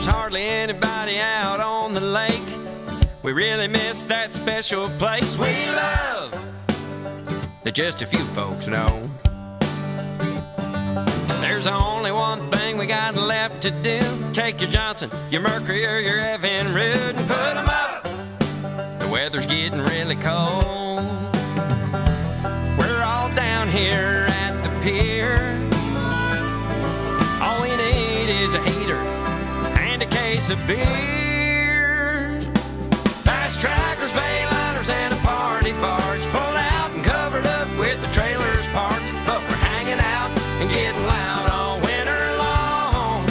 hardly anybody out on the lake. We really miss that special place we love that just a few folks know. There's only one thing we got left to do. Take your Johnson, your Mercury, or your Evan Root and put them up. The weather's getting really cold. We're all down here at the pier. All we need is a heater and a case of beer. Fast trackers, bay liners, and a party barge pulled out and covered up with the trailer's parts. But we're hanging out and getting loud all winter long,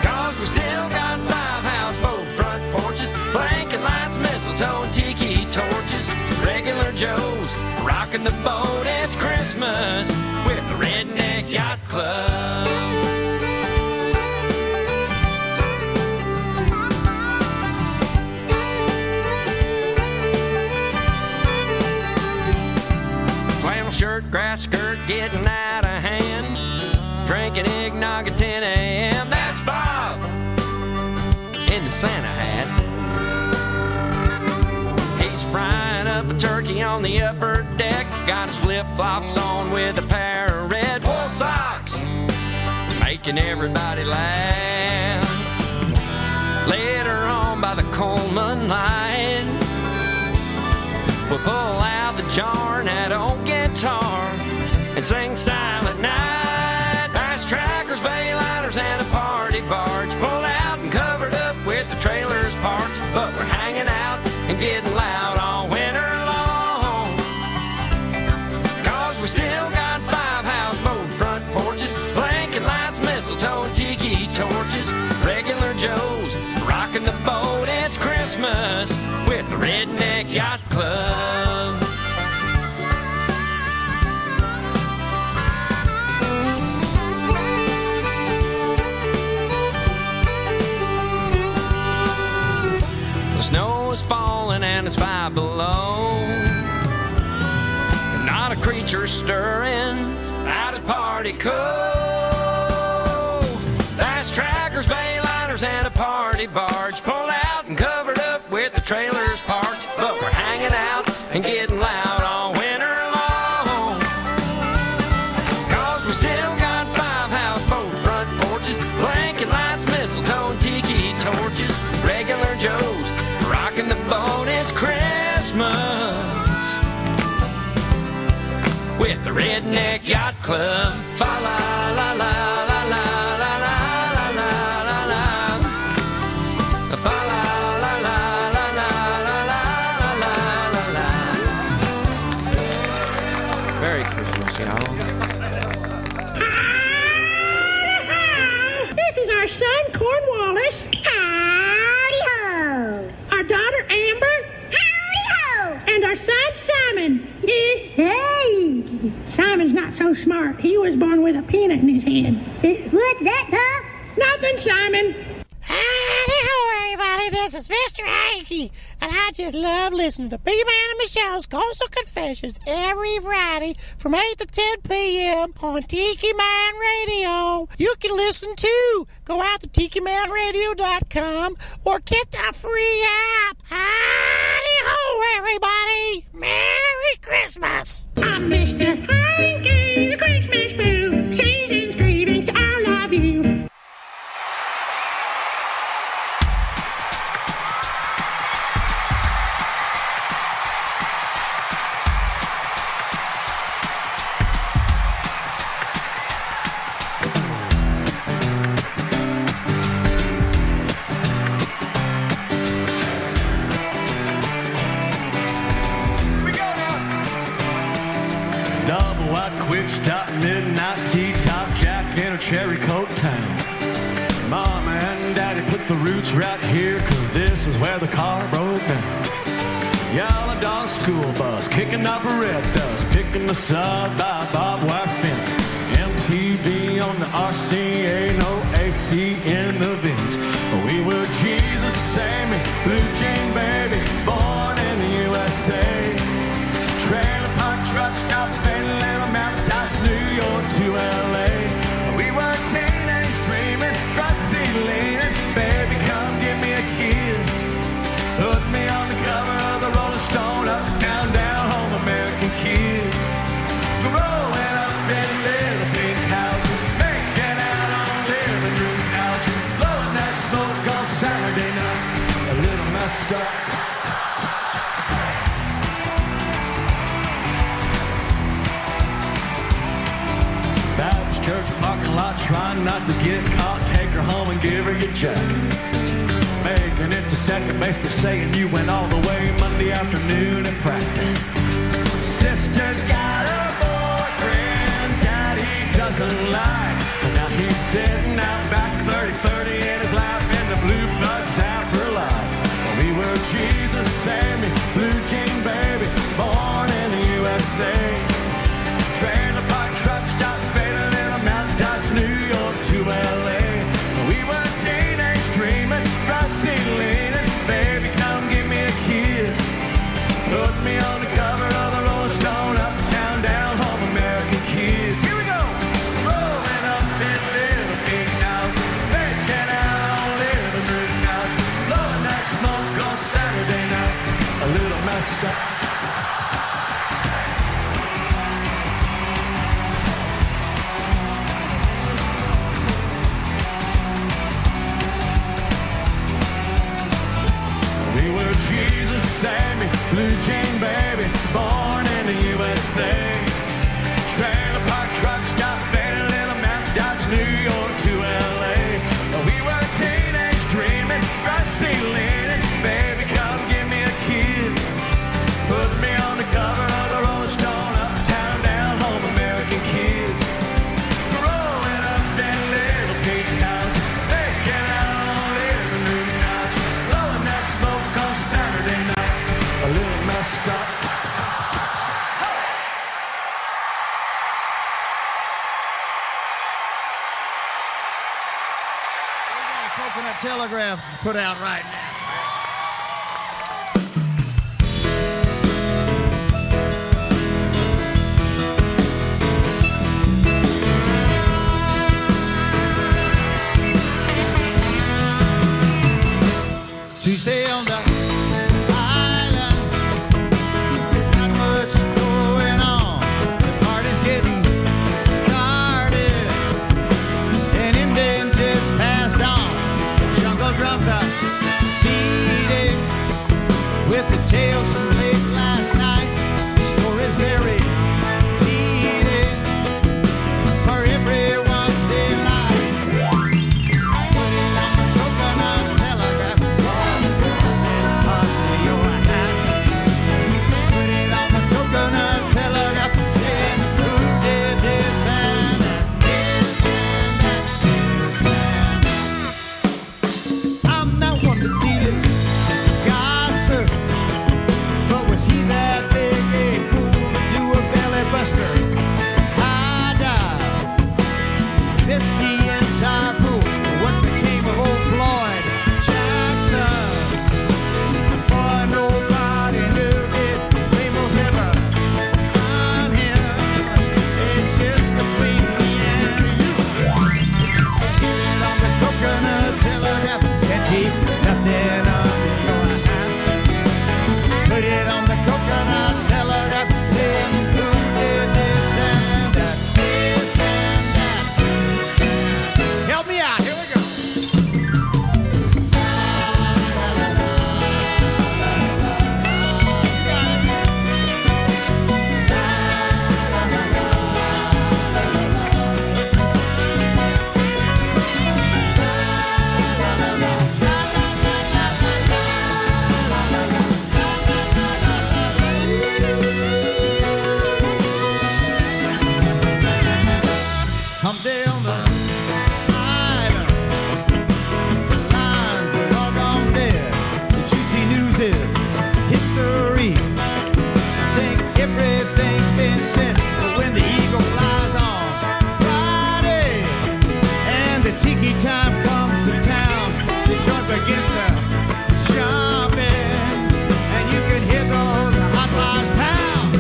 'cause we still got 5 houseboat front porches, blanket lights, mistletoe, and tiki torches. Regular Joes rocking the boat. It's Christmas with the Redneck Yacht Club. Flannel shirt, grass skirt, getting out of hand. Drinking eggnog at 10 a.m. That's Bob in the Santa hat. He's frying up a turkey on the upper deck. Got his flip-flops on with a pair of red wool socks, making everybody laugh. Later on by the Coleman line, we'll pull out the jar and that old guitar and sing Silent Night. Fast trackers, bay liners, and a party barge pulled out and covered up with the trailer's parts. But we're hanging out and getting loud all winter long, 'cause we still got 5 houseboat front porches, blanket lights, mistletoe, and tiki torches. Regular Joes rocking the boat. It's Christmas with the Redneck Yacht Club. The snow is falling and it's 5 below, and not a creature stirring out at Party Cove. Fast trackers, bay liners, and a party barge pulled out and covered up with the trailer's parts. But we're hanging out and getting loud all winter long, 'cause we still got 5 houseboat front porches, blanket lights, mistletoe, and tiki torches. Regular Joes rocking the boat. It's Christmas with the Redneck Yacht Club. Fa la la la la la la la la la la la. Fa la la la la la la la la la la. Merry Christmas, y'all. This is our son, Cornwallis. Howdy ho! Our daughter, Amber. Howdy ho! And our son, Simon. Hey! Simon's not so smart. He was born with a peanut in his hand. What's that, Pop? Nothing, Simon. Howdy ho, everybody. This is Mr. Hanky, and I just love listening to B-Man and Michelle's Coastal Confessions every Friday from 8 to 10 p.m. on Tiki Man Radio. You can listen too. Go out to TikiManRadio.com or get the free app. Howdy ho, everybody. Merry Christmas. I'm Mr. Hanky, the Christmas Boo. Season's greetings to all of you. Quick stop, midnight tea, top jack, and a cherry coke town. Mama and Daddy put the roots right here, 'cause this is where the car broke down. Yellow dog school bus, kicking up a red dust, picking us up by a barbed wire fence. MTV on the RCA, no AC in the vents. We were Jesus, Sammy, Blue Jean Baby, born in the USA. Trailer park truck stop, fading little mountain dots, New York to LA. We were teenage dreaming, frosty Methodist church parking lot, trying not to get caught. Take her home and give her your jacket. Making it to second base, but saying you went all the way Monday afternoon at practice. Sister's got a boyfriend Daddy doesn't like. Now he's sitting out back 30-30 in his lap in the blue blood zapper light. We were Jesus, Sammy, blue jean baby, born in the USA. Trailer park truck stop, fading little Mountain Dodge, New York to LA. We were teenage dreaming, frosty leaning, baby come give me a kiss. Put me on the cover of the Rolling Stone, uptown, down home, American kids. Here we go, rolling up in little pink house, making out on living room couch, blowing that smoke on Saturday night, a little messed up. Sammy, blue jean baby, born in the USA. Trailer park truck stop, faded little Mountain Dodge, New York to LA. We were teenage dreaming, frosty leaning, baby come give me a kiss. Put me on the cover of the Rolling Stone, uptown, down home, American kids. Growing up in little pink house, making out on living room couch, blowing that smoke on Saturday night. A little messed up. We got a Coconut Telegraph to put out right now. Tuesday on the tales from late last night, stories buried, beating for everyone's delight. Put it on the coconut telegraph, under your hat. Put it on the coconut telegraph, saying who did this and that, I'm not one to beat it. Gossip. That big a fool to do a belly buster. I died. This the entire pool. What became of old Floyd Jackson? Boy, nobody knew it. Rainbows ever find him. It's just between me and you. Hear it on the coconut telegraph. Can't keep nothing under your hat. Put it on the coconut telegraph, saying who did this and that, this and that. Help me out, here we go. Someday on the island, the lines are all gone dead. The juicy news is history. I think everything's been said. But when the eagle flies on Friday and the tiki time comes to town, the joint begins to jumping, and you can hear those hot bars pound.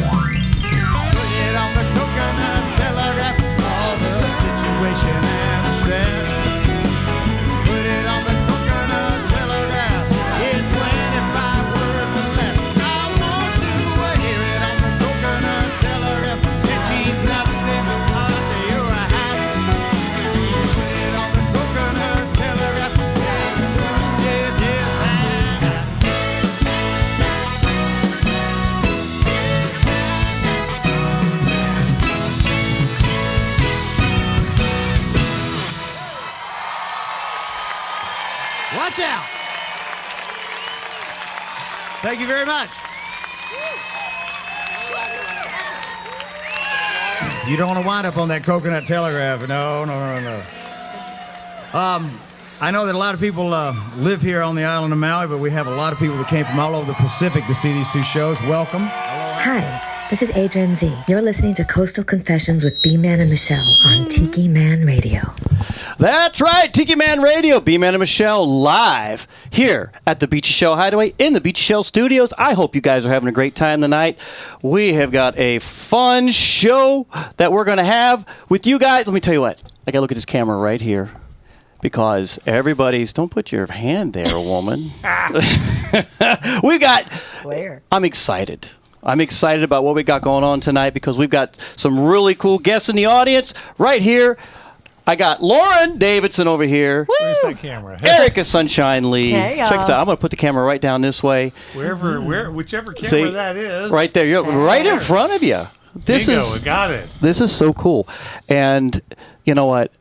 Put it on the coconut telegraph. Situation and stress. Put it on the coconut telegraph. In 25 words or less. I want to hear it on the coconut telegraph. Can't keep nothing under your hat. Put it on the coconut Watch out. Thank you very much. You don't want to wind up on that coconut telegraph. No. I know that a lot of people live here on the island of Maui, but we have a lot of people that came from all over the Pacific to see these two shows. Welcome. Hi, this is Adrian Z. You're listening to Coastal Confessions with B-Man and Michelle on Tiki Man Radio. That's right, Tiki Man Radio, B-Man and Michelle live here at the Beechy Shell Hideaway in the Beechy Shell Studios. I hope you guys are having a great time tonight. We have got a fun show that we're going to have with you guys. Let me tell you what, I got to look at this camera right here because everybody's, don't put your hand there, woman. We got, Where? I'm excited. I'm excited about what we got going on tonight because we've got some really cool guests in the audience right here. I got Loren Davidson over here. Where's that camera? Erica Sunshine Lee. Hey, Check this out. I'm going to put the camera right down this way. Whichever camera See? that is. Right there. You're right in front of you. Bingo, I got it. This is so cool. And you know what?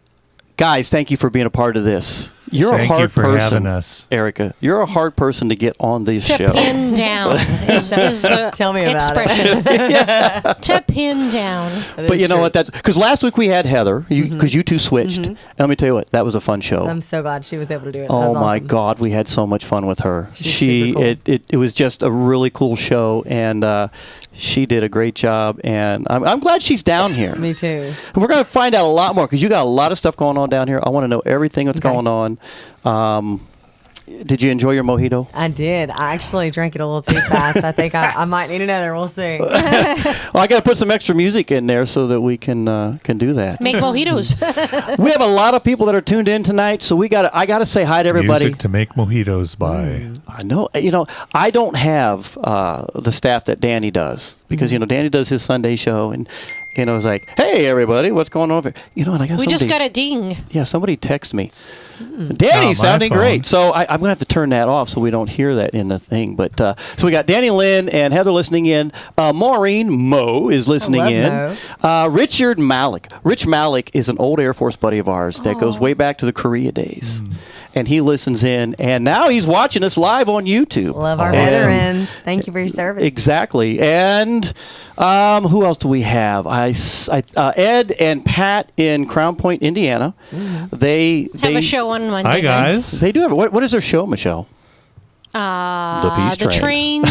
Guys, thank you for being a part of this. You're Thank a hard you for person, having us. Erica. You're a hard person to get on this show. To pin down is the Tell me about expression. To pin down. But you know what? That's because last week we had Heather because you two switched. And let me tell you what, that was a fun show. I'm so glad she was able to do it. Oh That was my awesome. God, we had so much fun with her. She's super cool. It was just a really cool show, and she did a great job. And I'm glad she's down here. Me too. And we're going to find out a lot more because you got a lot of stuff going on down here. I want to know everything that's going on. Did you enjoy your mojito? I did. I actually drank it a little too fast. I think I might need another. We'll see. Well, I got to put some extra music in there so that we can do that. Make mojitos. We have a lot of people that are tuned in tonight, so I got to say hi to everybody. Music to make mojitos by. I know. I don't have the staff that Danny does because Danny does his Sunday show and. It's like, hey, everybody, what's going on over here? And I got We just got a ding. Yeah, somebody text me. Danny sounding great. So I'm going to have to turn that off so we don't hear that in the thing. But so we got Danny Lynn and Heather listening in. Maureen Moe is listening in. Richard Malik. Rich Malik is an old Air Force buddy of ours that goes way back to the Korea days. And he listens in. And now he's watching us live on YouTube. Love our veterans. Thank you for your service. Exactly. And who else do we have? Ed and Pat in Crown Point, Indiana. They have a show on Monday. Hi, guys. They do have. What is their show, Michelle? The train.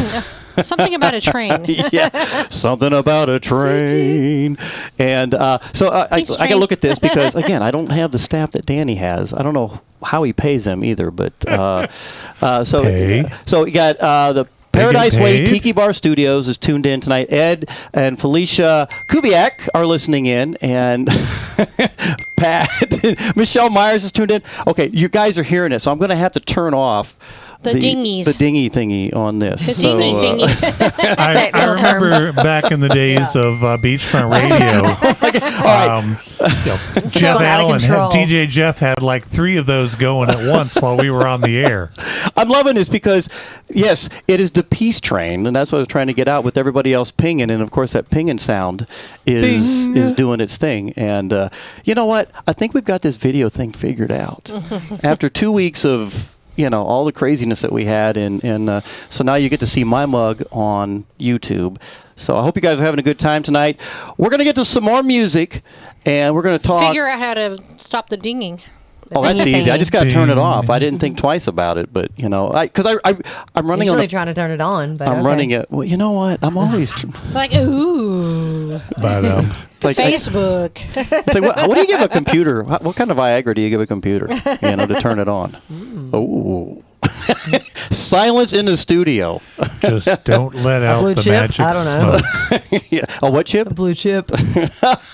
Something about a train. Yeah, something about a train. And so I got to look at this because, again, I don't have the staff that Danny has. I don't know how he pays them either. But so you got the Paradise Way Tiki Bar Studios is tuned in tonight. Ed and Felicia Kubiak are listening in, and Pat, Michelle Myers is tuned in. Okay, you guys are hearing it, so I'm going to have to turn off the dinghies, the dinghy thingy on this. The dinghy thingy. I remember back in the days of Beachfront Radio. Jeff Allen, DJ Jeff had like 3 of those going at once while we were on the air. I'm loving this because, yes, it is the peace train, and that's what I was trying to get out with everybody else pinging, and of course that pinging sound is doing its thing. And you know what? I think we've got this video thing figured out. After 2 weeks of all the craziness that we had, and so now you get to see my mug on YouTube. So I hope you guys are having a good time tonight. We're going to get to some more music, and we're going to talk. Figure out how to stop the dinging. Oh, that's easy. I just got to turn it off. I didn't think twice about it, but because I'm running Usually on. Trying to turn it on, but I'm running it. Well, you know what? I'm always like ooh. But like, Facebook. It's like what do you give a computer? What kind of Viagra do you give a computer? To turn it on. Oh. Silence in the studio. Just don't let out the chip? magic I don't know. smoke. Yeah. A what chip? A blue chip.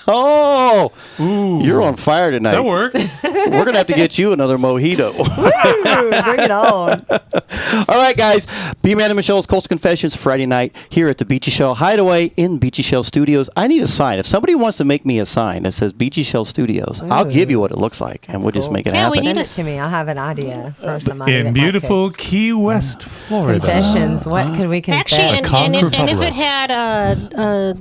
Oh, ooh, you're on fire tonight. That works. We're going to have to get you another mojito. Bring it on. All right, guys. B-Man and Michelle's Coastal Confessions Friday night here at the Beechy Shell Hideaway in Beechy Shell Studios. I need a sign. If somebody wants to make me a sign that says Beechy Shell Studios, I'll give you what it looks like, and we'll just make it happen. Send it to me. I have an idea for somebody. In beautiful Key West, Florida. Confessions. What can we confess? Actually, and if it had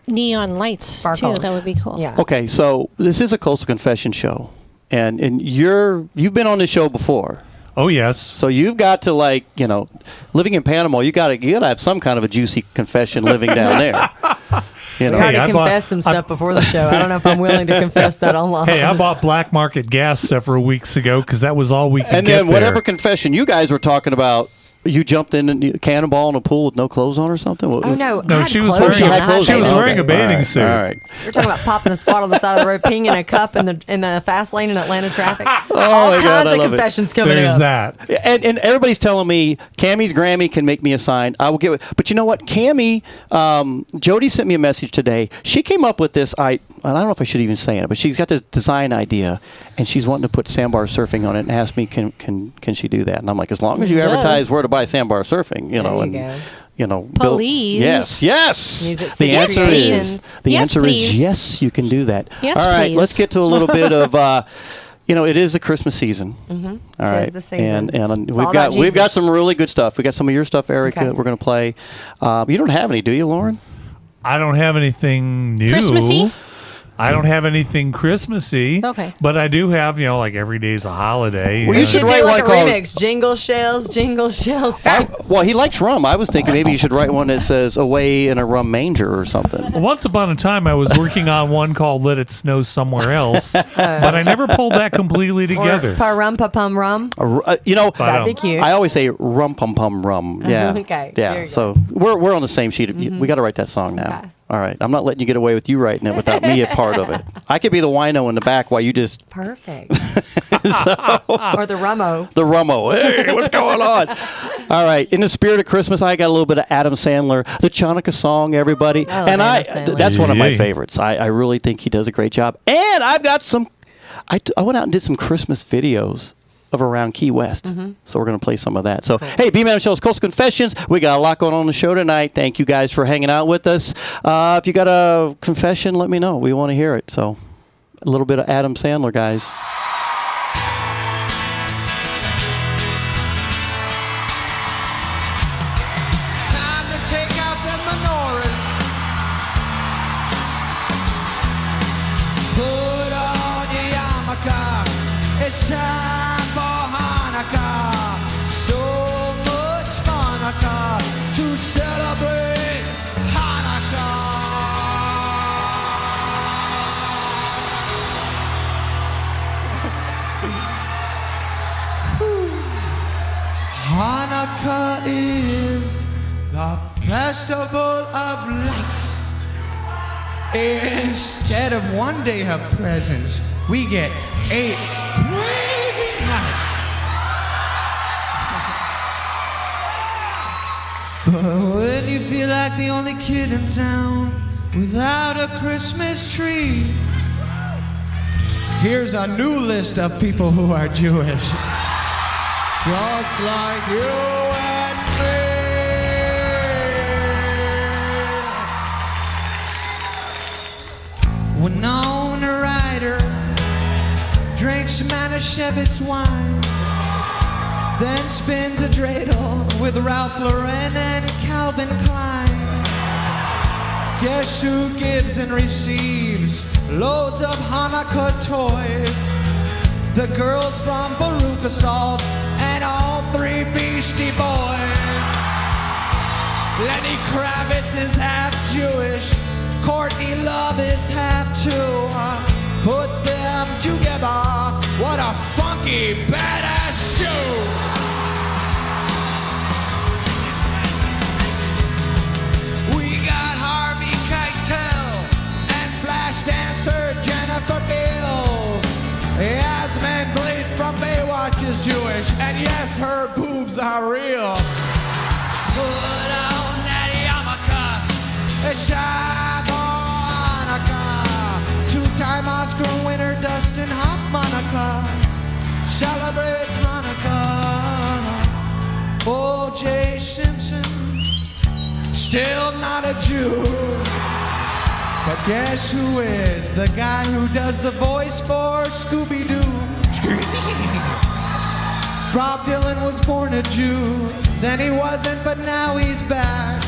neon lights Sparkles. too, that would be cool. Yeah. Okay, so this is a Coastal Confession show, and you've been on this show before. Oh, yes. So you've got to, like, living in Panama, you got to have some kind of a juicy confession living down there. We already confessed some stuff before the show. I don't know if I'm willing to confess that online. Hey, I bought black market gas several weeks ago because that was all we could get there. And then whatever confession you guys were talking about, you jumped in a cannonball in a pool with no clothes on or something? Oh, no. No, she was wearing a bathing suit. All right. You're talking about popping a squat on the side of the road, peeing in a cup in the fast lane in Atlanta traffic. Oh, All my God, kinds I of love confessions it. coming There's up. that. And everybody's telling me Cammie's Grammy can make me a sign. I will give it. But you know what? Cammie, Jody sent me a message today. She came up with this. I don't know if I should even say it, but she's got this design idea, and she's wanting to put sandbar surfing on it and asked me, can she do that? And I'm like, as long as you advertise where to buy sandbar surfing, Please. Yes. Music The answer please. is yes, you can do that. Yes, all right, please. let's get to a little bit of it is the Christmas season. Mm-hmm. All right, the season. and all about we've got Jesus. some really good stuff. We got some of your stuff, Eric. Okay. That we're going to play. You don't have any, do you, Loren? I don't have anything new. Christmassy? I don't have anything Christmassy. Okay. But I do have, like every day's a holiday. Well, you should do write like a one called remix. Jingle shells, jingle shells. well, he likes rum. I was thinking maybe you should write one that says "Away in a Rum Manger" or something. Once upon a time, I was working on one called "Let It Snow Somewhere Else," but I never pulled that completely together. Or pa-rum, pa-pum, rum. That'd be cute. I always say "rum pum pum rum." Yeah. Okay, there Yeah. you So we're on the same sheet. We got to write that song now. Okay. All right. I'm not letting you get away with you writing it without me a part of it. I could be the wino in the back while you just Perfect. Or the rummo. the rummo. Hey, what's going on? All right. In the spirit of Christmas, I got a little bit of Adam Sandler, the Chanukah song, everybody. I love And Adam Sandler. that's one of my Yay. favorites. I really think he does a great job. And I've got some, I went out and did some Christmas videos of around Key West. So we're going to play some of that. So, hey, B-Man Michelle's Coastal Confessions. We got a lot going on the show tonight. Thank you guys for hanging out with us. If you got a confession, let me know. We want to hear it. So, a little bit of Adam Sandler, guys. Time to take out the menorahs. Put on your yarmulke. It's time for Hanukkah. So much Hanukkah to celebrate Hanukkah is the festival of lights. Instead of one day of presents, we get 8 crazy nights. But when you feel like the only kid in town without a Christmas tree, here's a new list of people who are Jewish. Just like you and me. Winona Ryder drinks Manischewitz wine, then spins a dreidel with Ralph Lauren and Calvin Klein. Guess who gives and receives loads of Hanukkah toys? The girls from Baruch Assault and all 3 Beastie Boys. Lenny Kravitz is half Jewish, Courtney Love is half too. Put them together, what a funky, badass Jew. We got Harvey Keitel and Flash dancer Jennifer Beals. Yasmin Bleeth from Baywatch is Jewish, and yes, her boobs are real. Put on that yarmulke, it's time for Hanukkah. 2-time Oscar winner Dustin Hoffman celebrates Hanukkah. O.J. Simpson, still not a Jew. But guess who is the guy who does the voice for Scooby-Doo? Bob Dylan was born a Jew, then he wasn't, but now he's back.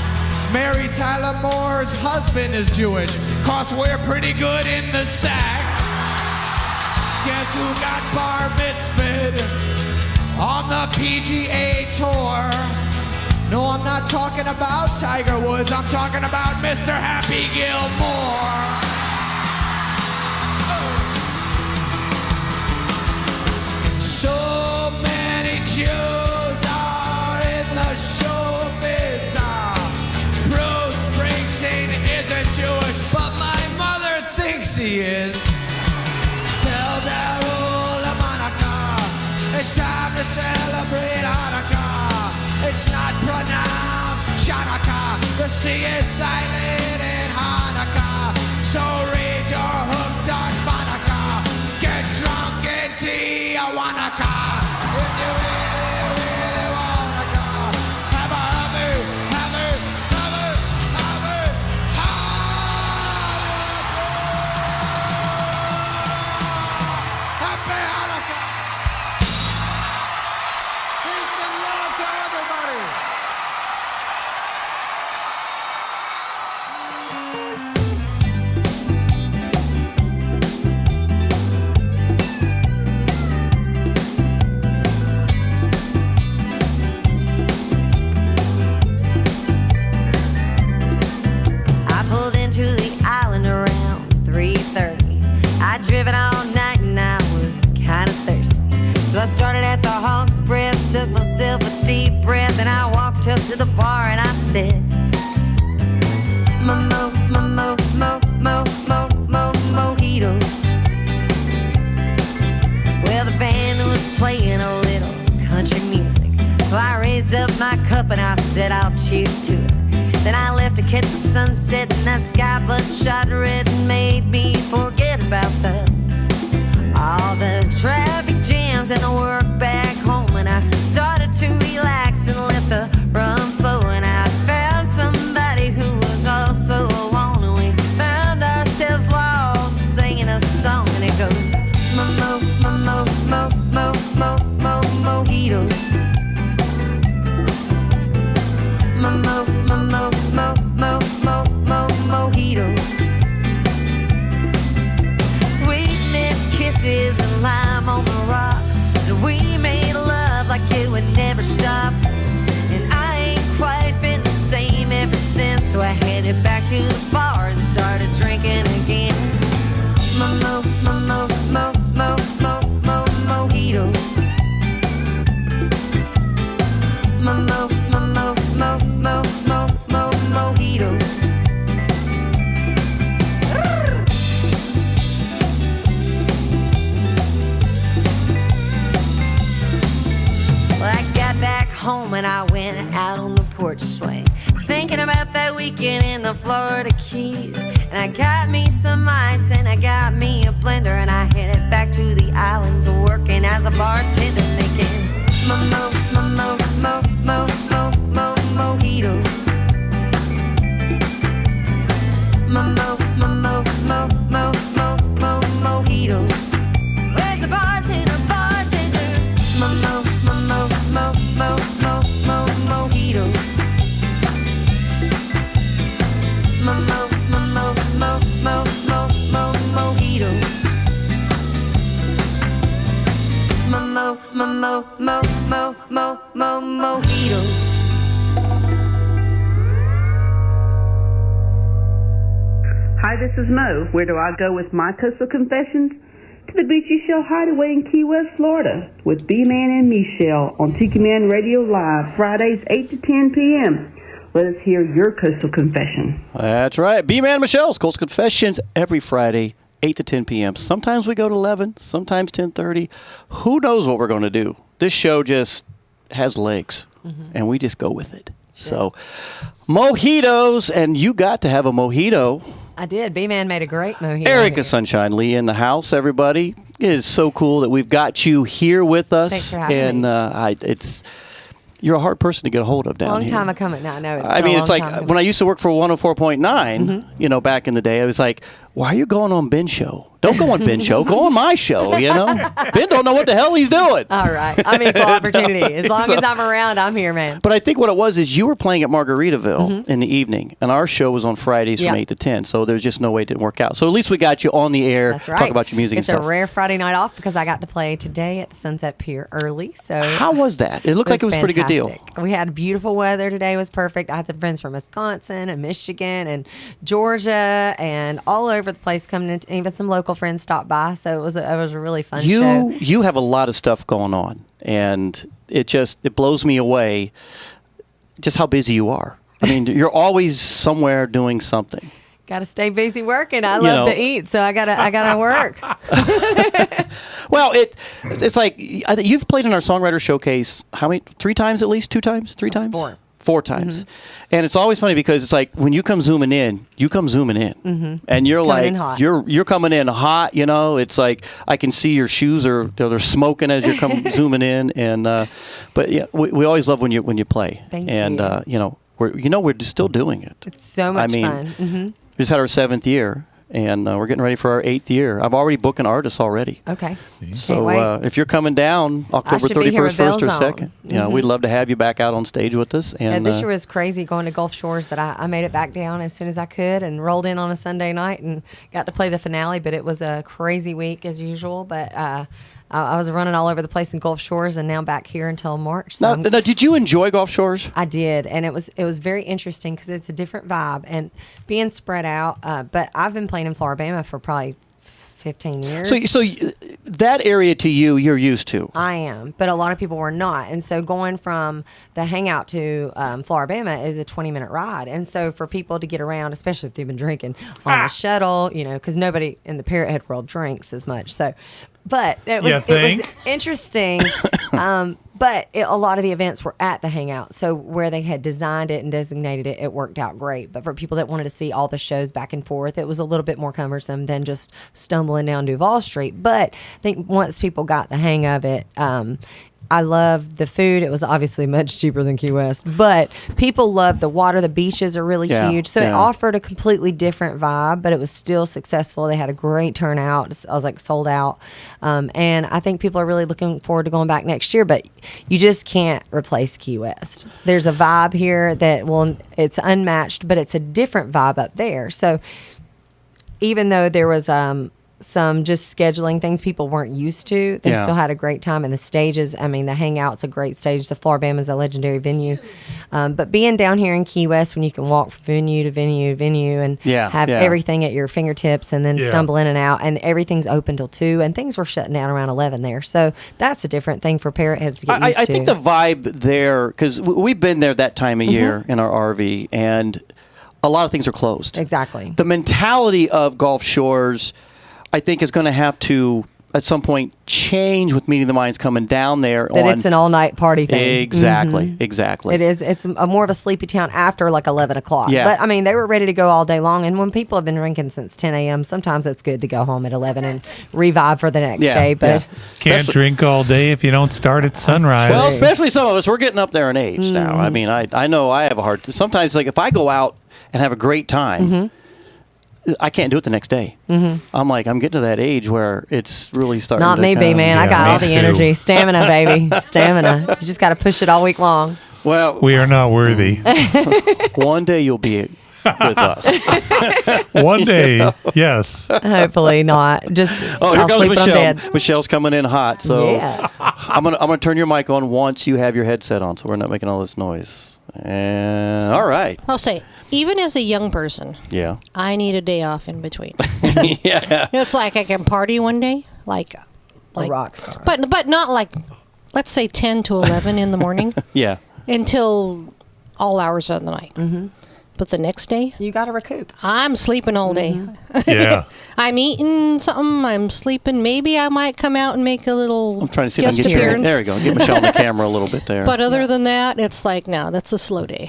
Mary Tyler Moore's husband is Jewish, 'cause we're pretty good in the sack. Guess who got bar mitzvahed on the PGA Tour. No, I'm not talking about Tiger Woods. I'm talking about Mr. Happy Gilmore. So many Jews are in the showbiz. Bruce Springsteen isn't Jewish, but my mother thinks he is. Tell that old Monica it's time to celebrate Hanukkah. It's not pronounced Chanukah. The C is silent in Hanukkah. So read your hooked on Monica. Get drunk in Tijuana. If you really, really wanna go, have a Happy Hanukkah. Peace and love to everybody. I pulled into the island around 3:30. I'd driven all night and I was kinda thirsty. So I started at the Hog's Breath, took myself a deep breath, and I walked up to the bar and I said, mojito. Well, the band was playing a little country music, so I raised up my cup and I said, I'll cheers to it. Then I left to catch the sunset, and that sky bloodshot red and made me forget about all the traffic jams and the work back home. And I started to relax and let the rum flow. And I found somebody who was also alone, and we found ourselves lost singing a song. And it goes, mojitos. Mojitos. Sweet mint kisses and lime on the rocks, and we made love like it would never stop. And I ain't quite been the same ever since, so I headed back to the bar and started drinking again. Mojitos. Mojitos. Well, I got back home and I went out on the porch swing, thinking about that weekend in the Florida Keys. And I got me some ice and I got me a blender, and I headed back to the islands working as a bartender, making mojitos. Mojitos. Where's the bartender? Mojitos. Mojitos. Hi, this is Mo. Where do I go with my coastal confessions? To the Beechy Shell Hideaway in Key West, Florida, with B-Man and Michelle on Tiki Man Radio Live, Fridays 8 to 10 p.m. Let us hear your coastal confession. That's right. B-Man and Michelle's Coastal Confessions every Friday, 8 to 10 p.m. Sometimes we go to 11, sometimes 10:30. Who knows what we're going to do? This show just has legs, and we just go with it. So, mojitos, and you got to have a mojito. I did. B-Man made a great mojito. Erica Sunshine Lee in the house, everybody. It is so cool that we've got you here with us. Thanks for having me. And you're a hard person to get a hold of down Long here. time of coming now. I know. I mean, it's like when I used to work for 104.9, back in the day, I was like, why are you going on Ben's show? Don't go on Ben's show. Go on my show, Ben don't know what the hell he's doing. All right. I'm equal opportunity. As long as I'm around, I'm here, man. But I think what it was is you were playing at Margaritaville in the evening, and our show was on Fridays from 8 to 10, so there's just no way it didn't work out. So at least we got you on the air, That's right. talk about your music It's and stuff. a rare Friday night off because I got to play today at the Sunset Pier early. So how was that? It looked like it was a pretty good deal. fantastic. We had beautiful weather today. It was perfect. I had some friends from Wisconsin and Michigan and Georgia and all over the place coming in. Even some local friends stopped by. So it was a really fun show. You have a lot of stuff going on, and it blows me away just how busy you are. I mean, you're always somewhere doing something. Got to stay busy working. I love to eat, so I gotta work. Well, it's like I think you've played in our songwriter showcase. How many? 3 times at least? 2 times? 3 times? 4 times. And it's always funny because it's like when you come zooming in, and you're Coming in like hot. you're coming in hot. It's like I can see your shoes they're smoking as you're zooming in. And but yeah, we always love when you play. Thank you. We're still doing it. It's so much fun. We just had our 7th year. And we're getting ready for our 8th year. I've already booked an artist already. Okay. So if you're coming down October should be here 31st, with 1st or 2nd, we'd love to have you back out on stage with us. And this year was crazy going to Gulf Shores, but I made it back down as soon as I could and rolled in on a Sunday night and got to play the finale. But it was a crazy week as usual. But I was running all over the place in Gulf Shores, and now I'm back here until March. So now, did you enjoy Gulf Shores? I did, and it was very interesting because it's a different vibe and being spread out. But I've been playing in Floribama for probably 15 years. So that area to you're used to. I am, but a lot of people were not. And so going from the hangout to Floribama is a 20-minute ride. And so for people to get around, especially if they've been drinking on the shuttle, because nobody in the Parrot Head world drinks as much. So, but it was interesting. But a lot of the events were at the hangout. So where they had designed it and designated it, it worked out great. But for people that wanted to see all the shows back and forth, it was a little bit more cumbersome than just stumbling down Duval Street. But I think once people got the hang of it, I loved the food. It was obviously much cheaper than Key West, but people loved the water. The beaches are really huge. So it offered a completely different vibe, but it was still successful. They had a great turnout. I was like sold out. And I think people are really looking forward to going back next year, but you just can't replace Key West. There's a vibe here that it's unmatched, but it's a different vibe up there. So even though there was, some just scheduling things people weren't used to, they still had a great time. And the stages, the hangout's a great stage. The Floribama's a legendary venue. But being down here in Key West when you can walk from venue to venue to venue and have everything at your fingertips and then stumble in and out, and everything's open till 2, and things were shutting down around 11 there. So that's a different thing for Parrot Heads to get used to. I think the vibe there, because we've been there that time of year in our RV, and a lot of things are closed. Exactly. The mentality of Gulf Shores, I think, is going to have to, at some point, change with Meeting the Minds coming down there. It's an all-night party thing. Exactly, exactly. It is. It's more of a sleepy town after like 11 o'clock. Yeah. But, they were ready to go all day long. And when people have been drinking since 10 a.m., sometimes it's good to go home at 11 and revive for the next day. But can't drink all day if you don't start at sunrise. Well, especially some of us. We're getting up there in age now. I know I have a hard time. Sometimes, like, if I go out and have a great time, I can't do it the next day. I'm getting to that age where it's really starting Not to me, man. I got all the too. energy. Stamina, baby. Stamina. You just got to push it all week long. Well, we are not worthy. One day you'll be with us. One day, yes. Hopefully not. Just here I'll comes sleep when I'm Michelle. dead. Michelle's coming in hot, so I'm gonna turn your mic on once you have your headset on, so we're not making all this noise. And all right. I'll say, even as a young person, I need a day off in between. It's like I can party one day, like a rock star, but not like, let's say 10 to 11 in the morning. Until all hours of the night. But the next day, you got to recoup. I'm sleeping all day. Yeah. I'm eating something. I'm sleeping. Maybe I might come out and make a little I'm trying to see if I can get appearance. there we go. Get Michelle on the camera a little bit there. But other than that, it's like, no, that's a slow day.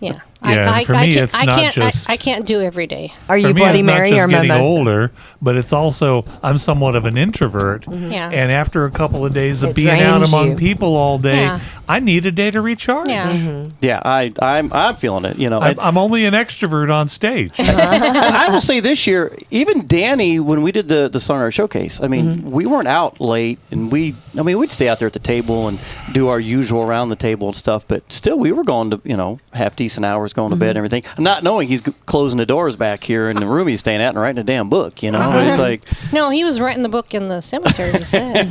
Yeah. Yeah, for me, it's not just. I can't do every day. Are you For me, Bloody it's not Mary just or getting mimosa? older, but it's also I'm somewhat of an introvert. Yeah. And after a couple of days of It being out drains among you. people all day, Yeah. I need a day to recharge. Yeah. Yeah, I'm feeling it. You know, I'm only an extrovert on stage. and I will say this year, even Danny, when we did the Songwriter Showcase, I mean, we weren't out late, and we'd stay out there at the table and do our usual around the table and stuff, but still we were going to, half decent hours, going to bed and everything, not knowing he's closing the doors back here in the room he's staying at and writing a damn book, It's like... No, he was writing the book in the cemetery, he said.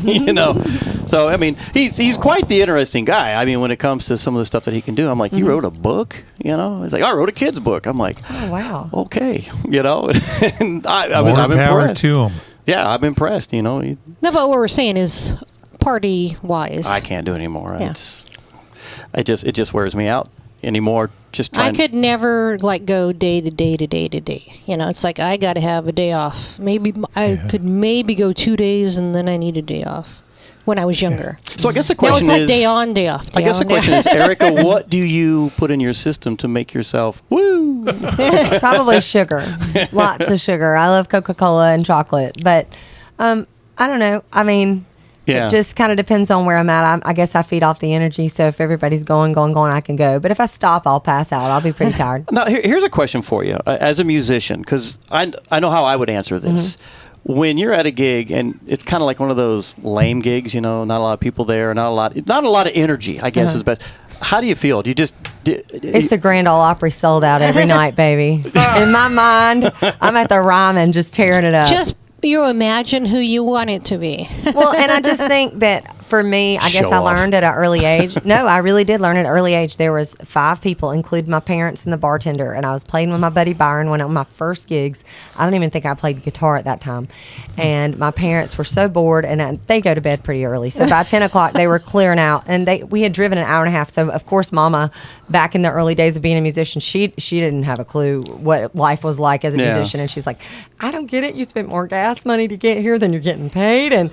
So, I mean, he's quite the interesting guy. I mean, when it comes to some of the stuff that he can do, I'm like, you wrote a book? He's like, I wrote a kid's book. I'm like, oh, wow. Okay, and I'm More power impressed. to him. Yeah, I'm impressed, No, but what we're saying is party-wise. I can't do it anymore. Yeah. It just wears me out anymore. Just I could never go day to day to day to day. It's like I got to have a day off. Maybe I could go 2 days and then I need a day off. When I was younger. So I guess the question now it's is day on, day off. I guess the question is, Erica, what do you put in your system to make yourself woo? Probably sugar. Lots of sugar. I love Coca-Cola and chocolate, but I don't know. I mean, it just kind of depends on where I'm at. I guess I feed off the energy. So if everybody's going, I can go. But if I stop, I'll pass out. I'll be pretty tired. Now, here's a question for you as a musician, because I know how I would answer this. When you're at a gig and it's kind of like one of those lame gigs, not a lot of people there, not a lot of energy, I guess is the best. How do you feel? Do you just... It's the Grand Ole Opry sold out every night, baby. In my mind, I'm at the Ryman just tearing it up. Just you imagine who you want it to be. Well, and I just think that for me, I guess I learned at an early age. No, I really did learn at an early age. There was 5 people, including my parents and the bartender, and I was playing with my buddy Byron one of my first gigs. I don't even think I played guitar at that time. And my parents were so bored, and they go to bed pretty early. So by 10 o'clock, they were clearing out, and we had driven an hour and a half. So, of course, Mama, back in the early days of being a musician, she didn't have a clue what life was like as a musician. And she's like, I don't get it. You spent more gas money to get here than you're getting paid. And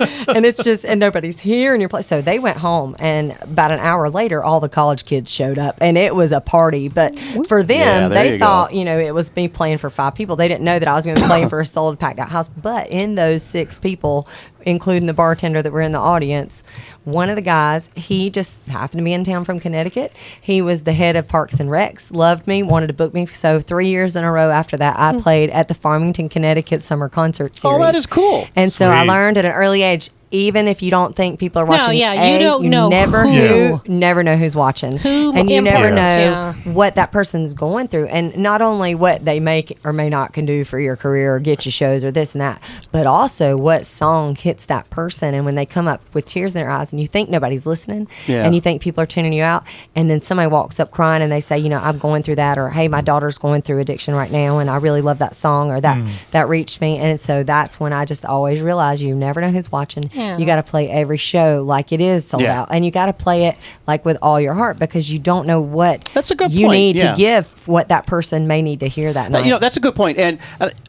it's just, and nobody's here in your place. So they went home, and about an hour later, all the college kids showed up, and it was a party. But for them, they thought, it was me playing for 5 people. They didn't know that I was going to be playing for a sold packed out house. But in those 6 people, including the bartender that were in the audience, one of the guys, he just happened to be in town from Connecticut. He was the head of Parks and Recs, loved me, wanted to book me. So 3 years in a row after that, I played at the Farmington, Connecticut Summer Concert Series. Oh, that is cool. And so I learned at an early age, even if you don't think people are watching, you don't know never know who's watching, and you never know what that person's going through, and not only what they may or may not can do for your career or get you shows or this and that, but also what song hits that person. And when they come up with tears in their eyes, and you think nobody's listening, and you think people are tuning you out, and then somebody walks up crying and they say, I'm going through that, or hey, my daughter's going through addiction right now, and I really love that song, or that reached me. And so that's when I just always realize you never know who's watching. You got to play every show like it is sold out, and you got to play it like with all your heart, because you don't know what you need to give, what that person may need to hear that night. That's a good point. And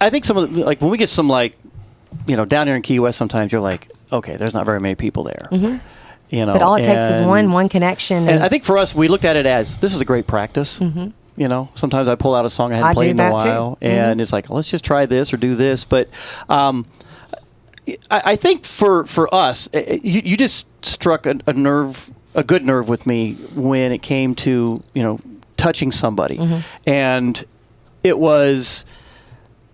I think some of the, when we get some down here in Key West, sometimes you're like, okay, there's not very many people there. But all it takes is one connection. And I think for us, we looked at it as, this is a great practice. Sometimes I pull out a song I hadn't played in a while, and it's like, let's just try this or do this. But I think for us, you just struck a good nerve with me when it came to touching somebody, and it was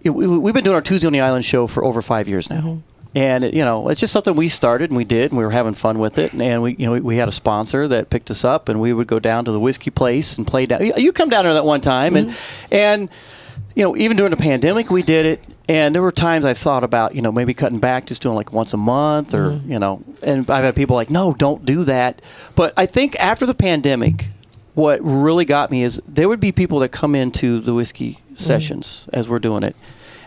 we've been doing our Tuesday on the Island show for over 5 years now, and it's just something we started and we did, and we were having fun with it, and we had a sponsor that picked us up, and we would go down to the whiskey place and play down. You come down there that one time, and even during the pandemic, we did it. And there were times I've thought about, maybe cutting back, just doing like once a month or, and I've had people like, no, don't do that. But I think after the pandemic, what really got me is there would be people that come into the whiskey sessions as we're doing it.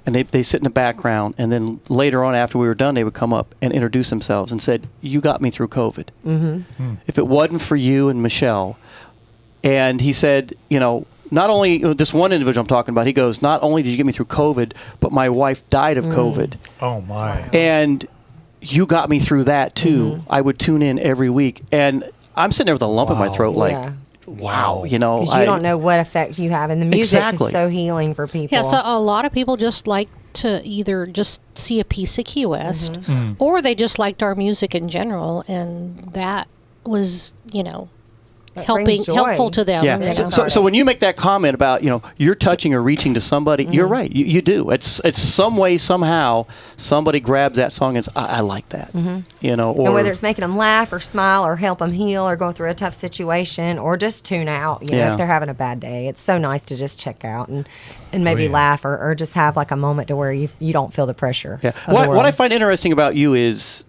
And they sit in the background. And then later on, after we were done, they would come up and introduce themselves and said, you got me through COVID. If it wasn't for you and Michelle. And he said, not only this one individual I'm talking about, he goes, not only did you get me through COVID, but my wife died of COVID. Oh, my. And you got me through that, too. I would tune in every week. And I'm sitting there with a lump in my throat, like, wow, you know, because you don't know what effect you have, and the music is so healing for people. Yeah, so a lot of people just like to either just see a piece of Key West, or they just liked our music in general, and that was, you know, helpful to them. Yeah. So when you make that comment about, you know, you're touching or reaching to somebody, you're right. You do. It's some way, somehow, somebody grabs that song and says, I like that. You know, or and whether it's making them laugh or smile or help them heal or go through a tough situation or just tune out, you know, if they're having a bad day. It's so nice to just check out and maybe laugh or just have like a moment to where you don't feel the pressure. Yeah. What I find interesting about you is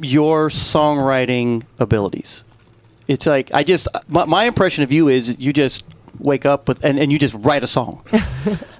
your songwriting abilities. It's like, my impression of you is you just wake up with, and you just write a song.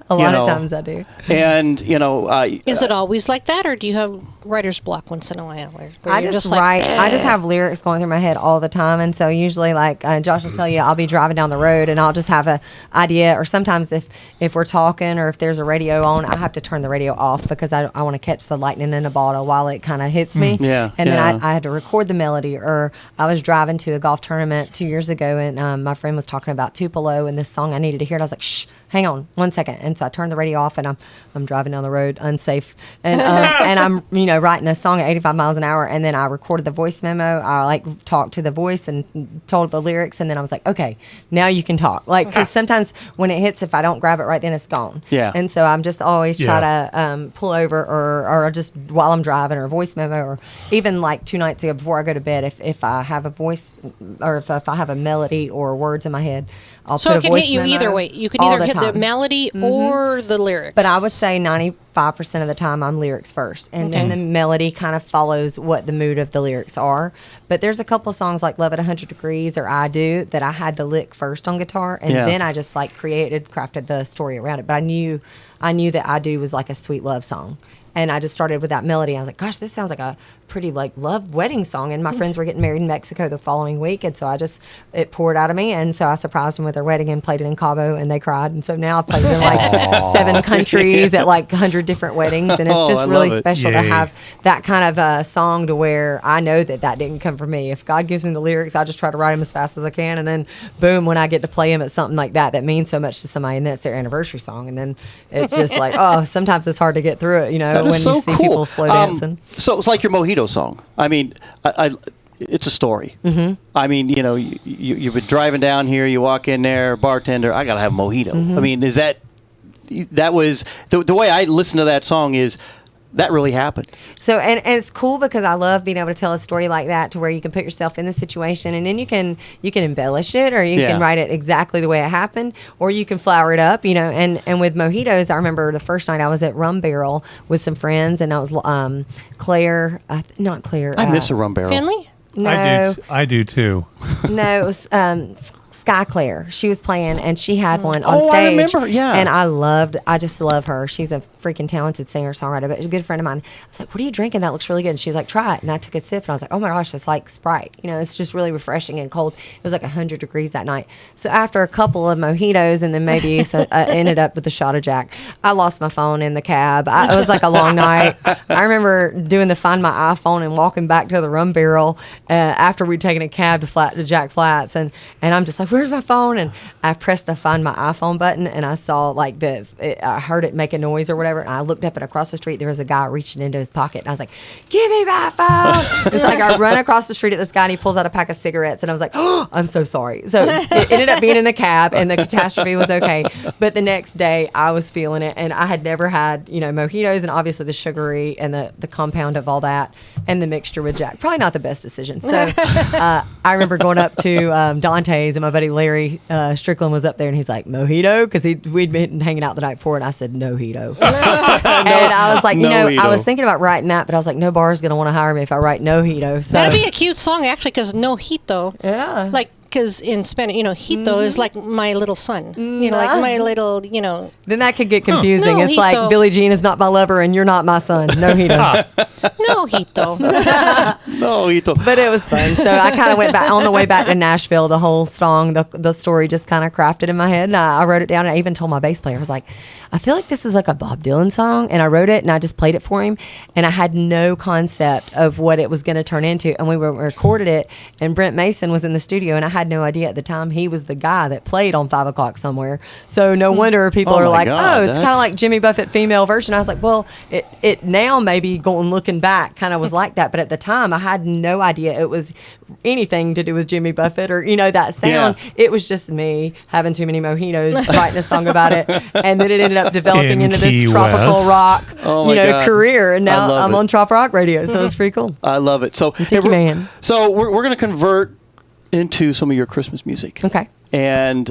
A lot of times I do. And, you know. Is it always like that, or do you have writer's block once in a while? I just write. I just have lyrics going through my head all the time. And so usually, like Josh will tell you, I'll be driving down the road and I'll just have an idea. Or sometimes if we're talking or if there's a radio on, I have to turn the radio off because I want to catch the lightning in a bottle while it kind of hits me. And then I had to record the melody. Or I was driving to a golf tournament 2 years ago and my friend was talking about Tupelo and this song I needed to hear. And I was like, shh, hang on 1 second. And so I turned the radio off and I'm driving down the road unsafe. And I'm, you know, writing a song at 85 miles an hour. And then I recorded the voice memo. I like talked to the voice and told the lyrics. And then I was like, okay, now you can talk. Like, because sometimes when it hits, if I don't grab it right then, it's gone. Yeah. And so I'm just always try to pull over or just while I'm driving or a voice memo or even like 2 nights ago before I go to bed, if I have a voice or if I have a melody or words in my head, I'll so put it can hit you either way. You can either hit the melody or the lyrics. But I would say 95% of the time I'm lyrics first. And then the melody kind of follows what the mood of the lyrics are. But there's a couple of songs like Love at 100 Degrees or I Do that I had the lick first on guitar. And then I just like crafted the story around it. But I knew that I Do was like a sweet love song. And I just started with that melody. I was like, gosh, this sounds like a pretty like love wedding song. And my friends were getting married in Mexico the following week. And so it poured out of me. And so I surprised them with their wedding and played it in Cabo and they cried. And so now I've played it in like 7 countries at like 100 different weddings. And it's just really special to have that kind of a song to where I know that didn't come from me. If God gives me the lyrics, I just try to write them as fast as I can. And then boom, when I get to play them at something like that means so much to somebody and that's their anniversary song. And then it's just like, oh, sometimes it's hard to get through it, you know, when you see people slow dancing. So it's like your mojito song. I mean, it's a story. I mean, you know, you've been driving down here, you walk in there, bartender, I got to have a mojito. I mean, is that was, the way I listen to that song is, that really happened. So, and it's cool because I love being able to tell a story like that to where you can put yourself in the situation and then you can embellish it or you can write it exactly the way it happened or you can flower it up, you know, and with mojitos, I remember the first night I was at Rum Barrel with some friends and I was Claire, not Claire. I miss a Rum Barrel. Finley? No. I do too. No, it was Sky Claire. She was playing and she had one on stage. I remember, and I just love her. She's a freaking talented singer-songwriter, but she's a good friend of mine. I was like, what are you drinking? That looks really good. And she's like, try it. And I took a sip and I was like, oh my gosh, it's like Sprite. You know, it's just really refreshing and cold. It was like 100 degrees that night. So after a couple of mojitos and then maybe ended up with a shot of Jack, I lost my phone in the cab. It was like a long night. I remember doing the Find My iPhone and walking back to the Rum Barrel after we'd taken a cab to Jack Flats. And I'm just like, where's my phone? And I pressed the Find My iPhone button and I saw like I heard it make a noise or whatever. And I looked up and across the street, there was a guy reaching into his pocket. And I was like, give me my phone. It's like I run across the street at this guy and he pulls out a pack of cigarettes. And I was like, oh, I'm so sorry. So it ended up being in the cab and the catastrophe was okay. But the next day I was feeling it. And I had never had, you know, mojitos and obviously the sugary and the compound of all that and the mixture with Jack. Probably not the best decision. So I remember going up to Dante's and my buddy Larry Strickland was up there and he's like, mojito? Because we'd been hanging out the night before and I said, no-hito. And I was like, I was thinking about writing that, but I was like, no bar's going to want to hire me if I write no-hito. So. That'd be a cute song, actually, because no-hito. Yeah. Like, because in Spanish, you know, hito is like my little son. You know, like my little, you know. Then that could get confusing. No, it's like Billie Jean is not my lover and you're not my son. No-hito. No-hito. No-hito. But it was fun. So I kind of went back on the way back to Nashville. The whole song, the story just kind of crafted in my head. And I wrote it down. And I even told my bass player, I was like, I feel like this is like a Bob Dylan song. And I wrote it and I just played it for him. And I had no concept of what it was going to turn into. And we recorded it. And Brent Mason was in the studio. And I had no idea at the time he was the guy that played on 5 o'clock somewhere. So no wonder people are like, God, oh, it's kind of like Jimmy Buffett female version. I was like, well, it now maybe going looking back kind of was like that. But at the time, I had no idea it was anything to do with Jimmy Buffett or, that sound. Yeah. It was just me having too many mojitos, writing a song about it. And then it ended up developing into this tropical rock, career. And now I'm on Trop Rock Radio. So it's pretty cool. I love it. So, Tiki Man. So we're going to convert into some of your Christmas music. Okay. And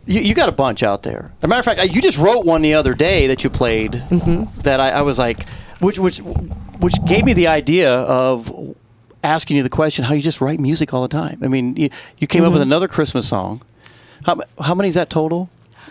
you got a bunch out there. As a matter of fact, you just wrote one the other day that you played that I was like, which gave me the idea of asking you the question, how you just write music all the time. I mean, you came up with another Christmas song. How many is that total?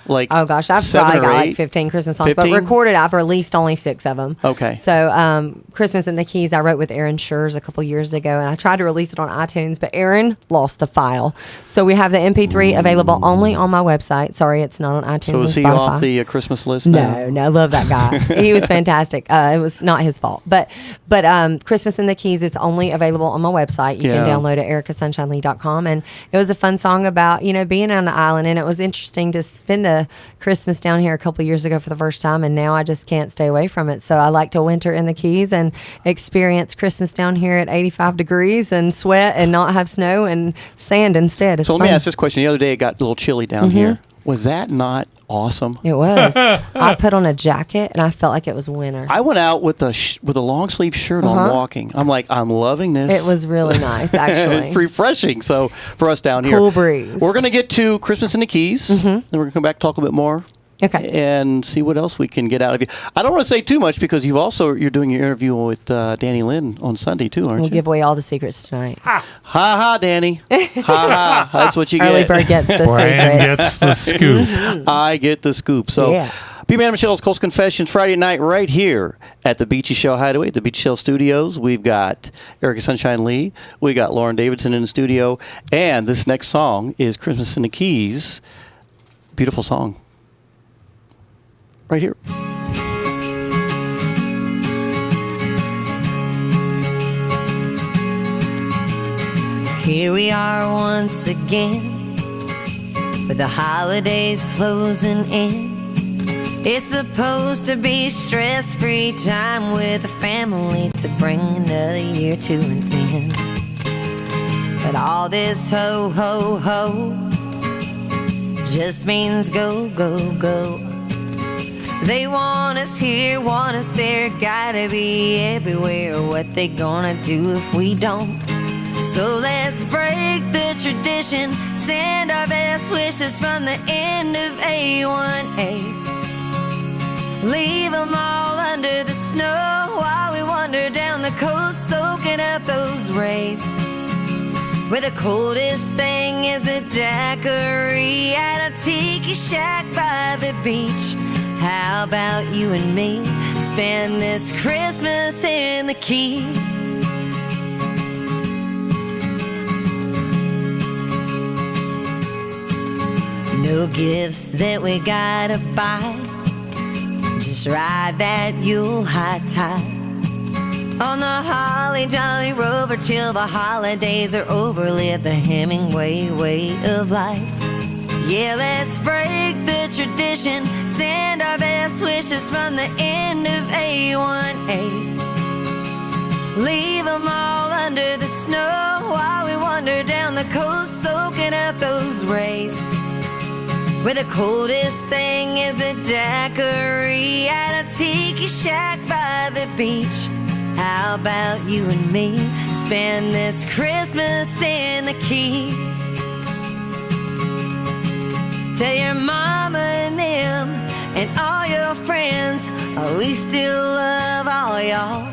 Like, oh gosh, I've probably got like 15 Christmas songs, 15? But recorded I've released only 6 of them. Okay. So Christmas in the Keys I wrote with Aaron Schurz a couple years ago, and I tried to release it on iTunes, but Aaron lost the file. So we have the MP3 available only on my website. Sorry, it's not on iTunes. So is he off the Christmas list now? No, I love that guy. He was fantastic. It was not his fault. But Christmas in the Keys, it's only available on my website. You can download it at ericasunshine.com, and it was a fun song about being on the island, and it was interesting to spend a Christmas down here a couple years ago for the first time, and now I just can't stay away from it. So I like to winter in the Keys and experience Christmas down here at 85 degrees and sweat and not have snow and sand instead. It's so let me ask this question. The other day it got a little chilly down here. Was that not awesome? It was. I put on a jacket and I felt like it was winter. I went out with a long sleeve shirt on walking. I'm like, I'm loving this. It was really nice, actually. It's refreshing. So for us down here, cool breeze. We're going to get to Christmas in the Keys, and we're going to come back, talk a bit more. Okay. And see what else we can get out of you. I don't want to say too much because you're doing your interview with Danny Lynn on Sunday too, aren't you? We'll give away all the secrets tonight. Ha ha, Danny. Ha ha. That's what you get. Early bird gets the secrets. Brian gets the scoop. I get the scoop. So, B-Man and Michelle's Coastal Confessions Friday night right here at the Beechy Shell Hideaway, the Beechy Shell Studios. We've got Erica Sunshine Lee. We got Loren Davidson in the studio. And this next song is Christmas in the Keys. Beautiful song. Right here. Here we are once again, with the holidays closing in. It's supposed to be stress-free time with the family to bring another year to an end. But all this ho, ho, ho just means go, go, go. They want us here, want us there, gotta be everywhere. What they gonna do if we don't? So let's break the tradition, send our best wishes from the end of A1A. Leave them all under the snow while we wander down the coast, soaking up those rays. Where the coldest thing is a daiquiri at a tiki shack by the beach. How about you and me spend this Christmas in the Keys? No gifts that we gotta buy, just ride that Yuletide tide on the holly jolly rover till the holidays are over. Live the Hemingway way of life. Yeah, let's break the tradition, send our best wishes from the end of A1A. Leave them all under the snow while we wander down the coast, soaking up those rays. Where the coldest thing is a daiquiri at a tiki shack by the beach. How about you and me spend this Christmas in the Keys? Tell your mama and them and all your friends, oh, we still love all y'all.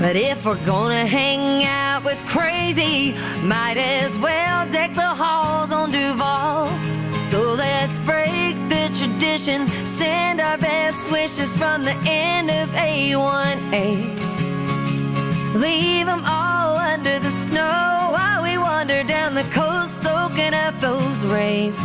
But if we're gonna hang out with crazy, might as well deck the halls on Duval. So let's break the tradition, send our best wishes from the end of A1A. Leave them all under the snow while we wander down the coast, soaking up those rays.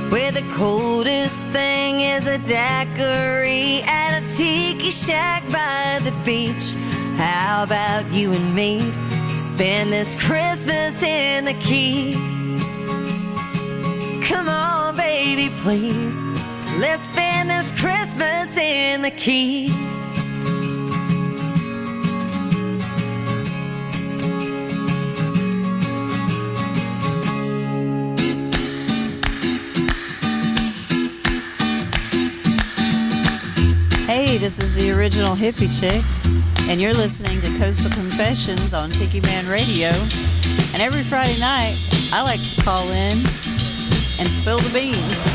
where the coldest thing is a daiquiri at a tiki shack by the beach. How about you and me spend this Christmas in the Keys? Come on, baby, please. Let's spend this Christmas in the Keys. Hey, this is the original hippie chick, and you're listening to Coastal Confessions on Tiki Man Radio. And every Friday night, I like to call in and spill the beans.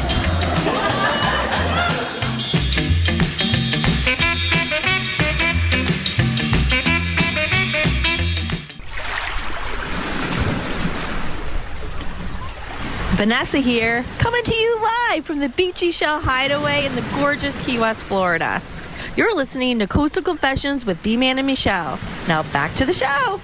Vanessa here, coming to you live from the Beechy Shell Hideaway in the gorgeous Key West, Florida. You're listening to Coastal Confessions with B-Man and Michelle. Now back to the show.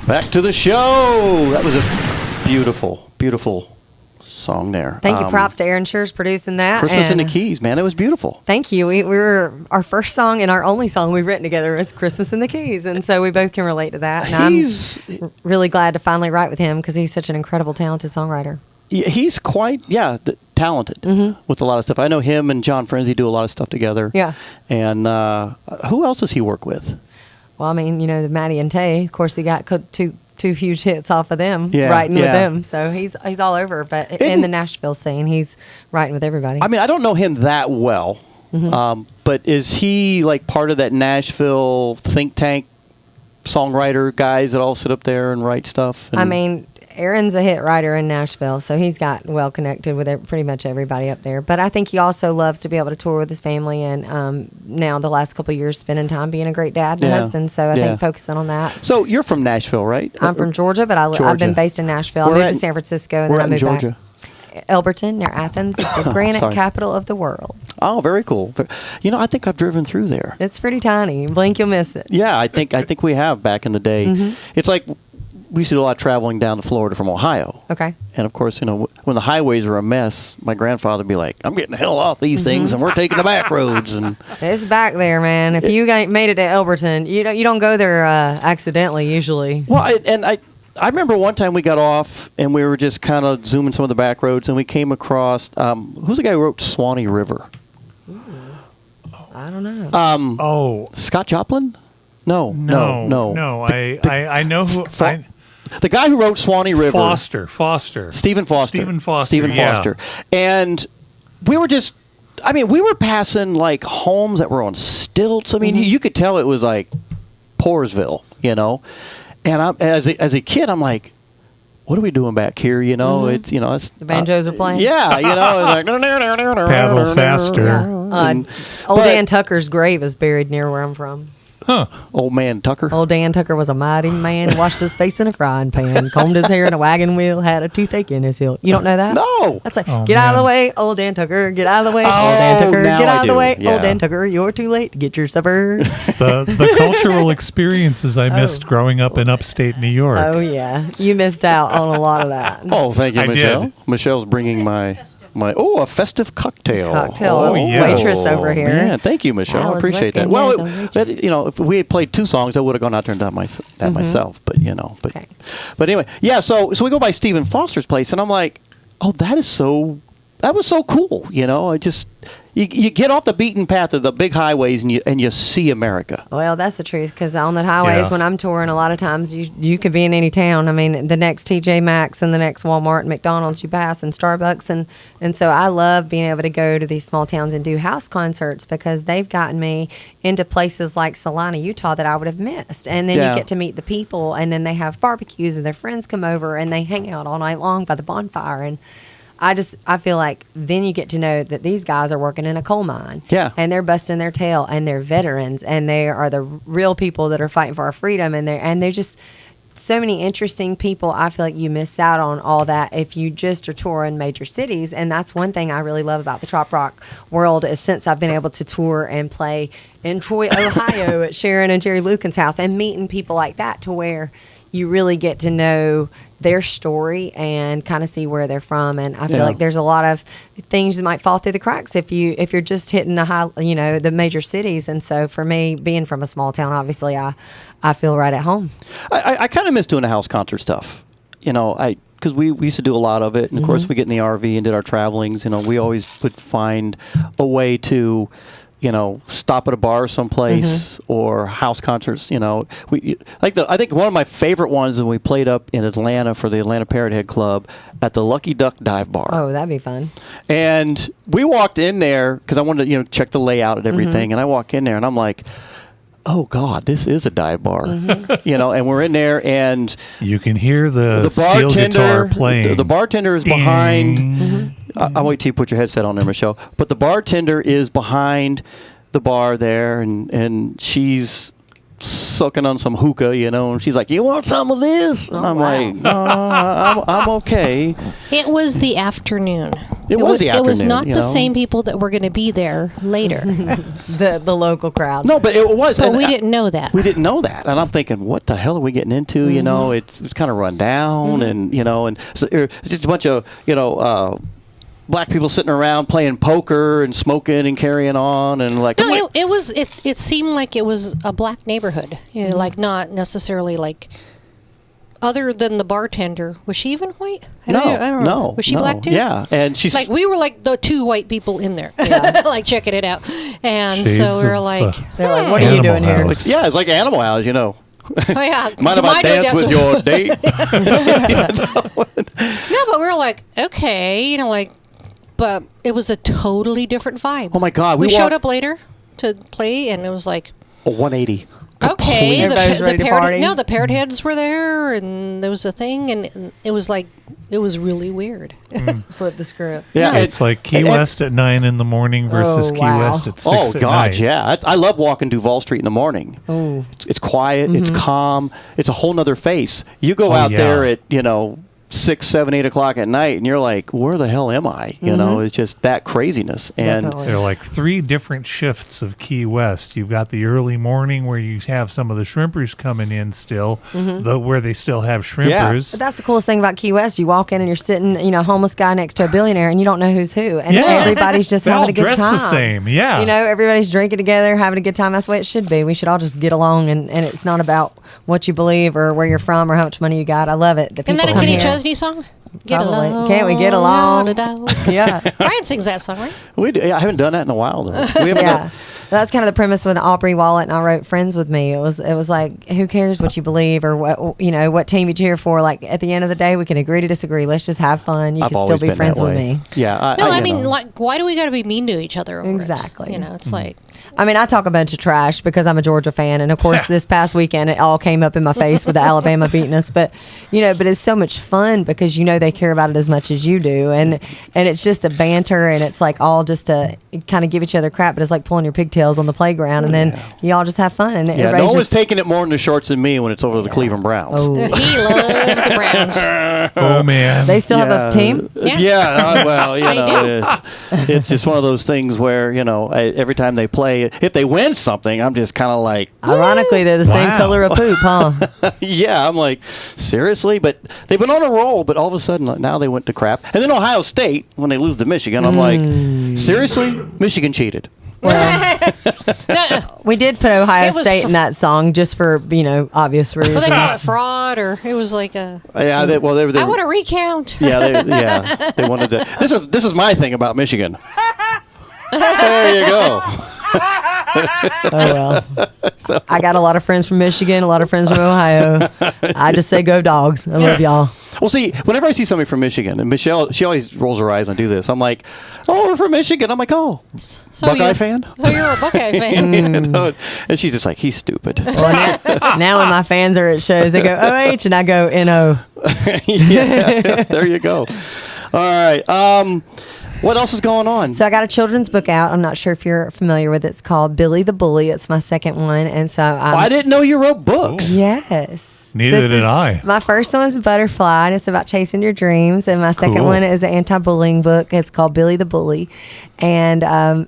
Back to the show. That was a beautiful, beautiful song there. Thank you. Props to Aaron Schurz producing that. Christmas in the Keys, man. It was beautiful. Thank you. We were, our first song and our only song we've written together was Christmas in the Keys. And so we both can relate to that. And I'm really glad to finally write with him because he's such an incredible, talented songwriter. Yeah, he's quite, talented with a lot of stuff. I know him and John Frenzy do a lot of stuff together. Yeah. And who else does he work with? Well, I mean, the Maddie and Tay, of course, he got two huge hits off of them, writing with them. So he's all over. But in the Nashville scene, he's writing with everybody. I mean, I don't know him that well, but is he like part of that Nashville think tank songwriter guys that all sit up there and write stuff? I mean, Aaron's a hit writer in Nashville, so he's got well connected with pretty much everybody up there. But I think he also loves to be able to tour with his family, and now the last couple of years spending time being a great dad and husband. So I think focusing on that. So you're from Nashville, right? I'm from Georgia, but I've been based in Nashville. I moved to San Francisco, and then I moved Georgia? back. Elberton, near Athens, is the granite capital of the world. Oh, very cool. I think I've driven through there. It's pretty tiny. Blink, you'll miss it. Yeah, I think we have back in the day. It's like we used to do a lot of traveling down to Florida from Ohio. Okay. And of course, when the highways were a mess, my grandfather would be like, "I'm getting the hell off these things, and we're taking the back roads." And it's back there, man. If you made it to Elberton, you don't go there accidentally usually. Well, I remember one time we got off and we were just kind of zooming some of the back roads, and we came across who's the guy who wrote Swanee River? I don't know. Scott Joplin? No. I know who. The guy who wrote Swanee River. Foster. Stephen Foster. And we were passing like homes that were on stilts. I mean, you could tell it was like Poorsville, And as a kid, I'm like, what are we doing back here? It's the banjos are playing. Yeah, it's like paddle faster. Old Dan Tucker's grave is buried near where I'm from. Huh. Old man Tucker. Old Dan Tucker was a mighty man, washed his face in a frying pan, combed his hair in a wagon wheel, had a toothache in his heel. You don't know that? No. That's like, get out of the way, old Dan Tucker, get out of the way, old Dan Tucker, get out of the way, old Dan Tucker, you're too late to get your supper. The cultural experiences I missed growing up in upstate New York. Oh, yeah. You missed out on a lot of that. Oh, thank you, Michelle. Did. Michelle's bringing a festive cocktail. Waitress over here. Yeah, thank you, Michelle. I appreciate that. Well, if we had played two songs, I would have gone out there and done that myself. But but anyway, yeah. So we go by Stephen Foster's place, and I'm like, oh, that was so cool. You get off the beaten path of the big highways and you see America. Well, that's the truth, because on the highways, when I'm touring, a lot of times you could be in any town. I mean, the next TJ Maxx and the next Walmart and McDonald's you pass, and Starbucks. And so I love being able to go to these small towns and do house concerts, because they've gotten me into places like Salina, Utah, that I would have missed. And then you get to meet the people, and then they have barbecues, and their friends come over, and they hang out all night long by the bonfire. And I feel like then you get to know that these guys are working in a coal mine. Yeah. And they're busting their tail, and they're veterans, and they are the real people that are fighting for our freedom. And they're just so many interesting people. I feel like you miss out on all that if you just are touring major cities. And that's one thing I really love about the trop rock world, is since I've been able to tour and play in Troy, Ohio at Sharon and Jerry Lucan's house, and meeting people like that, to where you really get to know their story and kind of see where they're from. And I feel like there's a lot of things that might fall through the cracks if you're just hitting the major cities. And so for me, being from a small town, obviously I feel right at home. I kind of miss doing the house concert stuff. Because we used to do a lot of it, and of course we get in the RV and did our travelings. We always would find a way to, stop at a bar someplace or house concerts. I think one of my favorite ones is when we played up in Atlanta for the Atlanta Parrot Head Club at the Lucky Duck Dive Bar. Oh, that'd be fun. And we walked in there because I wanted to check the layout and everything, and I walk in there and I'm like, oh God, this is a dive bar, and we're in there, and you can hear the bartender steel guitar playing. The bartender is behind. I'll wait till you put your headset on there, Michelle. But the bartender is behind the bar there, and she's sucking on some hookah, and she's like, "You want some of this?" And I'm like, I'm okay. It was the afternoon. It was the afternoon. It was not the same people that were going to be there later. the local crowd. No, but it was. But we didn't know that. We didn't know that, and I'm thinking, what the hell are we getting into? It's kind of run down, and and so it's just a bunch of black people sitting around playing poker and smoking and carrying on, and it seemed like it was a black neighborhood, like not necessarily like. Other than the bartender, was she even white? I don't know. Was she black too? Yeah, and she's like, we were like the two white people in there, like checking it out, and Shades so we were like, they're like, what are you doing here? It's like Animal House, Oh yeah, mind if I dance with your date? No, but we were like, okay, but it was a totally different vibe. Oh my God, we showed up later to play, and it was like 180. Okay, the Parrot Heads were there, and there was a thing, and it was like, it was really weird. Flip the script. Yeah, it's like Key West at 9 in the morning versus Key West at 6 at night. God, yeah. I love walking Duval Street in the morning. Oh. It's quiet, it's calm, it's a whole nother face. You go out there at, 6, 7, 8 o'clock at night, and you're like, where the hell am I? It's just that craziness. And Definitely. there are like 3 different shifts of Key West. You've got the early morning where you have some of the shrimpers coming in still, where they still have shrimpers. Yeah. But that's the coolest thing about Key West. You walk in and you're sitting, a homeless guy next to a billionaire, and you don't know who's who. And everybody's just having a good time. All dressed the same, yeah. Everybody's drinking together, having a good time. That's the way it should be. We should all just get along, and it's not about what you believe or where you're from or how much money you got. I love it. Isn't that a Kenny Chesney song? Get Probably. along. Can't we get along? Yeah. Brian sings that song, right? We do. I haven't done that in a while, though. We haven't done, That's kind of the premise when Aubrey Wallet and I wrote Friends with Me. It was like, who cares what you believe or what team you cheer for? Like, at the end of the day, we can agree to disagree. Let's just have fun. You can still be friends with me. Yeah. I mean, why do we got to be mean to each other over Exactly. it? It's like... I mean, I talk a bunch of trash because I'm a Georgia fan, and of course, this past weekend it all came up in my face with the Alabama beating us. But but it's so much fun because they care about it as much as you do, and it's just a banter, and it's like all just to kind of give each other crap, but it's like pulling your pigtails on the playground, and then you all just have fun. And no one's taking it more in the shorts than me when it's over the Cleveland Browns. Oh. He loves the Browns. Oh man, they still have a team. Yeah, well, it's just one of those things where every time they play. If they win something, I'm just kind of like... Ironically, they're the same color of poop, huh? Yeah, I'm like, seriously? But they've been on a roll, but all of a sudden, now they went to crap. And then Ohio State, when they lose to Michigan, I'm like, seriously? Michigan cheated. We did put Ohio State in that song just for, obvious reasons. Well, they call it fraud, or it was like a... Yeah, they I want to recount. Yeah, they wanted to... This is my thing about Michigan. There you go. Oh well. I got a lot of friends from Michigan, a lot of friends from Ohio. I just say go Dogs. I love y'all. Well, see, whenever I see somebody from Michigan, and Michelle, she always rolls her eyes when I do this. I'm like, oh, we're from Michigan. I'm like, oh, Buckeye fan? So you're a Buckeye fan. And she's just like, he's stupid. Well, now when my fans are at shows, they go OH, and I go NO. Yeah, there you go. All right. What else is going on? So I got a children's book out. I'm not sure if you're familiar with it. It's called Billy the Bully. It's my second one. And so I didn't know you wrote books. Yes. Neither did I. My first one is Butterfly, and it's about chasing your dreams. And my second Cool. one is an anti-bullying book. It's called Billy the Bully. And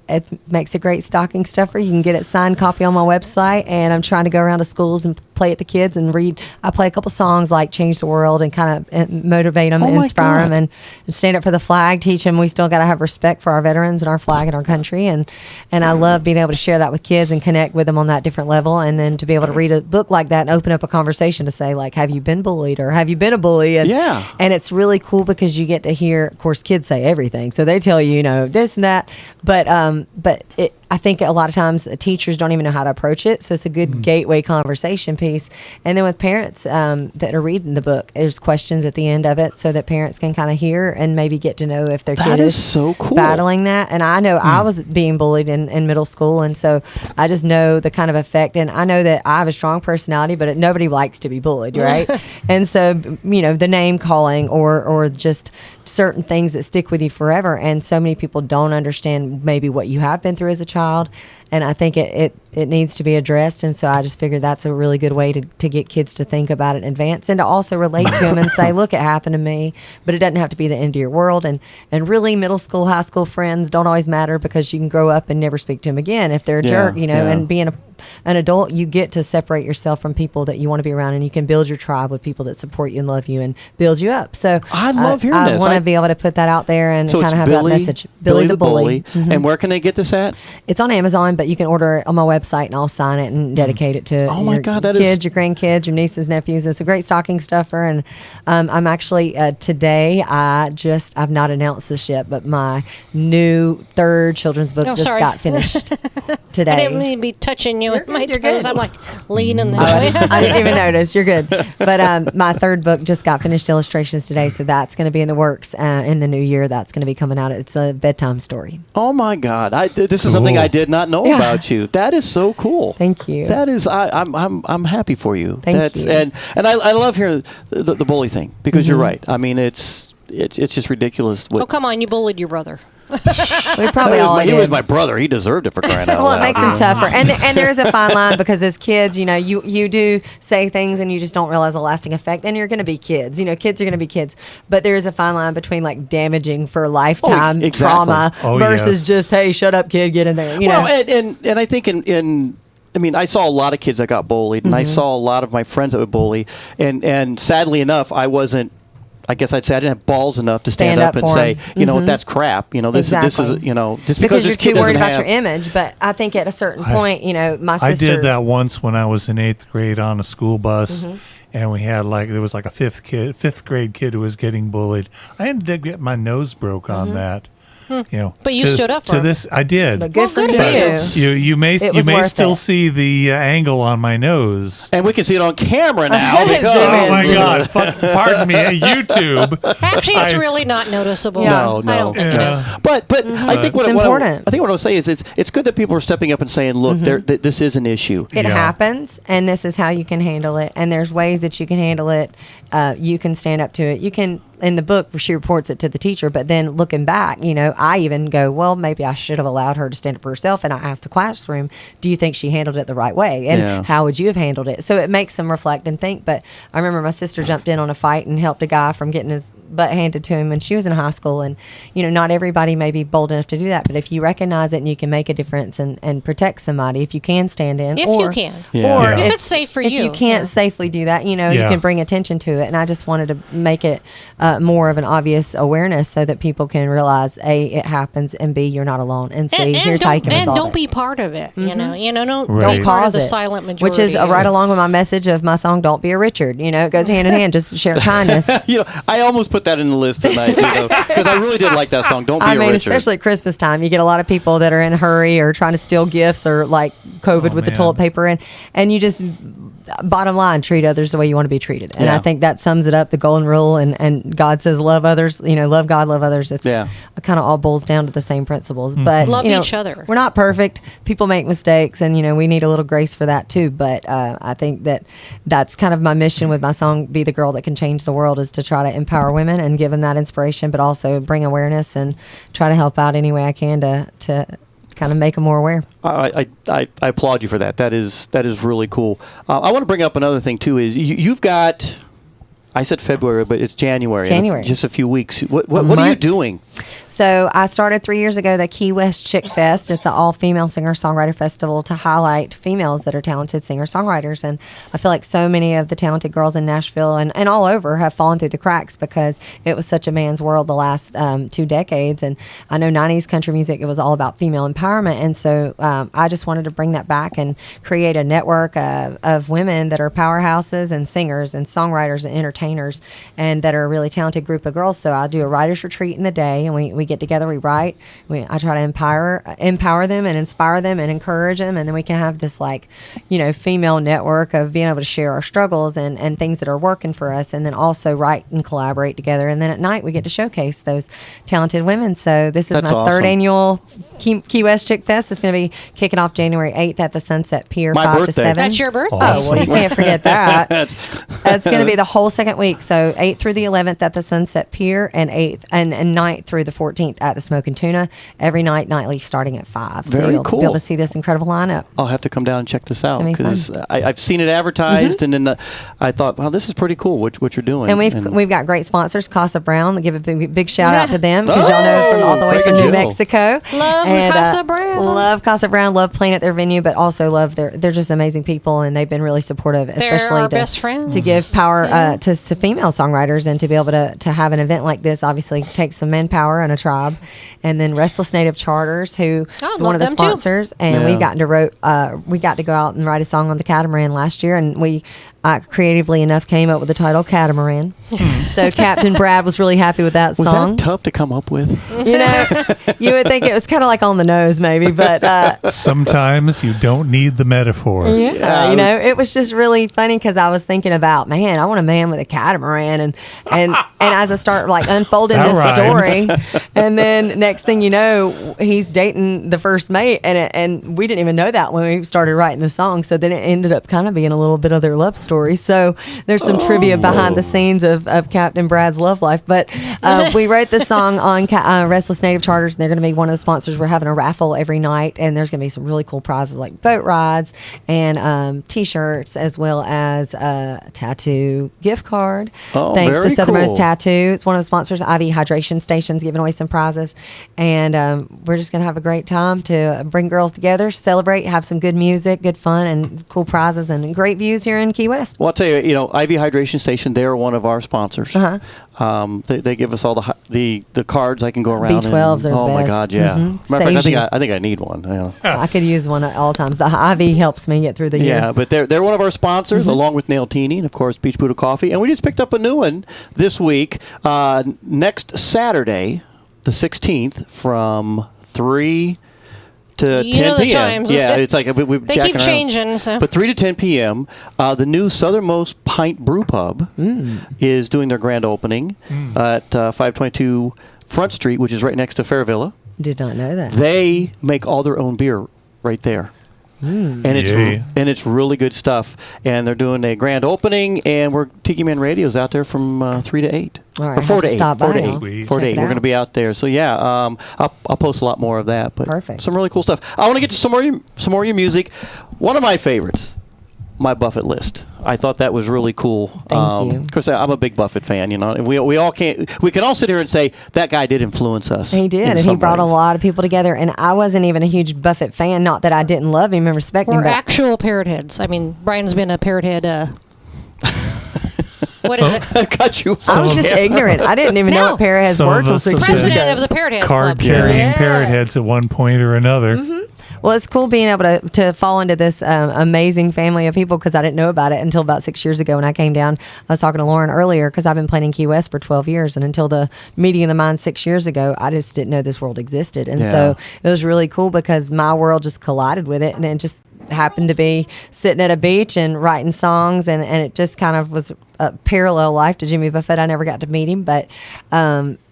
it makes a great stocking stuffer. You can get it signed copy on my website. And I'm trying to go around to schools and play it to kids and read. I play a couple songs like Change the World and kind of motivate them, inspire them, and stand up for the flag, teach them we still got to have respect for our veterans and our flag and our country. And I love being able to share that with kids and connect with them on that different level. And then to be able to read a book like that and open up a conversation to say, like, have you been bullied or have you been a bully? And, and it's really cool because you get to hear, of course, kids say everything. So they tell you, you know, this and that. But I think a lot of times teachers don't even know how to approach it. So it's a good gateway conversation piece. And then with parents that are reading the book, there's questions at the end of it so that parents can kind of hear and maybe get to know if their kid is so cool. battling that. And I know I was being bullied in middle school. And so I just know the kind of effect. And I know that I have a strong personality, but nobody likes to be bullied, right? And so, you know, the name calling or just certain things that stick with you forever. And so many people don't understand maybe what you have been through as a child. And I think it needs to be addressed. And so I just figured that's a really good way to get kids to think about it in advance and to also relate to them and say, look, it happened to me, but it doesn't have to be the end of your world. And really middle school, high school friends don't always matter because you can grow up and never speak to them again if they're a jerk, you know, and being an adult, you get to separate yourself from people that you want to be around, and you can build your tribe with people that support you and love you and build you up. So I love hearing this. I want to be able to put that out there and so kind of have Billy, that message. Billy the Bully. And where can they get this at? It's on Amazon, but you can order it on my website, and I'll sign it and dedicate it to your kids, your grandkids, your nieces, nephews. It's a great stocking stuffer. And I'm actually today. I've not announced this yet, but my new third children's book got finished today. I didn't mean to be touching you with my toes. I'm like leaning that way. I didn't even notice. You're good. But my third book just got finished illustrations today, so that's going to be in the works in the new year. That's going to be coming out. It's a bedtime story. Oh my God! This is something I did not know about you. That is so cool. Thank you. That is, I'm happy for you. Thank you. And I love hearing the bully thing because you're right. I mean, it's just ridiculous. Oh, come on! You bullied your brother. We probably all did. He was my brother. He deserved it for crying out loud. Well, it makes him tougher. And there's a fine line because as kids, you know, you do say things and you just don't realize the lasting effect. And you're going to be kids. You know, kids are going to be kids. But there's a fine line between like damaging for lifetime trauma versus just, hey, shut up, kid, get in there. You know? And I think I mean, I saw a lot of kids that got bullied, and I saw a lot of my friends that would bully. And sadly enough, I guess I'd say I didn't have balls enough to stand up and say, you know, that's crap. You know, this is, you know, just because you're this kid too worried doesn't about your image. But I think at a certain point, you know, my sister. I did that once when I was in 8th grade on a school bus. And we had there was like a fifth grade kid who was getting bullied. I ended up getting my nose broke on that. You know, but you stood up for him. this. I did. But good for you. You may still see the angle on my nose, and we can see it on camera now. Oh my God! Pardon me, YouTube. Actually, it's really not noticeable. No, I don't think it is. But I think it's important. I think what I would say is it's good that people are stepping up and saying, look, this is an issue. It happens, and this is how you can handle it. And there's ways that you can handle it. You can stand up to it. You can. In the book, she reports it to the teacher, but then looking back, you know, I even go, well, maybe I should have allowed her to stand up for herself. And I asked the classroom, do you think she handled it the right way? And how would you have handled it? So it makes them reflect and think. But I remember my sister jumped in on a fight and helped a guy from getting his butt handed to him when she was in high school. And, you know, not everybody may be bold enough to do that. But if you recognize it and you can make a difference and protect somebody, if you can stand in. If you can. Or if it's safe for you. If you can't safely do that, you know, you can bring attention to it. And I just wanted to make it more of an obvious awareness so that people can realize, A, it happens, and B, you're not alone, and C, here's how you can resolve it. And don't be part of it, you know, don't be part cause of the silent majority. Which is right along with my message of my song, Don't Be a Richard. You know, it goes hand in hand, just share kindness. You know, I almost put that in the list tonight, because I really did like that song, Don't Be a Richard. Especially at Christmas time, you get a lot of people that are in a hurry or trying to steal gifts or like COVID with the toilet paper, and you just, bottom line, treat others the way you want to be treated. And I think that sums it up, the golden rule, and God says love others, you know, love God, love others. It's kind of all boils down to the same principles. But love you know, each other. We're not perfect. People make mistakes, and you know, we need a little grace for that too. But I think that's kind of my mission with my song, Be the Girl That Can Change the World, is to try to empower women and give them that inspiration, but also bring awareness and try to help out any way I can to kind of make them more aware. I applaud you for that. That is really cool. I want to bring up another thing too. Is you've got, I said February, but it's January. January. Just a few weeks. What are you doing? So I started 3 years ago the Key West Chick Fest. It's an all-female singer-songwriter festival to highlight females that are talented singer-songwriters. And I feel like so many of the talented girls in Nashville and all over have fallen through the cracks because it was such a man's world the last 2 decades. And I know 90s country music, it was all about female empowerment. And so I just wanted to bring that back and create a network of women that are powerhouses and singers and songwriters and entertainers and that are a really talented group of girls. So I do a writer's retreat in the day, and we get together, we write. I try to empower them and inspire them and encourage them, and then we can have this female network of being able to share our struggles and things that are working for us, and then also write and collaborate together. And then at night we get to showcase those talented women. So this is That's my third awesome. annual Key West Chick Fest. It's going to be kicking off January 8th at the Sunset Pier, My 5 to birthday. 7. That's your birthday. Oh, well, you can't forget that. That's It's going to be the whole second week. So 8th through the 11th at the Sunset Pier, and 8th and 9th through the 14th at the Smoking Tuna. Every night, nightly, starting at 5. So Very you'll cool. be able to see this incredible lineup. I'll have to come down and check this out gonna be because fun. I've seen it advertised, and then I thought, wow, this is pretty cool. What you're doing, And we've got great sponsors, Casa Brown. Give a big shout out to them because y'all know from all the way Craig from and New Jill. Mexico. Love And, Casa Brown. Love Casa Brown. Love playing at their venue, but also love they're just amazing people, and they've been really supportive, especially our best friends. to give power to female songwriters, and to be able to have an event like this obviously takes some manpower and a tribe. And then Restless Native Charters, who Oh, is one of the love them too. sponsors, and we got to go out and write a song on the Catamaran last year, and we creatively enough came up with the title Catamaran. So Captain Brad was really happy with that Was song. that tough to come up with? You would think it was kind of like on the nose, maybe, but Sometimes you don't need the metaphor. yeah, it was just really funny because I was thinking about, man, I want a man with a catamaran, and as I start unfolding That this rhymes. story, and then next thing you know, he's dating the first mate, and we didn't even know that when we started writing the song. So then it ended up kind of being a little bit of their love story. So there's some trivia behind the scenes of Captain Brad's love life. But we wrote the song on Restless Native Charters, and they're going to be one of the sponsors. We're having a raffle every night, and there's going to be some really cool prizes like boat rides and T-shirts, as well as a tattoo gift card. Oh, Thanks to very Southernmost cool. Tattoo. It's one of the sponsors. IV Hydration Stations giving away some prizes, and we're just going to have a great time to bring girls together, celebrate, have some good music, good fun, and cool prizes, and great views here in Key West. Well, I'll tell you, IV Hydration Station, they're one of our sponsors. They give us all the cards I can go around. B12s and, are the oh my best. God, yeah. Mhm. Matter of Saves you. fact, I think I need one. Yeah. I could use one at all times. The IV helps me get through the year. Yeah, but they're one of our sponsors, along with Nailtini and of course Beach Buddah Coffee. And we just picked up a new one this week. Next Saturday, the 16th, from 3 to You 10 know the p.m. times. Yeah, it's like we're They jacking keep around. changing, so. But 3 to 10 p.m., the new Southernmost Pint Brewpub is doing their grand opening at 522 Front Street, which is right next to Fairvilla. Did not know that. They make all their own beer right there. And it's really good stuff. And they're doing a grand opening, and Tiki Man Radio's out there from 3 to 8. All right, Or 4 I'll to 8. stop 4 by to now. 8. 4 to Check 8. it We're going to out. be out there. So yeah, I'll post a lot more of that. But Perfect. some really cool stuff. I want to get to some more of your music. One of my favorites, my Buffett list. I thought that was really cool. Thank you. Of course, I'm a big Buffett fan, and we can all sit here and say that guy did influence us. He did, in and he some brought a ways. lot of people together. And I wasn't even a huge Buffett fan. Not that I didn't love him and respect him, We're but actual parrot heads. I mean, Brian's been a parrot head. What is it? I got you. I was just ignorant. I didn't even know No. what parrot heads Some were of until us 6 have years been ago. President of the Parrot Head Card Club. carrying Yeah. parrot heads at one point or another. Well, it's cool being able to fall into this amazing family of people because I didn't know about it until about 6 years ago when I came down. I was talking to Loren earlier because I've been playing in Key West for 12 years, and until the meeting of the mind 6 years ago, I just didn't know this world existed. And so it was really cool because my world just collided with it, and it just happened to be sitting at a beach and writing songs, and it just kind of was a parallel life to Jimmy Buffett. I never got to meet him, but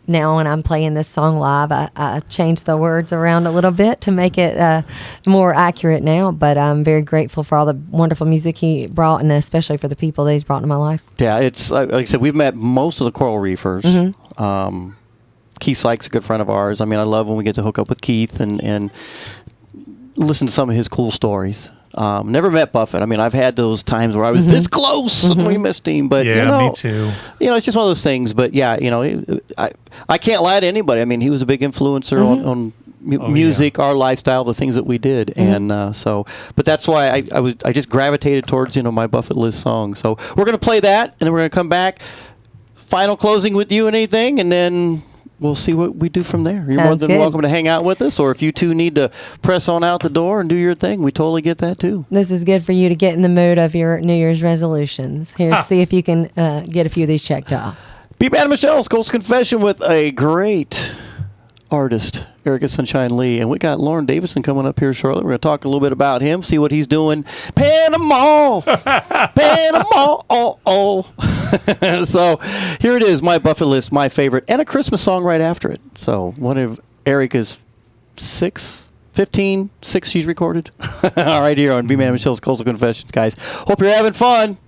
now when I'm playing this song live, I changed the words around a little bit to make it more accurate now. But I'm very grateful for all the wonderful music he brought, and especially for the people that he's brought into my life. Yeah, it's like I said, we've met most of the Coral Reefers. Keith Sykes, a good friend of ours. I mean, I love when we get to hook up with Keith and listen to some of his cool stories. Never met Buffett. I mean, I've had those times where I was this close and we missed him. But me too. It's just one of those things. But yeah, I can't lie to anybody. I mean, he was a big influencer on music, our lifestyle, the things that we did, and but that's why I just gravitated towards my bucket list song. So we're gonna play that, and then we're gonna come back, final closing with you and anything, and then we'll see what we do from there. You're more than welcome to hang out with us, or if you two need to press on out the door and do your thing, we totally get that too. This is good for you to get in the mood of your New Year's resolutions. Here, see if you can get a few of these checked off. B-Man and Michelle's Coastal Confession with a great artist, Erica Sunshine Lee, and we got Loren Davidson coming up here shortly. We're going to talk a little bit about him, see what he's doing. Panama, Panama, So here it is, my bucket list, my favorite, and a Christmas song right after it. So one of Erica's 15, she's recorded. All right, here on B-Man and Michelle's Coastal Confessions, guys. Hope you're having fun.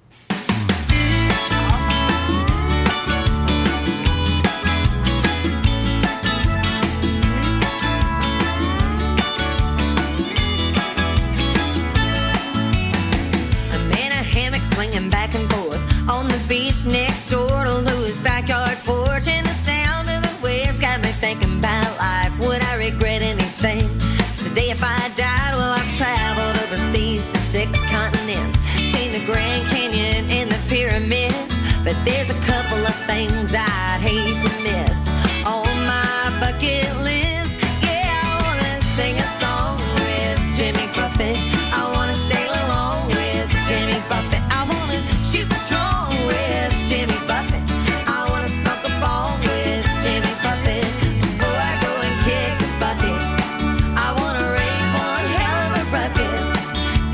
Next door to Louis' backyard porch, and the sound of the waves got me thinking about life. Would I regret anything? Today if I died, well, I've traveled overseas to 6 continents, seen the Grand Canyon and the pyramids, but there's a couple of things I'd hate to miss on my bucket list. Yeah, I wanna sing a song with Jimmy Buffett. I wanna sail along with Jimmy Buffett. I wanna shoot patrol with Jimmy Buffett. I wanna smoke a bong with Jimmy Buffett. Before I go and kick the bucket, I wanna raise one hell of a ruckus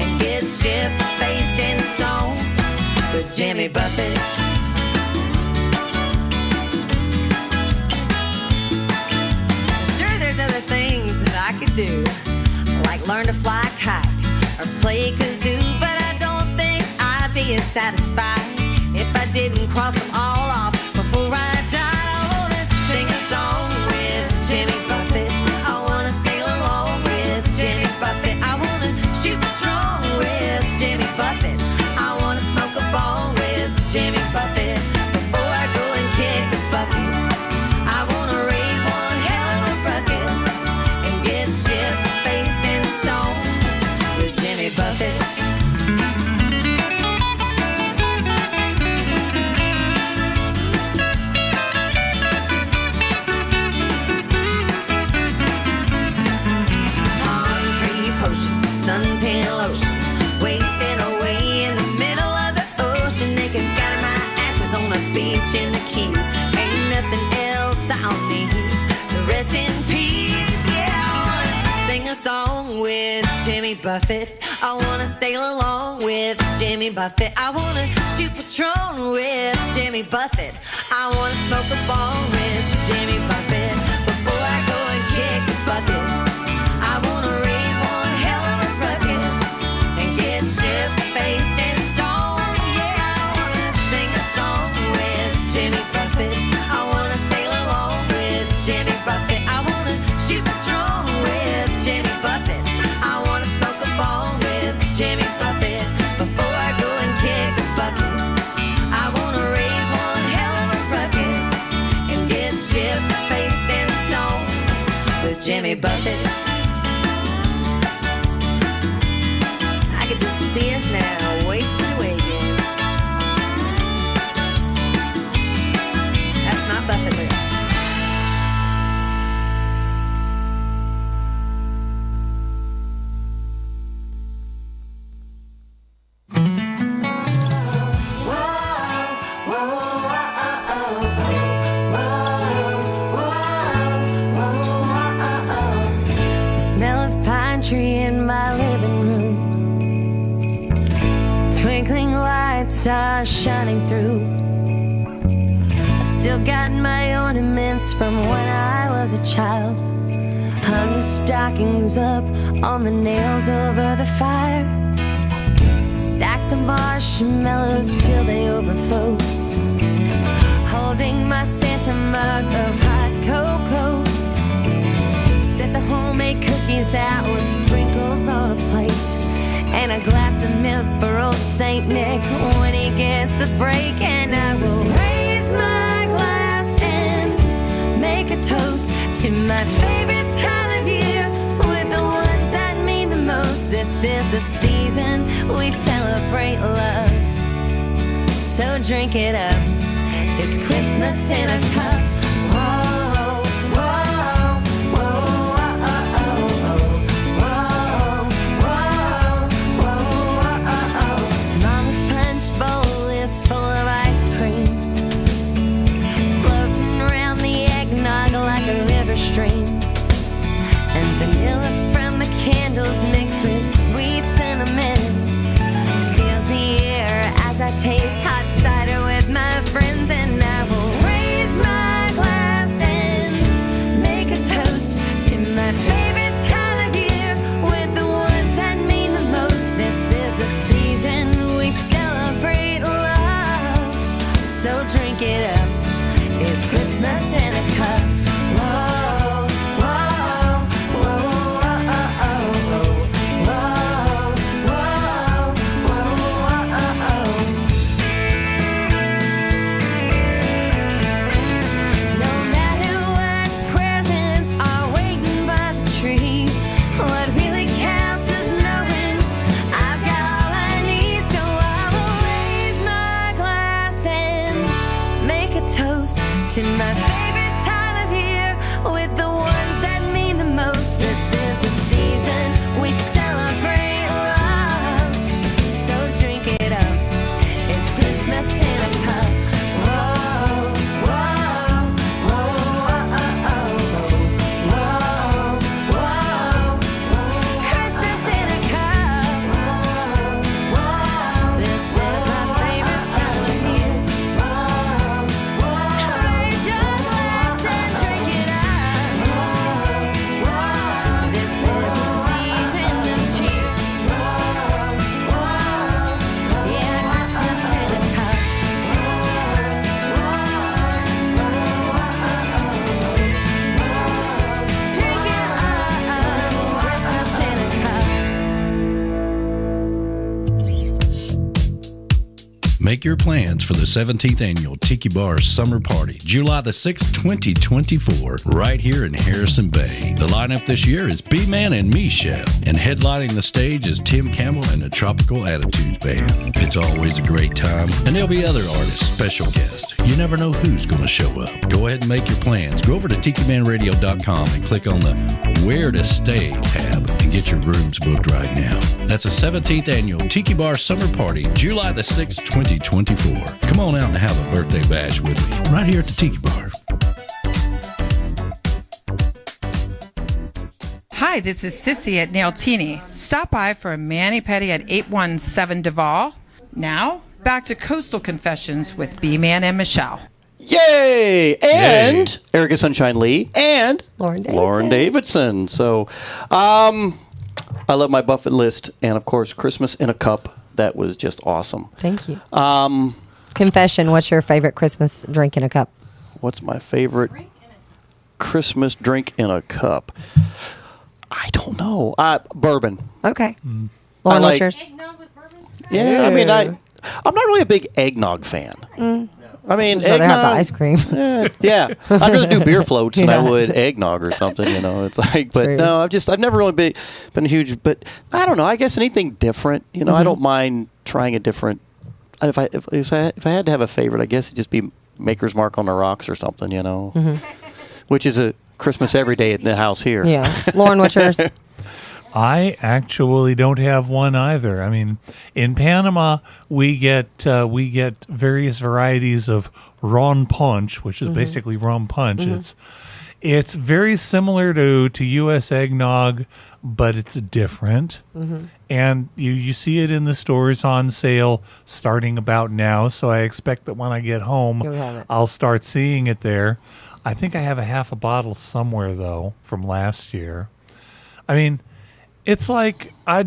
and get ship-faced in stone with Jimmy Buffett. Sure, there's other things that I could do, like learn to fly a kite or play kazoo, but I don't think I'd be as satisfied if I didn't cross them all off before I die. I wanna sing a song with Jimmy Buffett. I wanna sail along with Jimmy Buffett. I wanna shoot patrol with Jimmy Buffett. I wanna smoke a bong with Jimmy Buffett. Before I go and kick the bucket, I wanna raise one hell of a ruckus and get ship-faced in stone with Jimmy Buffett. Suntan lotion, wasting away in the middle of the ocean. They can scatter my ashes on a beach in the Keys. Ain't nothing else I'll need to rest in peace. Yeah, I wanna sing a song with Jimmy Buffett. I wanna sail along with Jimmy Buffett. I wanna shoot Patron with Jimmy Buffett. I wanna smoke a bong with Jimmy Buffett. Before I go and kick the bucket, I wanna raise one hell of a ruckus and get ship-faced in stone. Yeah, I wanna sing a song with Jimmy Buffett. I wanna sail along with Jimmy Buffett. I wanna shoot Patron with Jimmy Buffett. I wanna smoke a bong with Jimmy Buffett. Before I go and kick the bucket, I wanna raise one hell of a ruckus and get ship-faced in stone with Jimmy Buffett. See us now, wasting away again. That's my bucket list. The smell of pine tree in my living room. Twinkling lights are shining through. I've still got my ornaments from when I was a child. Hung the stockings up on the nails over the fire. Stacked the marshmallows till they overflow. Holding my Santa mug of hot cocoa. Set the homemade cookies out with sprinkles sauce on a plate, and a glass of milk for old Saint Nick when he gets a break. And I will raise my glass and make a toast to my favorite time of year with the ones that mean the most. This is the season we celebrate love, so drink it up. It's Christmas in a cup. Whoa, whoa, whoa, Mama's punch bowl is full of ice cream, floating around the eggnog like a river stream, and vanilla from the candles mixed with sweet cinnamon fills the air as I taste hot cider with my friends. And I will raise my glass and make a toast to my favorite time of year with the ones that mean the most. This is the season we celebrate love, so drink it up. It's Christmas in a cup. Whoa, whoa, whoa, no matter what presents are waiting by the tree, what really counts is knowing I've got all I need. So I will raise my glass and make a toast to my favorite time of year with the ones that mean the most. This is the season we celebrate love, so drink it up. It's Christmas in a cup. Whoa, whoa, Christmas in a cup. This is my favorite time of year. Raise your glass and drink it up. This is the season of cheer. Yeah, Christmas in a cup. Drink it up. Christmas in a cup. Make your plans for the 17th Annual Tiki Bar Summer Party, July the 6th, 2024, right here in Harrison Bay. The lineup this year is B-Man and Michelle, and headlining the stage is Tim Campbell and the Tropical Attitudes Band. It's always a great time, and there'll be other artists, special guests. You never know who's going to show up. Go ahead and make your plans. Go over to TikiManRadio.com and click on the Where to Stay tab and get your rooms booked right now. That's the 17th Annual Tiki Bar Summer Party, July the 6th, 2024. Come on out and have a birthday bash with me, right here at the Tiki Bar. Hi, this is Sissy at Nailtini. Stop by for a mani-pedi at 817 Duval. Now, back to Coastal Confessions with B-Man and Michelle. Yay! And Erica Sunshine Lee and Lauren Davidson. So, I love my buffet list, and of course, Christmas in a Cup. That was just awesome. Thank you. Confession, what's your favorite Christmas drink in a cup? What's my favorite Christmas drink in a cup? I don't know. Bourbon. Okay. Lauren, what's yours? Yeah, I mean, I'm not really a big eggnog fan. I mean, I'd rather have the ice cream. Yeah, I'd rather do beer floats than I would eggnog or something. You know, it's like, but no, I've never really been a huge. But I don't know. I guess anything different. You know, I don't mind trying a different. If I had to have a favorite, I guess it'd just be Maker's Mark on the Rocks or something. You know, which is a Christmas every day in the house here. Yeah, Lauren, what's yours? I actually don't have one either. I mean, in Panama, we get various varieties of ron punch, which is basically rum punch. It's very similar to U.S. eggnog, but it's different. And you see it in the stores on sale starting about now. So I expect that when I get home, I'll start seeing it there. I think I have a half a bottle somewhere though from last year. I mean, it's like I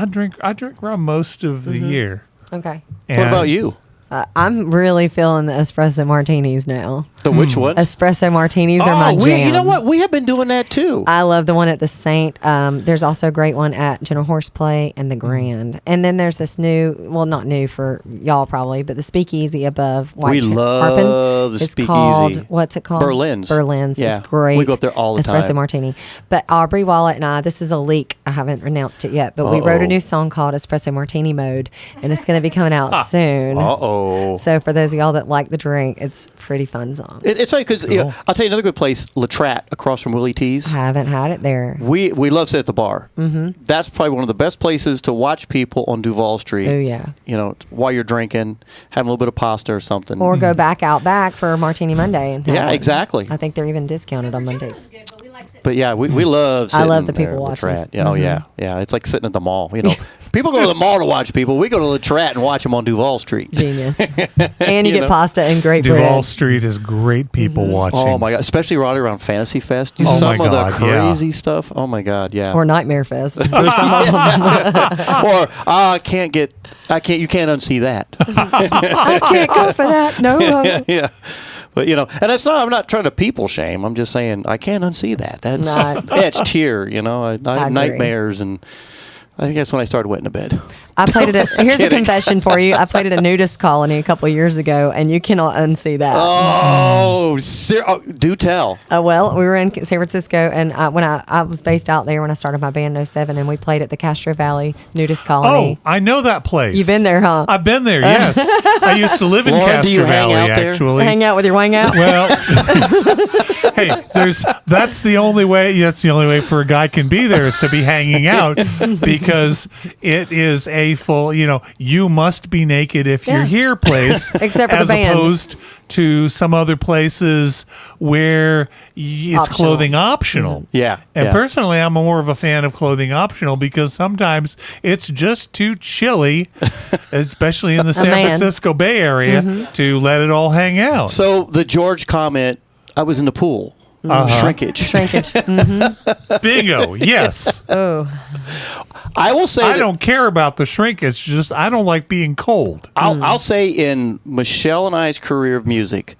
drink rum most of the year. Okay. What about you? I'm really feeling the espresso martinis now. The which ones? Espresso martinis are my jam. You know what? We have been doing that too. I love the one at the Saint. There's also a great one at General Horseplay and the Grand. And then there's this new, well, not new for y'all probably, but the Speakeasy above We love Harpin. the It's Speakeasy. called, what's it called? Berlin's. Berlin's. Yeah. It's great. We go up there all the Espresso time. martini. But Aubrey Wallet and I, this is a leak. I haven't announced it yet, but we wrote a new song called Espresso Martini Mode, and it's going to be coming out soon. So for those of y'all that like the drink, it's a pretty fun song. It's like, because I'll tell you another good place, Latrat, across from Willie T's. I haven't had it there. We love sitting at the bar. Mm-hmm. That's probably one of the best places to watch people on Duval Street. Oh, yeah. You know, while you're drinking, having a little bit of pasta or something. Or go back for Martini Monday. And have Yeah, one. exactly. I think they're even discounted on Mondays. But yeah, we love sitting I love the people there at watching. Latrat. Yeah, oh, yeah. It's like sitting at the mall. You know, people go to the mall to watch people. We go to Latrat and watch them on Duval Street. Genius. And you get know? pasta and great Duval bread. Street is great people watching. Oh my God! Especially right around Fantasy Fest. Oh Some my of the God, yeah. crazy stuff. Oh my God! Yeah. Or Nightmare Fest. For some of them. Or I can't. You can't unsee that. I can't go for that. No. yeah. But and it's not. I'm not trying to people shame. I'm just saying I can't unsee that. That's etched here. I have agree. nightmares, and I think that's when I started wetting the bed. I played it. Here's a confession for you. I played at a nudist colony a couple of years ago, and you cannot unsee that. Do tell. Well, we were in San Francisco, and when I was based out there when I started my band in 07, and we played at the Castro Valley Nudist Colony. Oh, I know that place. You've been there, huh? I've been there, yes. I used to live in Lauren, Castro do you hang Valley, out there? actually. Hang out with your wang out? Well, hey, that's the only way. That's the only way for a guy can be there is to be hanging out, because it is a full. You must be naked if you're here place, Except for the as band. opposed to some other places where it's Optional. clothing optional. Yeah. And yeah. personally, I'm more of a fan of clothing optional because sometimes it's just too chilly, especially in the San Francisco Bay Area, to let it all hang out. So the George comment, I was in the pool. Shrinkage. Bingo. Yes. Oh. I will say I don't care about the shrinkage. Just I don't like being cold. I'll say in Michelle and I's career of music,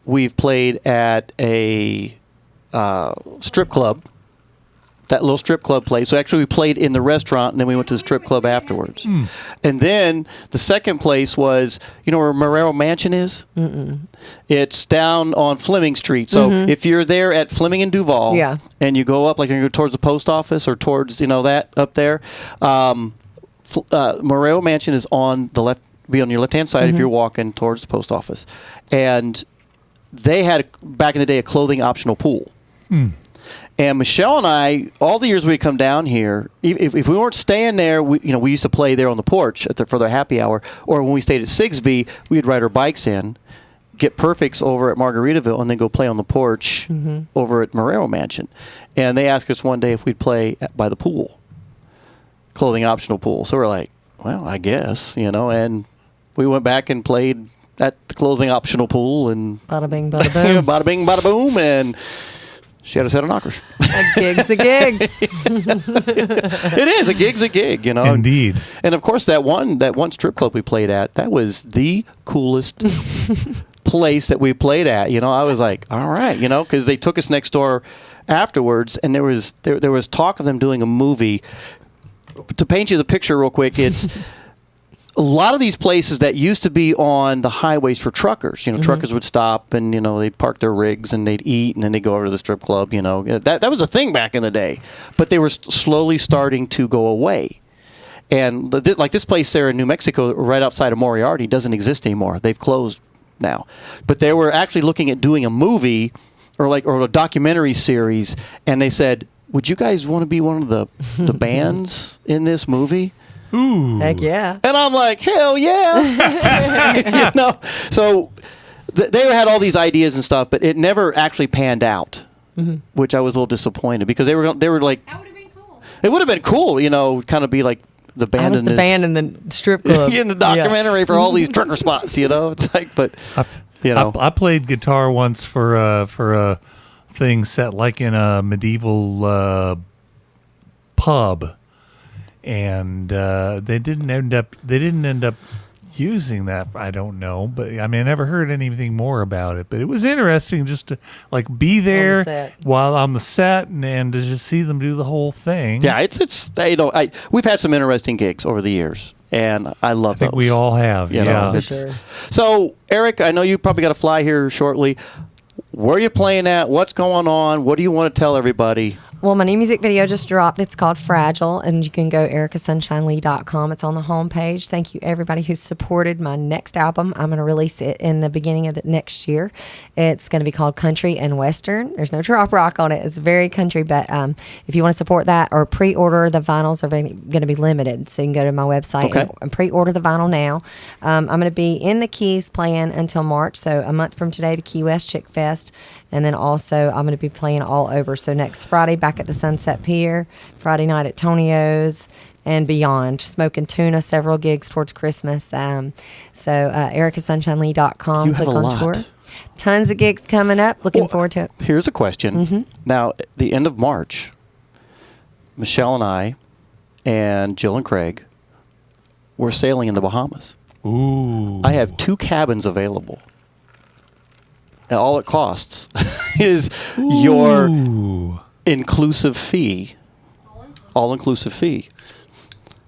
we've played at a strip club, that little strip club place. So actually we played in the restaurant, and then we went to the strip club afterwards. And then the second place was, where Marrero Mansion is? Mm-mm. It's down on Fleming Street. So if you're there at Fleming and Duval, and you go up, like you go towards the post office or towards, that up there, Marrero Mansion is on the left, be on your left-hand side if you're walking towards the post office. And they had, back in the day, a clothing optional pool. And Michelle and I, all the years we come down here, if we weren't staying there, we used to play there on the porch for their happy hour. Or when we stayed at Sigsbee, we'd ride our bikes in, get perfects over at Margaritaville, and then go play on the porch over at Marrero Mansion. And they asked us one day if we'd play by the pool, clothing optional pool. So we're like, well, I guess, and we went back and played at the clothing optional pool, and bada bing, bada boom. bada bing, bada boom, and she had a set of knockers. A gig's a gig. It is. A gig's a gig, Indeed. And of course, that one strip club we played at, that was the coolest place that we played at. I was like, all right, because they took us next door afterwards, and there was talk of them doing a movie. To paint you the picture real quick, it's a lot of these places that used to be on the highways for truckers. Truckers would stop and, they'd park their rigs and they'd eat and then they'd go over to the strip club, That was a thing back in the day. But they were slowly starting to go away. And like this place there in New Mexico, right outside of Moriarty, doesn't exist anymore. They've closed now. But they were actually looking at doing a movie or a documentary series, and they said, would you guys want to be one of the bands in this movie? Ooh. Heck yeah. And I'm like, hell yeah. So they had all these ideas and stuff, but it never actually panned out, which I was a little disappointed, because they were like, that would have been cool. It would have been cool, kind of be like the band I was the band in the strip club. in the documentary for all these trucker spots, It's like, but I played guitar once for a thing set like in a medieval pub. And they didn't end up using that. I don't know, but I mean, I never heard anything more about it. But it was interesting just to like be there while on the set and to just see them do the whole thing. Yeah, it's we've had some interesting gigs over the years, and I love I think we all have. Yeah, for sure. So, Eric, I know you probably got to fly here shortly. Where are you playing at? What's going on? What do you want to tell everybody? Well, my new music video just dropped. It's called Fragile, and you can go ericasunshine.lee.com. It's on the homepage. Thank you, everybody who's supported my next album. I'm going to release it in the beginning of the next year. It's going to be called Country and Western. There's no trop rock on it. It's very country, but if you want to support that or pre-order, the vinyls are going to be limited. So you can go to my website and pre-order the vinyl now. I'm going to be in the Keys playing until March, so a month from today, the Key West Chick Fest. And then also I'm going to be playing all over. So next Friday back at the Sunset Pier, Friday night at Tonio's, and beyond. Smoking Tuna, several gigs towards Christmas. So ericasunshine.lee.com. You have click a on lot. tour. Tons of gigs coming up. Looking forward to it. Here's a question. Mm-hmm. Now, at the end of March, Michelle and I and Jill and Craig, we're sailing in the Bahamas. Ooh. I have 2 cabins available. And all it costs is your inclusive fee. All-inclusive fee.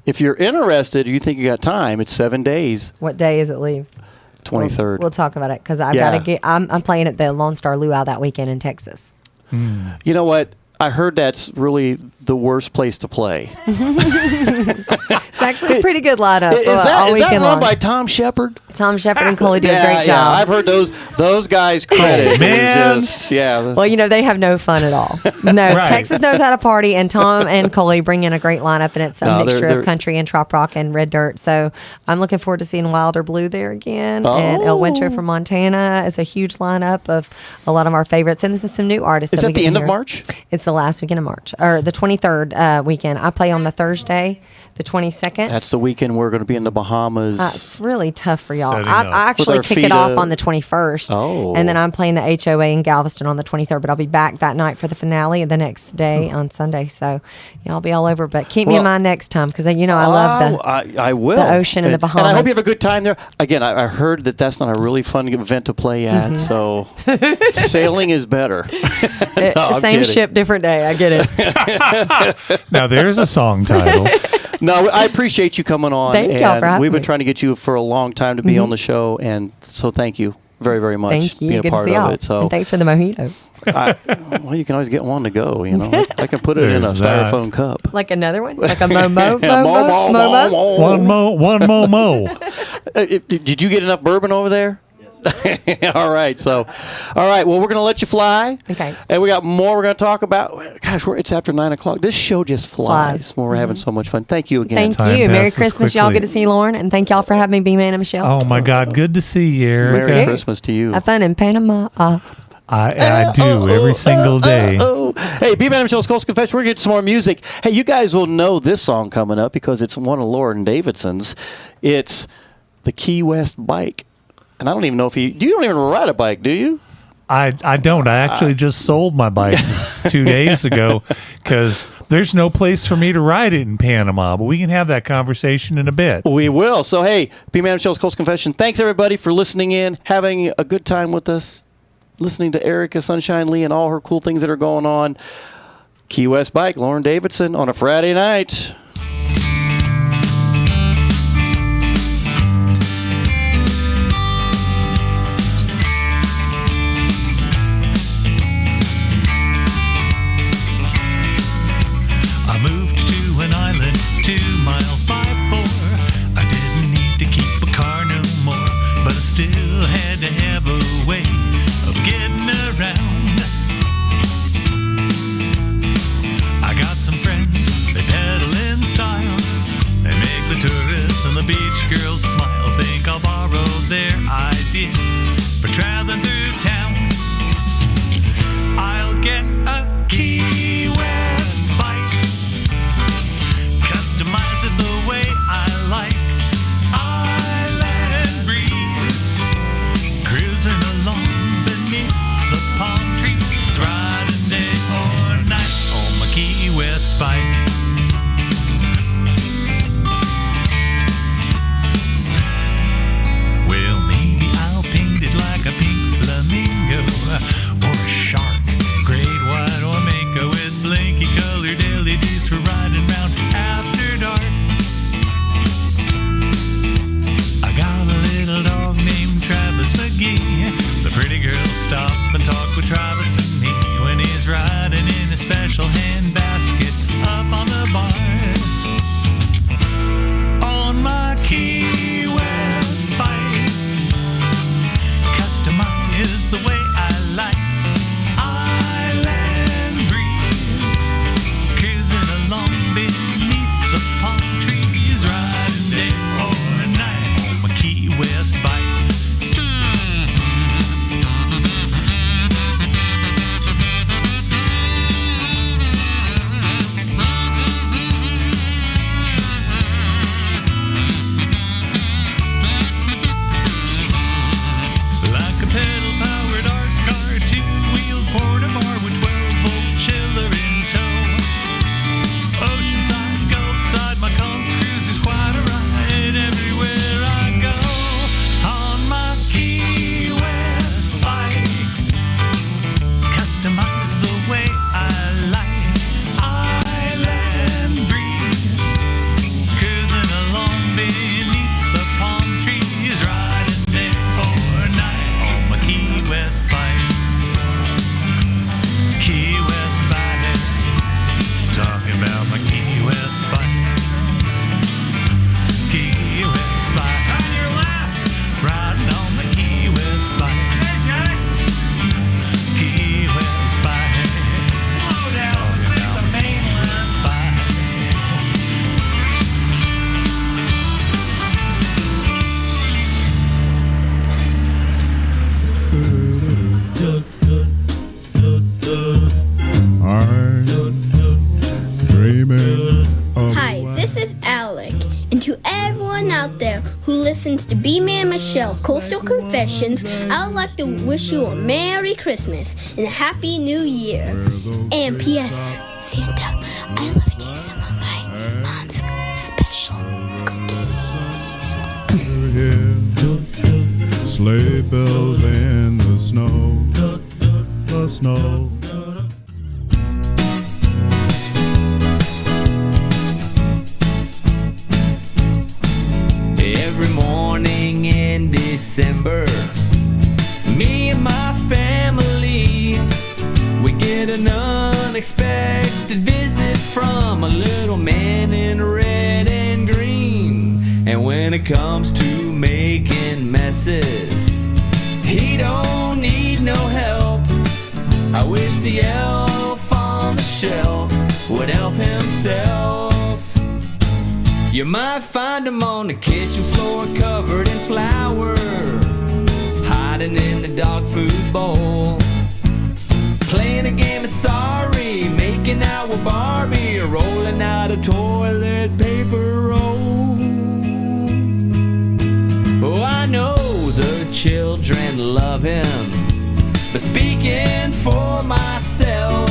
If you're interested, you think you got time, it's 7 days. What day is it leave? 23rd. We'll talk about it because I've got to get. I'm playing at the Lone Star Luau that weekend in Texas. You know what? I heard that's really the worst place to play. It's actually a pretty good lineup. Is all that weekend run long. by Tom Shepard? Tom Shepard and Coley do a great job. Yeah, I've heard those guys credit. Man. Well, they have no fun at all. No, Right. Texas knows how to party, and Tom and Coley bring in a great lineup, and it's a mixture of country and trop rock and red dirt. So I'm looking forward to seeing Wilder Blue there again, and El Winter from Montana is a huge lineup of a lot of our favorites, and this is some new artists. Is that that we the get end to of hear. March? It's the last weekend of March, or the 23rd weekend. I play on the Thursday, the 22nd. That's the weekend we're going to be in the Bahamas. It's really tough for y'all. Setting I up. actually With our kick it feet off up. on the 21st. Oh. And then I'm playing the HOA in Galveston on the 23rd, but I'll be back that night for the finale the next day on Sunday. So y'all be all over. But keep me in mind next time because, I love I will. the ocean and the Bahamas. And I hope you have a good time there. Again, I heard that's not a really fun event to play at, so sailing is better. No, I'm Same kidding. ship, different day. I get it. Now there's a song title. No, I appreciate you coming on. Thank y'all for having We've been me. trying to get you for a long time to be on the show, and so thank you very, very much Thank you. being a Good part to see of y'all. it. So And thanks for the mojito. well, you can always get one to go. I can put it in a There's that. styrofoam cup. Like another one? Like a Momo? Yeah, Momo? One mo. Did you get enough bourbon over there? All right. All right. Well, we're going to let you fly. Okay. And we got more we're going to talk about. Gosh, it's after 9 o'clock. This show just flies when we're having so much fun. Thank you again. Thank you. Merry Christmas, y'all. Good to see you, Lauren. And thank y'all for having me, B-Man and Michelle. Oh my God, good to see you, Erica. Merry Christmas to you. Have fun in Panama. I do every single day. Hey, B-Man and Michelle's Coast Confession. We're going to get some more music. Hey, you guys will know this song coming up because it's one of Loren Davidson's. It's the Key West Bike. And I don't even know if you don't even ride a bike, do you? I don't. I actually just sold my bike 2 days ago because there's no place for me to ride it in Panama. But we can have that conversation in a bit. We will. So, hey, B-Man and Michelle's Coast Confession. Thanks, everybody, for listening in, having a good time with us, listening to Erica Sunshine Lee and all her cool things that are going on. Key West Bike, Loren Davidson on a Friday night. I moved to an island 2 miles by 4. I didn't need to keep a car no more, but I still had to have a way of getting around. I got some friends, they pedal in style and make the tourists and the beach girls smile. Think I'll borrow their idea for traveling through town. I'll get a Key West bike, customize it the way I like. Island breeze, cruising along beneath the talk with Travis and me when he's riding in a special hand basket up on the bars. On my Key West bike, customize the way I like. Island breeze, cruising along beneath the palm trees, riding day or night on my Key West bike. Pedal-powered art car, two-wheeled porta-bar with 12-volt chiller in tow. Oceanside, Gulfside, my Conch cruise is quite a ride everywhere I go. On my Key West bike, customize the way I like. Island breeze, cruising along beneath the palm trees, riding day or night. Key West bike, Key West bike, talking about my Key West bike, Key West bike, on your left, riding on the Key West bike, Key West bike, slow down, this is the mainland bike. Hi, this is Alec, and to everyone out there who listens to B-Man Michelle Coastal Confessions, I would like to wish you a Merry Christmas and a Happy New Year. And P.S. Santa, I left you some of my mom's special cookies. Sleigh bells in the snow, the snow. Every morning in December, me and my family, we get an unexpected visit from a little man in red and green. And when it comes to making messes, he don't need no help. I wish the elf on the shelf would elf himself. You might find him on the kitchen floor covered in flour, hiding in the dog food bowl, playing a game of sorry, making out with Barbie, or rolling out a toilet paper roll. Oh, I know the children love him, but speaking for myself,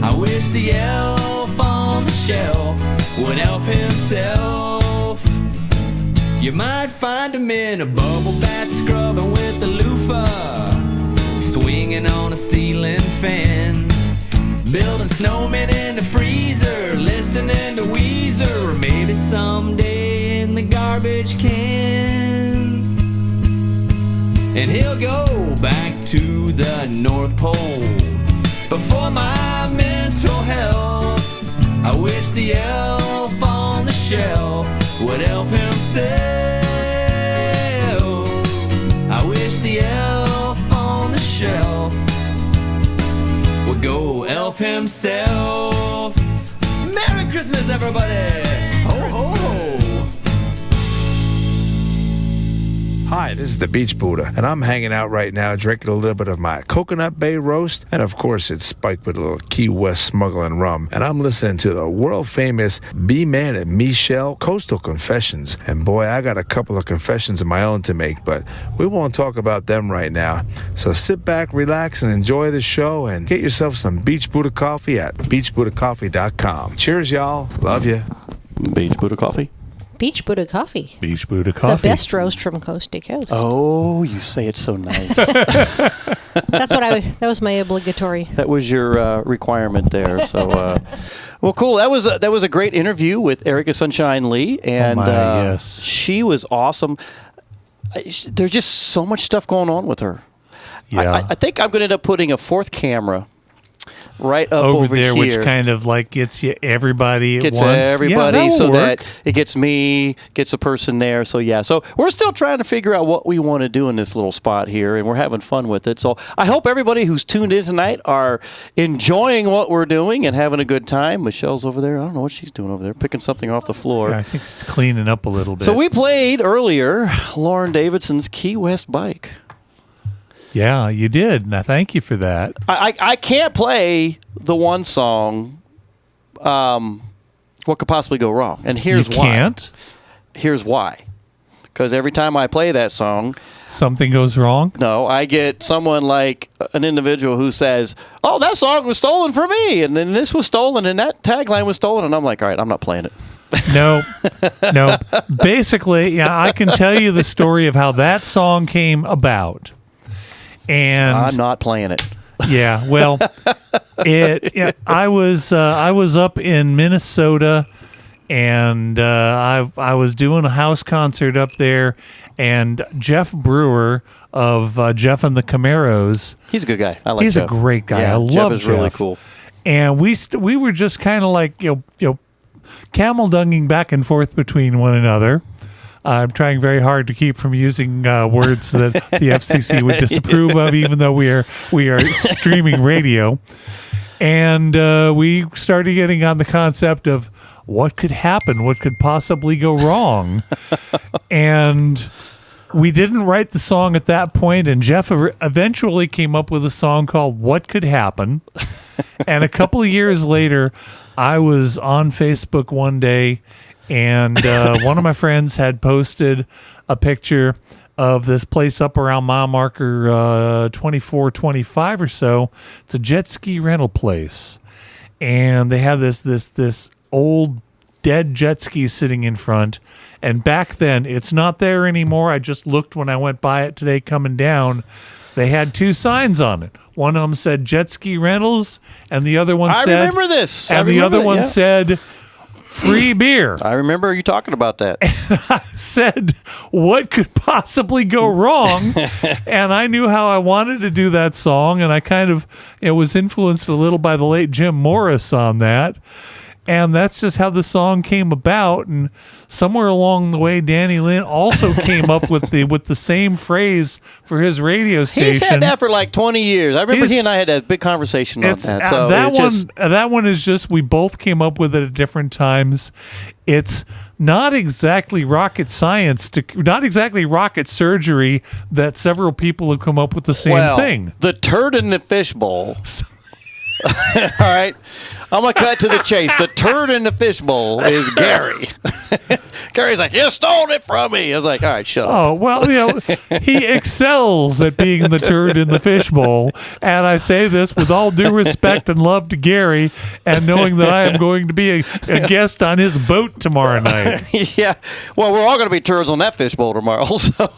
I wish the elf on the shelf would elf himself. You might find him in a bubble bath scrubbing with a loofah, swinging on a ceiling fan, building snowmen in the freezer, listening to Weezer, or maybe someday in the garbage can. And he'll go back to the North Pole before my mental health. I wish the elf on the shelf would elf himself. I wish the elf on the shelf would go elf himself. Merry Christmas, everybody! Ho, ho, ho! Hi, this is the Beach Buddah, and I'm hanging out right now drinking a little bit of my Coconut Bay Roast, and of course it's spiked with a little Key West smuggling rum, and I'm listening to the world-famous B-Man and Michelle Coastal Confessions, and boy, I got a couple of confessions of my own to make, but we won't talk about them right now, so sit back, relax, and enjoy the show, and get yourself some Beach Buddah coffee at beachbuddhacoffee.com. Cheers, y'all. Love you. Beach Buddah coffee? Beach Buddah coffee. Beach Buddah coffee. The best roast from coast to coast. Oh, you say it so nice. That was my obligatory. That was your requirement there. So, well, cool. That was a great interview with Erica Sunshine Lee, and yes, she was awesome. There's just so much stuff going on with her. Yeah. I think I'm going to end up putting a fourth camera right up over there, here, which kind of like gets you everybody at gets once. everybody, Yeah, so work. that it gets me, gets a person there. So yeah, so we're still trying to figure out what we want to do in this little spot here, and we're having fun with it. So I hope everybody who's tuned in tonight are enjoying what we're doing and having a good time. Michelle's over there. I don't know what she's doing over there, picking something off the floor. Yeah, I think she's cleaning up a little bit. So we played earlier Loren Davidson's Key West Bike. Yeah, you did. Now, thank you for that. I can't play the one song, What Could Possibly Go Wrong? And here's You why. can't? Here's why. Because every time I play that song, something goes wrong? No, I get someone like an individual who says, oh, that song was stolen from me, and then this was stolen, and that tagline was stolen, and I'm like, all right, I'm not playing it. No. Basically, yeah, I can tell you the story of how that song came about. And I'm not playing it. Yeah, well, I was up in Minnesota, and I was doing a house concert up there, and Jeff Brewer of Jeff and the Camaros. He's a good guy. I like He's Jeff. a great guy. Yeah, I love Jeff is really Jeff. cool. And we were just kind of like camel dunging back and forth between one another. I'm trying very hard to keep from using words that the FCC would disapprove of, even though we are streaming radio. And we started getting on the concept of what could happen, what could possibly go wrong. And we didn't write the song at that point, and Jeff eventually came up with a song called What Could Happen. And a couple of years later, I was on Facebook one day, and one of my friends had posted a picture of this place up around mile marker 2425 or so. It's a jet ski rental place, and they have this old dead jet ski sitting in front. And back then, it's not there anymore. I just looked when I went by it today coming down. They had two signs on it. One of them said jet ski rentals, and the other one said... I remember this. And the other one said free beer. I remember you talking about that. And I said, what could possibly go wrong? And I knew how I wanted to do that song, and I kind of was influenced a little by the late Jim Morris on that. And that's just how the song came about. And somewhere along the way, Danny Lynn also came up with the same phrase for his radio station. He's had that for like 20 years. I remember he and I had a big conversation on that. So that one is just, we both came up with it at different times. It's not exactly rocket science, not exactly rocket surgery that several people have come up with the same thing. The turd in the fishbowl. All right. I'm going to cut to the chase. The turd in the fishbowl is Gary. Gary's like, you stole it from me. I was like, all right, shut up. Oh, well, he excels at being the turd in the fishbowl. And I say this with all due respect and love to Gary, and knowing that I am going to be a guest on his boat tomorrow night. Yeah. Well, we're all going to be turds on that fishbowl tomorrow. So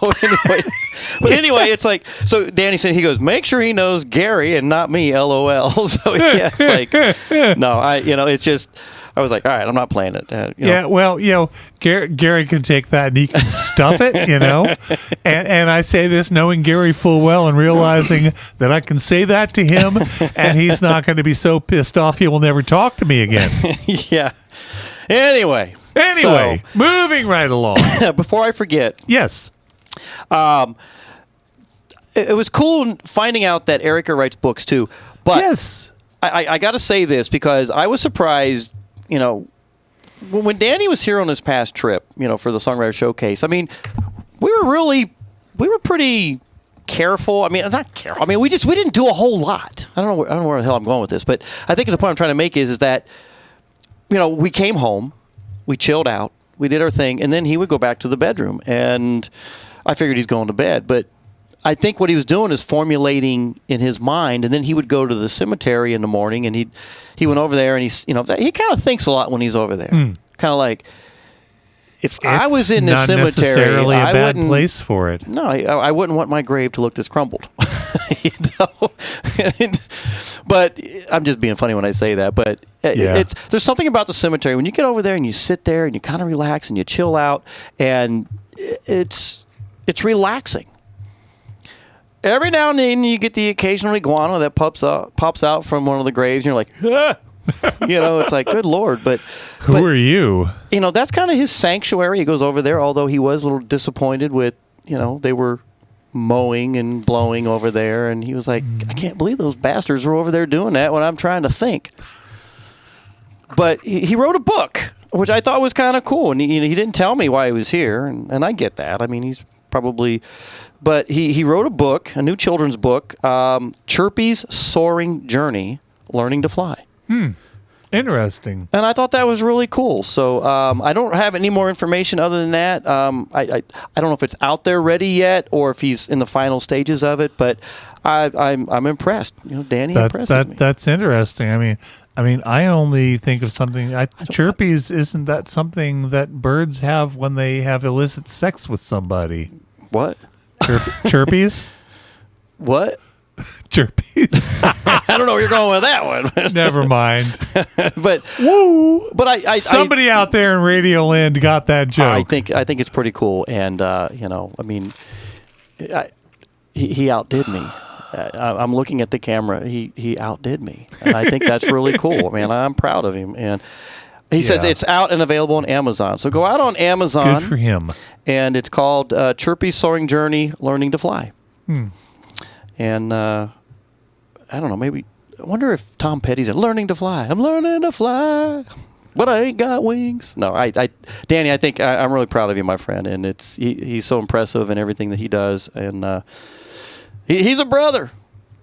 anyway, it's like, so Danny said, he goes, make sure he knows Gary and not me, LOL. So yeah, it's like, no, it's just, I was like, all right, I'm not playing it. Yeah, well, Gary can take that and he can stuff it, And I say this knowing Gary full well and realizing that I can say that to him and he's not going to be so pissed off he will never talk to me again. Yeah. Anyway, so, moving right along. Before I forget. Yes. It was cool finding out that Erica writes books too. But yes. I got to say this because I was surprised, when Danny was here on his past trip, for the Songwriter Showcase. I mean, we were pretty careful. I mean, not careful. I mean, we didn't do a whole lot. I don't know where the hell I'm going with this, but I think the point I'm trying to make is that, we came home, we chilled out, we did our thing, and then he would go back to the bedroom, and I figured he's going to bed, but I think what he was doing is formulating in his mind, and then he would go to the cemetery in the morning, and he went over there, and he kind of thinks a lot when he's over there. Kind of like, if I was in the cemetery, not necessarily a bad wouldn't, place for it. No, I wouldn't want my grave to look this crumbled. But I'm just being funny when I say that. But there's something about the cemetery when you get over there and you sit there and you kind of relax and you chill out, and it's relaxing. every now and then you get the occasional iguana that pops out from one of the graves, and you're like, ah! It's like, good Lord. But who are you? That's kind of his sanctuary. He goes over there, although he was a little disappointed with, they were mowing and blowing over there, and he was like, I can't believe those bastards are over there doing that when I'm trying to think. But he wrote a book, which I thought was kind of cool, and he didn't tell me why he was here, and I get that. I mean, he's probably... But he wrote a book, a new children's book, Chirpy's Soaring Journey, Learning to Fly. Interesting. And I thought that was really cool. So I don't have any more information other than that. I don't know if it's out there ready yet or if he's in the final stages of it, but I'm impressed. Danny impresses me. That's interesting. I mean, I only think of something. Chirpies, isn't that something that birds have when they have illicit sex with somebody? What? Chirpies? What? Chirpies. I don't know where you're going with that one. Never mind. But I somebody out there in Radio Land got that joke. I think it's pretty cool, and he outdid me. I'm looking at the camera. He outdid me, and I think that's really cool. Man, I'm proud of him. And he says it's out and available on Amazon. So go out on Amazon. Good for him. And it's called Chirpy's Soaring Journey, Learning to Fly. And I don't know, maybe I wonder if Tom Petty's in Learning to Fly. I'm learning to fly, but I ain't got wings. No, Danny, I think I'm really proud of you, my friend, and he's so impressive in everything that he does, and he's a brother.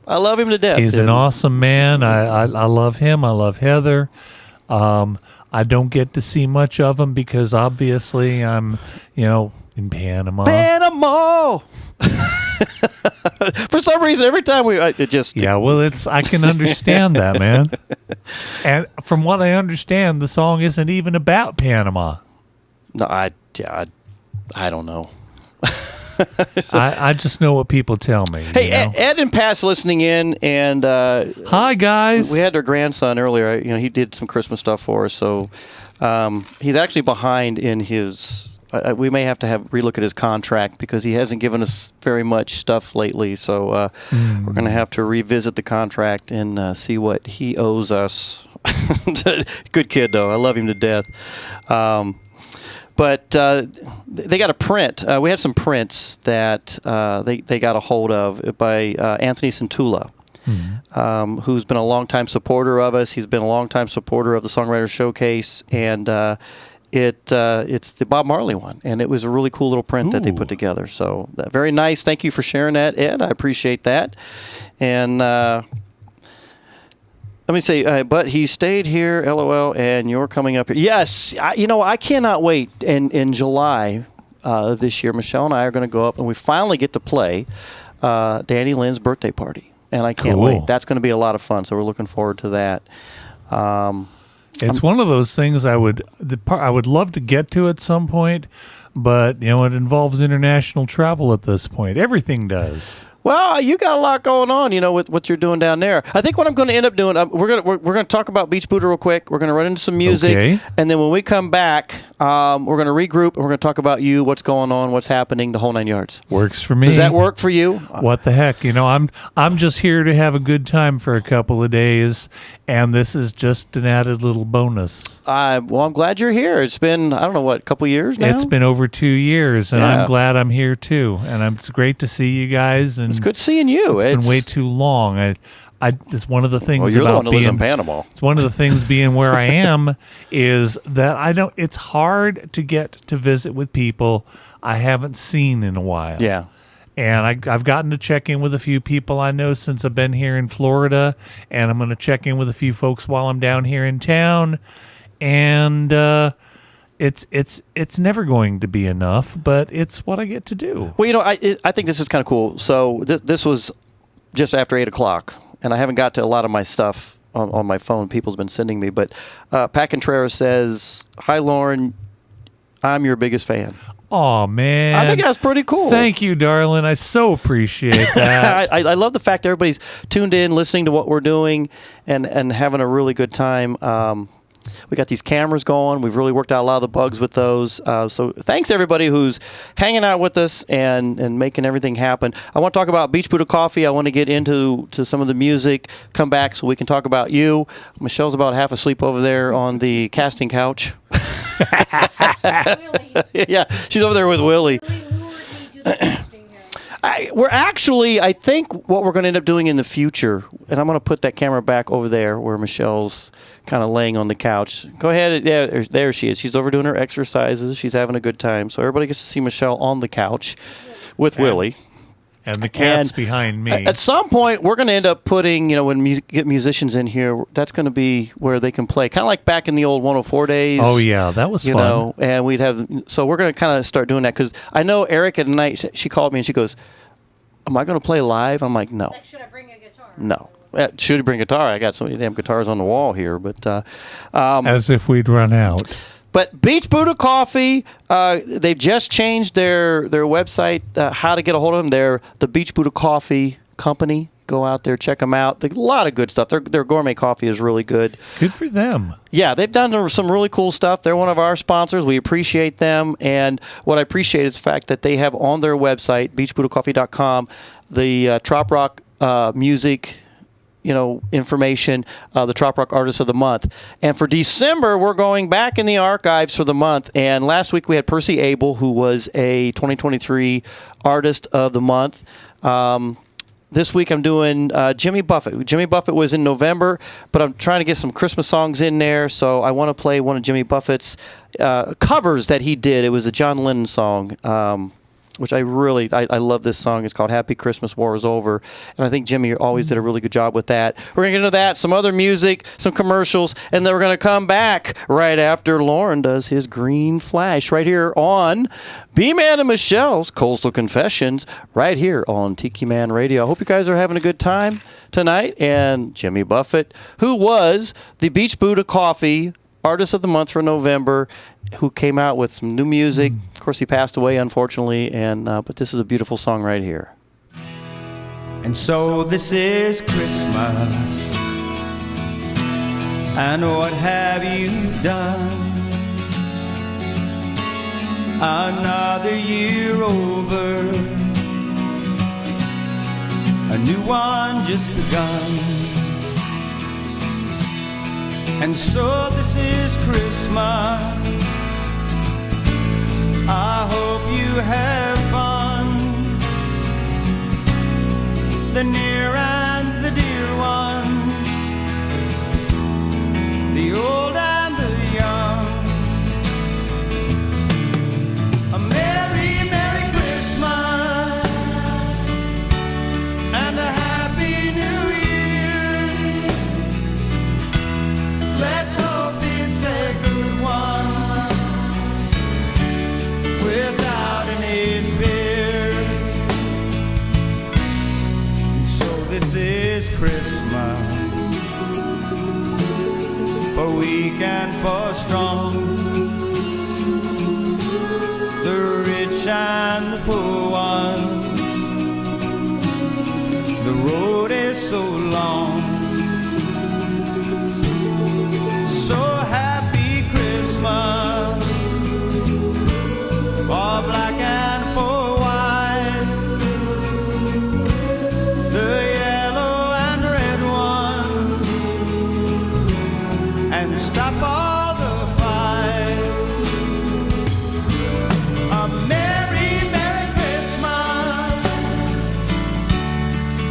I love him to death. He's an awesome man. I love him. I love Heather. I don't get to see much of him because obviously I'm, in Panama. Panama. For some reason, every time it just... Yeah, well, I can understand that, man. And from what I understand, the song isn't even about Panama. No, I don't know. I just know what people tell me. Hey, Ed and Pat's listening in, and hi guys. We had their grandson earlier. He did some Christmas stuff for us, so he's actually behind in his. We may have to relook at his contract because he hasn't given us very much stuff lately. So we're going to have to revisit the contract and see what he owes us. Good kid, though. I love him to death. But they got a print. We had some prints that they got a hold of by Anthony Centula, who's been a longtime supporter of us. He's been a longtime supporter of the Songwriter Showcase, and it's the Bob Marley one, and it was a really cool little print that they put together. So very nice. Thank you for sharing that, Ed. I appreciate that. And let me say, but he stayed here, LOL, and you're coming up here. Yes, I cannot wait. In July this year, Michelle and I are going to go up, and we finally get to play Danny Lynn's birthday party, and I can't wait. That's going to be a lot of fun, so we're looking forward to that. It's one of those things I would love to get to at some point, but it involves international travel at this point. Everything does. Well, you got a lot going on, with what you're doing down there. I think what I'm going to end up doing, we're going to talk about Beach Buddah real quick. We're going to run into some music, and then when we come back, we're going to regroup and we're going to talk about you, what's going on, what's happening, the whole 9 yards. Works for me. Does that work for you? What the heck? I'm just here to have a good time for a couple of days, and this is just an added little bonus. Well, I'm glad you're here. It's been, I don't know, a couple years now? It's been over 2 years, and I'm glad I'm here too. And it's great to see you guys. And it's good seeing you. It's been way too long. It's one of the things you're about the one that lives in Panama. It's one of the things being where I am is that it's hard to get to visit with people I haven't seen in a while. Yeah. And I've gotten to check in with a few people I know since I've been here in Florida, and I'm going to check in with a few folks while I'm down here in town. And it's never going to be enough, but it's what I get to do. Well, I think this is kind of cool. So this was just after 8 o'clock, and I haven't got to a lot of my stuff on my phone. People's been sending me, but Pat Contreras says, "Hi, Loren, I'm your biggest fan." Oh man, I think that's pretty cool. Thank you, darling. I so appreciate that. I love the fact that everybody's tuned in, listening to what we're doing, and having a really good time. We got these cameras going. We've really worked out a lot of the bugs with those. So thanks everybody who's hanging out with us and making everything happen. I want to talk about Beach Buddah Coffee. I want to get into some of the music. Come back so we can talk about you. Michelle's about half asleep over there on the casting couch. Yeah, she's over there with Willie. I think what we're going to end up doing in the future, and I'm going to put that camera back over there where Michelle's kind of laying on the couch. Go ahead. Yeah, there she is. She's over doing her exercises. She's having a good time. So everybody gets to see Michelle on the couch with Willie. And the cat's behind me. At some point, we're going to end up putting, when get musicians in here, that's going to be where they can play. Kind of like back in the old 104 days. Oh, yeah. That was fun. And we'd have, so we're going to kind of start doing that. Because I know Eric at night, she called me and she goes, am I going to play live? I'm like, no. Should I bring a guitar? No. Should I bring a guitar? I got so many damn guitars on the wall here. But as if we'd run out. But Beach Buddah Coffee, they've just changed their website, how to get a hold of them. They're the Beach Buddah Coffee Company. Go out there, check them out. A lot of good stuff. Their gourmet coffee is really good. Good for them. Yeah, they've done some really cool stuff. They're one of our sponsors. We appreciate them. And what I appreciate is the fact that they have on their website, beachbuddahcoffee.com, the Trop Rock music information, the Trop Rock Artist of the Month. And for December, we're going back in the archives for the month. And last week we had Percy Abel, who was a 2023 Artist of the Month. This week I'm doing Jimmy Buffett. Jimmy Buffett was in November, but I'm trying to get some Christmas songs in there, so I want to play one of Jimmy Buffett's covers that he did. It was a John Lennon song, which I love this song. It's called Happy Christmas, War is Over. And I think Jimmy always did a really good job with that. We're going to get into that, some other music, some commercials, and then we're going to come back right after Loren does his Green Flash right here on B-Man and Michelle's Coastal Confessions right here on Tiki Man Radio. I hope you guys are having a good time tonight. And Jimmy Buffett, who was the Beach Buddah Coffee Artist of the Month for November, who came out with some new music. Of course, he passed away, unfortunately, but this is a beautiful song right here. And so this is Christmas, and what have you done? Another year over, a new one just begun. And so this is Christmas, I hope you have fun. The near and the dear ones, the old and the young. A merry, merry Christmas and a happy New Year. Let's hope it's a good one, without any fear. So this is Christmas, for weak and for strong, the rich and the poor ones. The road is so long. So happy Christmas, for black and for white, the yellow and red one, and stop all the fights. A merry, merry Christmas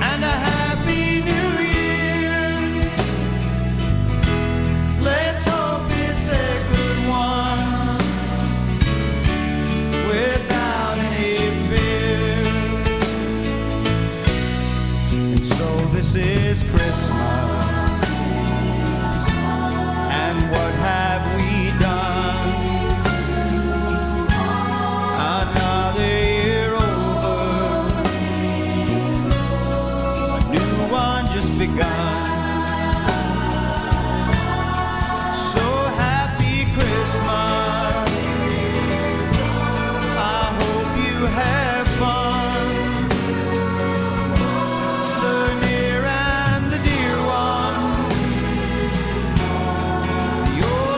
and a happy New Year. Let's hope it's a good one, without any fear. And so this is Christmas, and what have we done? Another year over, a new one just begun. So happy Christmas, I hope you have fun. The near and the dear one, the old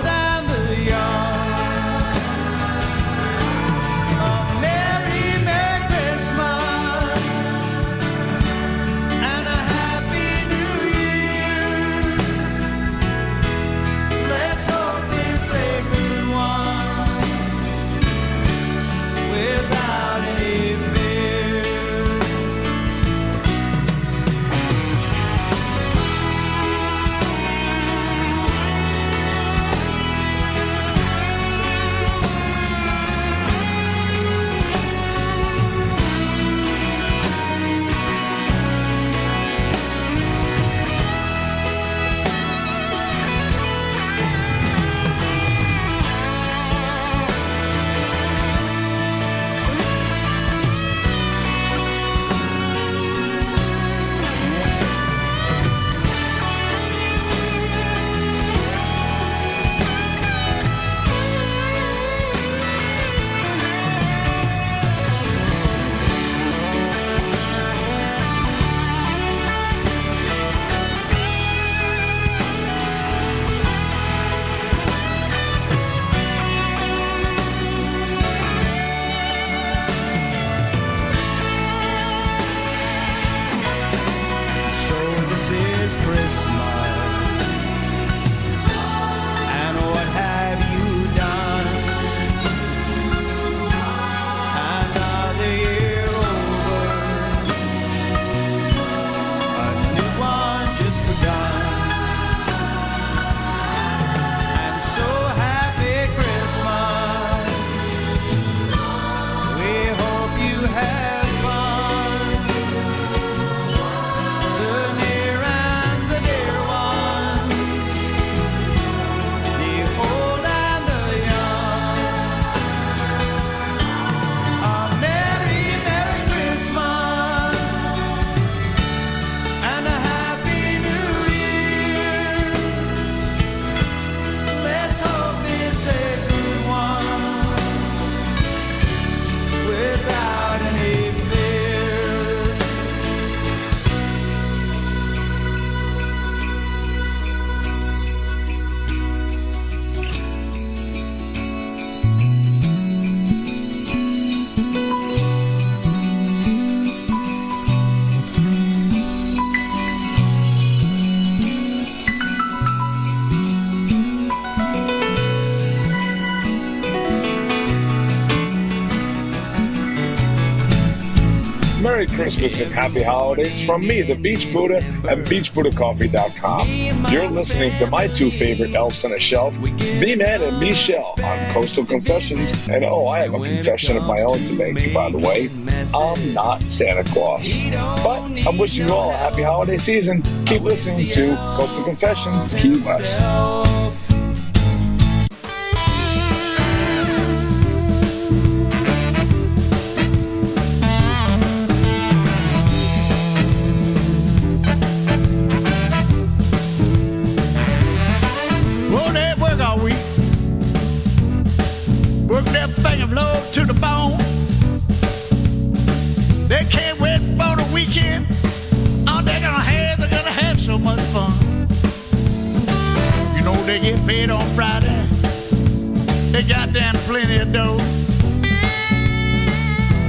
Merry Christmas and Happy Holidays from me, the Beach Buddah, at BeachBuddhaCoffee.com. You're listening to my two favorite elves on a shelf, B-Man and Michelle, on Coastal Confessions. And oh, I have a confession of my own to make, by the way. I'm not Santa Claus. But I'm wishing you all a happy holiday season. Keep listening to Coastal Confessions, Key West. To the bone. They can't wait for the weekend. Oh, they're gonna have so much fun. You know they get paid on Friday. They got damn plenty of dough.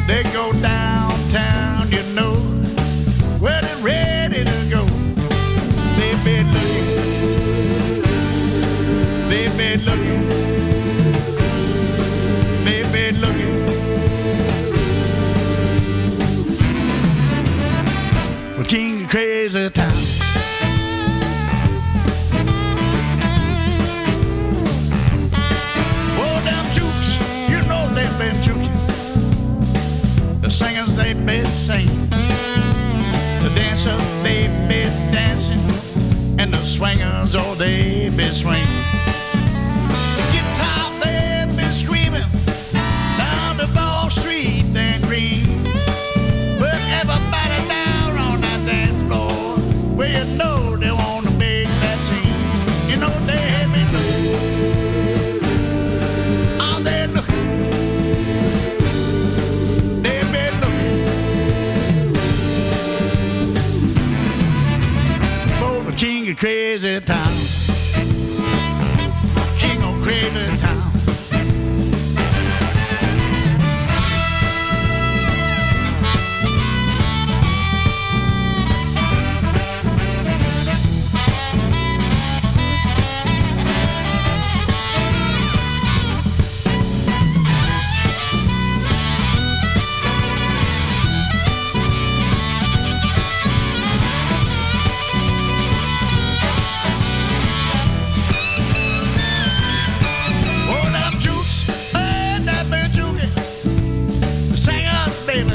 They go downtown, you know, where they're ready to go. They been looking. They been looking. King of Crazy Town. Oh, them jukes, you know they've been juking. The singers, they been singing. The dancers, they been dancing. And the swingers, oh, they been swinging. The guitar, they been screaming. Down the Ball Street and Green. But everybody down on that dance floor, well, you know they want to make that scene. You know they have been looking. Oh, they're looking. They've been looking for the King of Crazy Town. King of Crazy Town.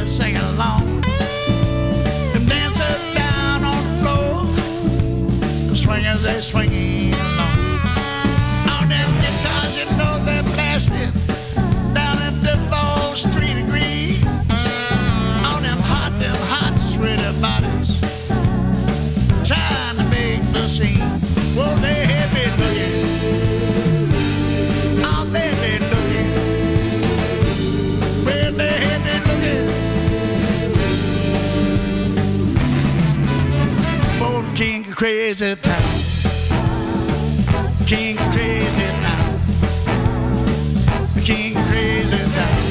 Singing along, them dancers down on the floor, the swingers they swinging along. On them guitars, you know they're blasting down at the Ball Street and Green. On them hot, sweaty bodies, trying to make the scene. Well, they have been looking. Oh, they've been looking. Well, they have been looking. King of Crazy Town. King of Crazy Town. The King of Crazy Town.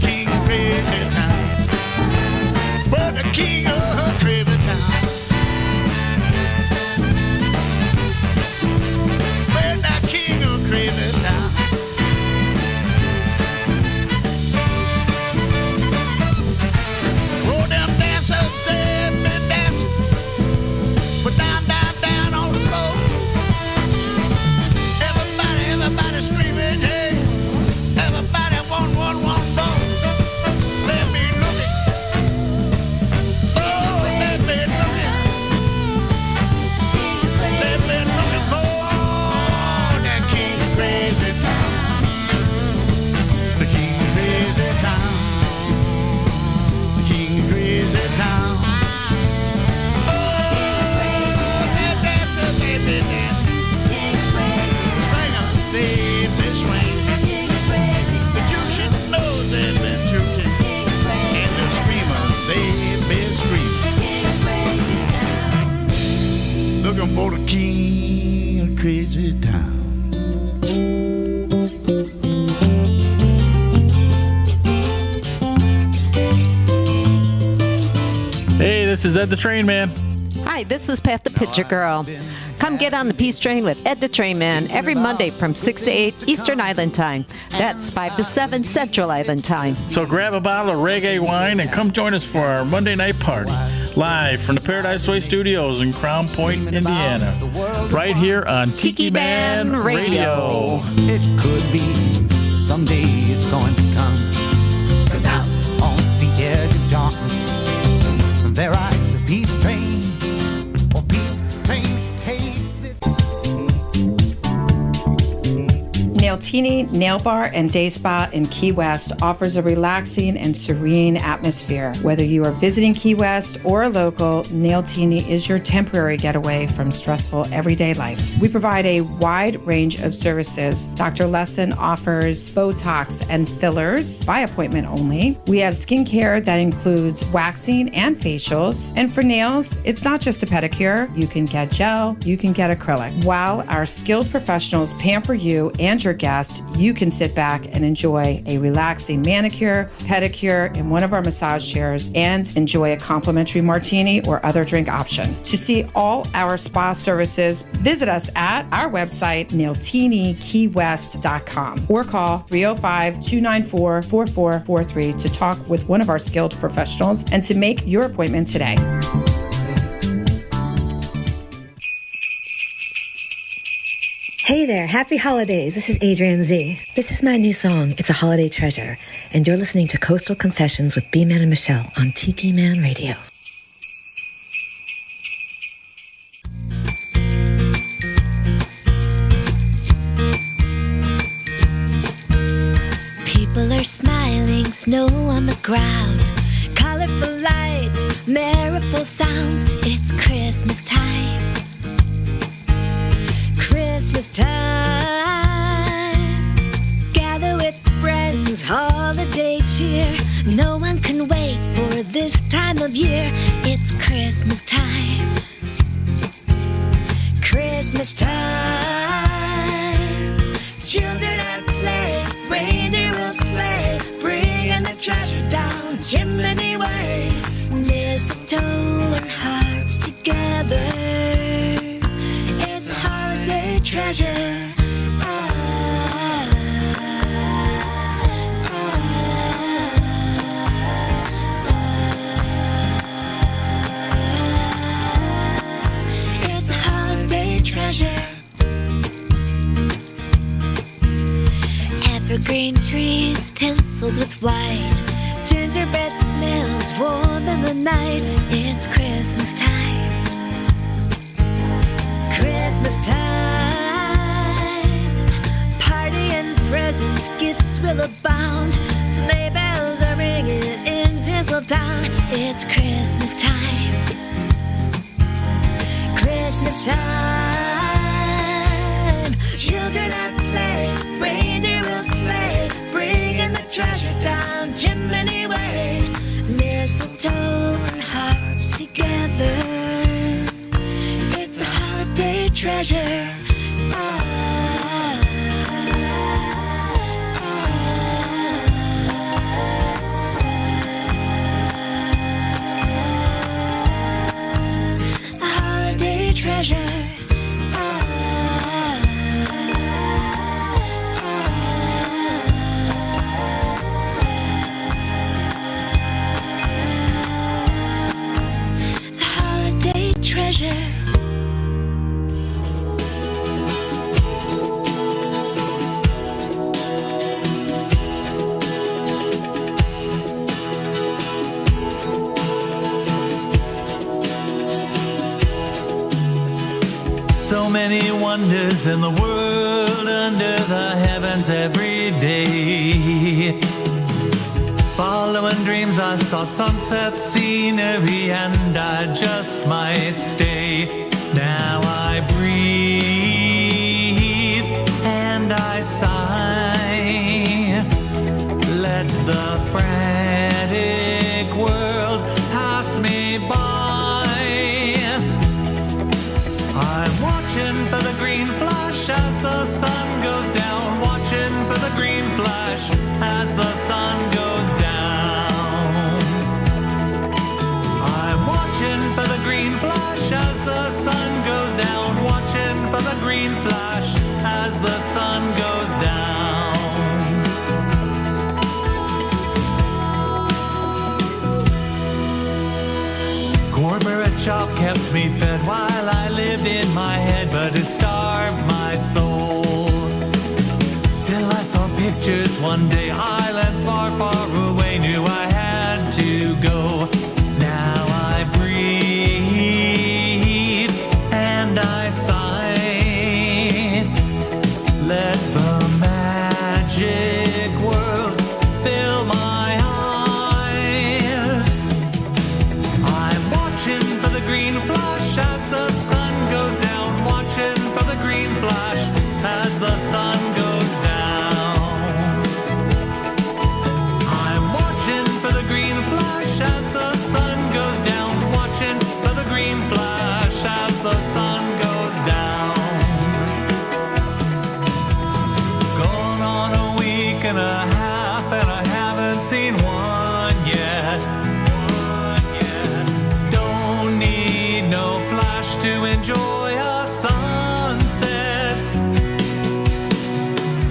King of Crazy Town. But the King of Crazy Town. Well, the King of Crazy Town. Oh, them dancers, they've been dancing. But down on the floor. Everybody screaming, hey. Everybody one, more. Let me looking. Oh, let me looking. Let me looking for that King of Crazy Town. The King of Crazy Town. The King of Crazy Town. They dancing, swingers, they been swinging. The juicing knows they've been juicing, and the screamers, they've been screaming. Looking for the King of Crazy Town. Hey, this is Ed the Train Man. Hi, this is Pat the Picture Girl. Come get on the Peace Train with Ed the Train Man every Monday from 6 to 8 Eastern Island Time. That's 5 to 7 Central Island Time. So grab a bottle of reggae wine and come join us for our Monday night party. Live from the Paradise Way Studios in Crown Point, Indiana. Right here on Tiki Man Radio. It could be someday it's going to come. 'Cause out on the edge of darkness, there rides a peace train. Oh, peace train, take this. Nailtini Nail Bar and Day Spa in Key West offers a relaxing and serene atmosphere. Whether you are visiting Key West or a local, Nailtini is your temporary getaway from stressful everyday life. We provide a wide range of services. Dr. Lesson offers Botox and fillers by appointment only. We have skincare that includes waxing and facials. And for nails, it's not just a pedicure. You can get gel, you can get acrylic. While our skilled professionals pamper you and your guests, you can sit back and enjoy a relaxing manicure, pedicure in one of our massage chairs and enjoy a complimentary martini or other drink option. To see all our spa services, visit us at our website, nailtiniKeyWest.com, or call 305-294-4443 to talk with one of our skilled professionals and to make your appointment today. Hey there, happy holidays. This is Adrian Z. This is my new song, It's a Holiday Treasure, and you're listening to Coastal Confessions with B-Man and Michelle on Tiki Man Radio. People are smiling, snow on the ground, colorful lights, merriful sounds. It's Christmas time. Christmas time. Gather with friends, holiday cheer. No one can wait for this time of year. It's Christmas time. Christmas time. Children at play, reindeer will sleigh, bringing the treasure down chimney way. Mistletoe and hearts together. It's a holiday treasure. It's a holiday treasure. Evergreen trees tinseled with white, gingerbread smells warm in the night. It's Christmas time. Christmas time. Party and presents, gifts will abound. Sleigh bells are ringing in Tinseltown. It's Christmas time. Christmas time. Children at play, reindeer will sleigh, bringing the treasure down chimney way. Mistletoe and hearts together. It's a holiday treasure. A holiday treasure. Treasure. So many wonders in the world under the heavens every day. Following dreams, I saw sunset scenery and I just might stay. Now I breathe and I sigh. Let the frantic world pass me by. I'm watching for the green flash as the sun goes down. Watching for the green flash as the sun goes down. I'm watching for the green flash as the sun goes down. Watching the green flash as the sun goes down. Cornbread chop kept me fed while I lived in my head, but it starved my soul. Till I saw pictures one day, islands far, far away, knew I had to go. Now I breathe and I sigh. Let the magic world fill my eyes. I'm watching for the green flash as the sun goes down. Watching for the green flash as the sun goes down. I'm watching for the green flash as the sun goes down. Watching for the green flash as the sun goes down. Gone on a week and a half and I haven't seen one yet. Don't need no flash to enjoy a sunset.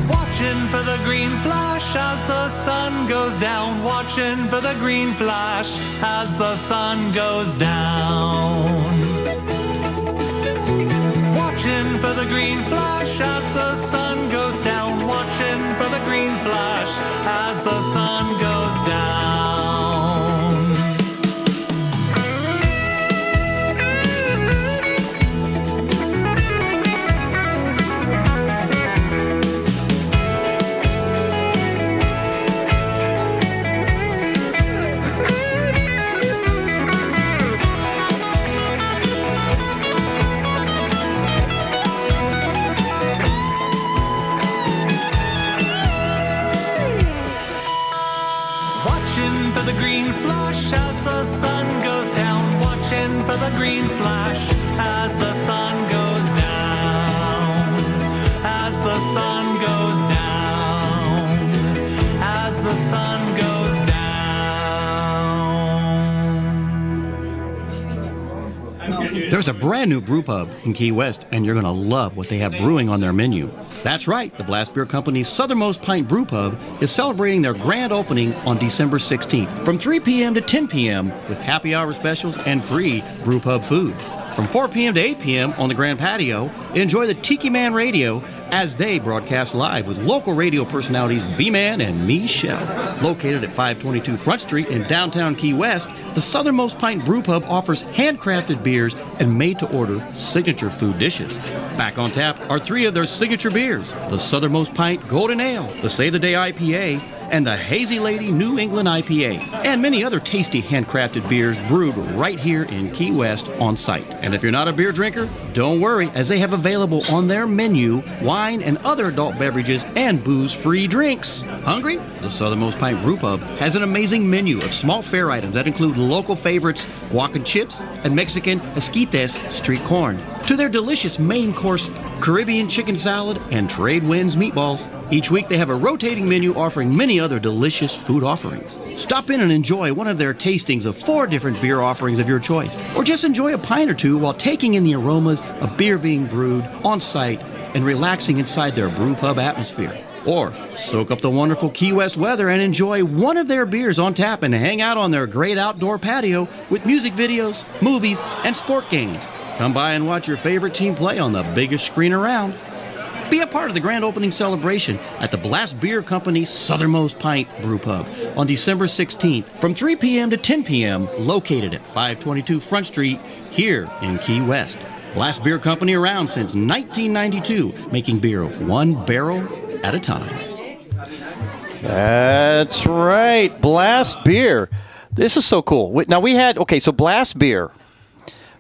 Watching for the green flash as the sun goes down. Watching for the green flash as the sun goes down. Watching for the green flash as the sun goes down. Watching for the green flash as the sun goes down. Watching for the green flash as the sun goes down. Watching for the green flash as the sun goes down. As the sun goes down. As the sun goes down. There's a brand new Brewpub in Key West, and you're going to love what they have brewing on their menu. That's right, the Blast Beer Company's Southernmost Pint Brewpub is celebrating their grand opening on December 16th from 3 p.m. to 10 p.m. with happy hour specials and free Brewpub food. From 4 p.m. to 8 p.m. on the Grand Patio, enjoy the Tiki Man Radio as they broadcast live with local radio personalities B-Man and Michelle. Located at 522 Front Street in downtown Key West, the Southernmost Pint Brewpub offers handcrafted beers and made-to-order signature food dishes. Back on tap are 3 of their signature beers, the Southernmost Pint Golden Ale, the Save the Day IPA, and the Hazy Lady New England IPA, and many other tasty handcrafted beers brewed right here in Key West on site. And if you're not a beer drinker, don't worry, as they have available on their menu wine and other adult beverages and booze-free drinks. Hungry? The Southernmost Pint Brewpub has an amazing menu of small fare items that include local favorites, guac and chips, and Mexican esquites street corn, to their delicious main course Caribbean chicken salad, and Trade Winds meatballs. Each week they have a rotating menu offering many other delicious food offerings. Stop in and enjoy one of their tastings of 4 different beer offerings of your choice, or just enjoy a pint or two while taking in the aromas of beer being brewed on site and relaxing inside their brew pub atmosphere. Or soak up the wonderful Key West weather and enjoy one of their beers on tap and hang out on their great outdoor patio with music videos, movies, and sport games. Come by and watch your favorite team play on the biggest screen around. Be a part of the grand opening celebration at the Blast Beer Company's Southernmost Pint Brewpub on December 16th from 3 p.m. to 10 p.m. located at 522 Front Street here in Key West. Blast Beer Company around since 1992, making beer 1 barrel at a time. That's right, Blast Beer. This is so cool. Now we had, so Blast Beer,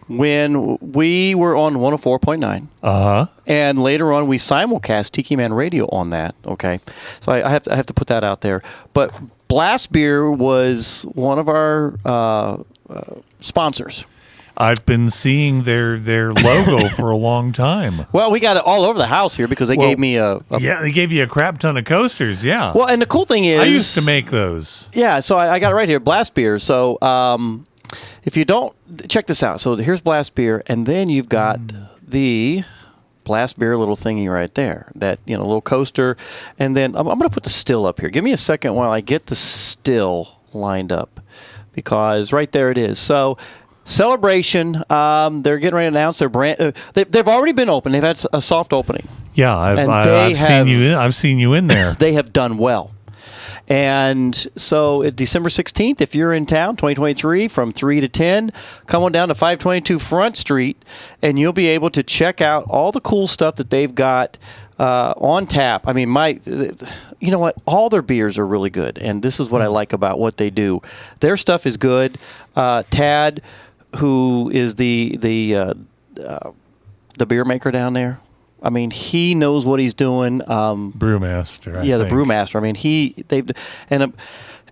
when we were on 104.9, and later on we simulcast Tiki Man Radio on that. Okay, so I have to put that out there. But Blast Beer was one of our sponsors. I've been seeing their logo for a long time. Well, we got it all over the house here because they gave me they gave you a crap ton of coasters. Yeah. Well, and the cool thing is, I used to make those. Yeah, so I got it right here, Blast Beer. So if you don't check this out, so here's Blast Beer, and then you've got the blast beer little thingy right there. That, little coaster. And then I'm going to put the still up here. Give me a second while I get the still lined up, because right there it is. So Celebration, they're getting ready to announce their brand. They've already been open. They've had a soft opening. Yeah, I've seen you in there. They have done well. And so December 16th, if you're in town, 2023, from 3 to 10, come on down to 522 Front Street, and you'll be able to check out all the cool stuff that they've got on tap. I mean, you know what? All their beers are really good, and this is what I like about what they do. Their stuff is good. Tad, who is the beer maker down there, I mean, he knows what he's doing. Brewmaster. I think. The brewmaster. I mean,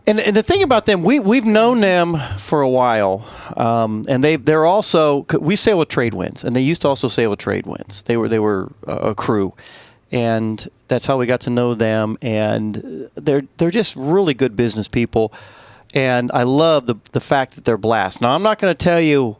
and the thing about them, we've known them for a while, and they're also, we sail with trade winds, and they used to also sail with trade winds. They were a crew, and that's how we got to know them. And they're just really good business people, and I love the fact that they're blast. Now, I'm not going to tell you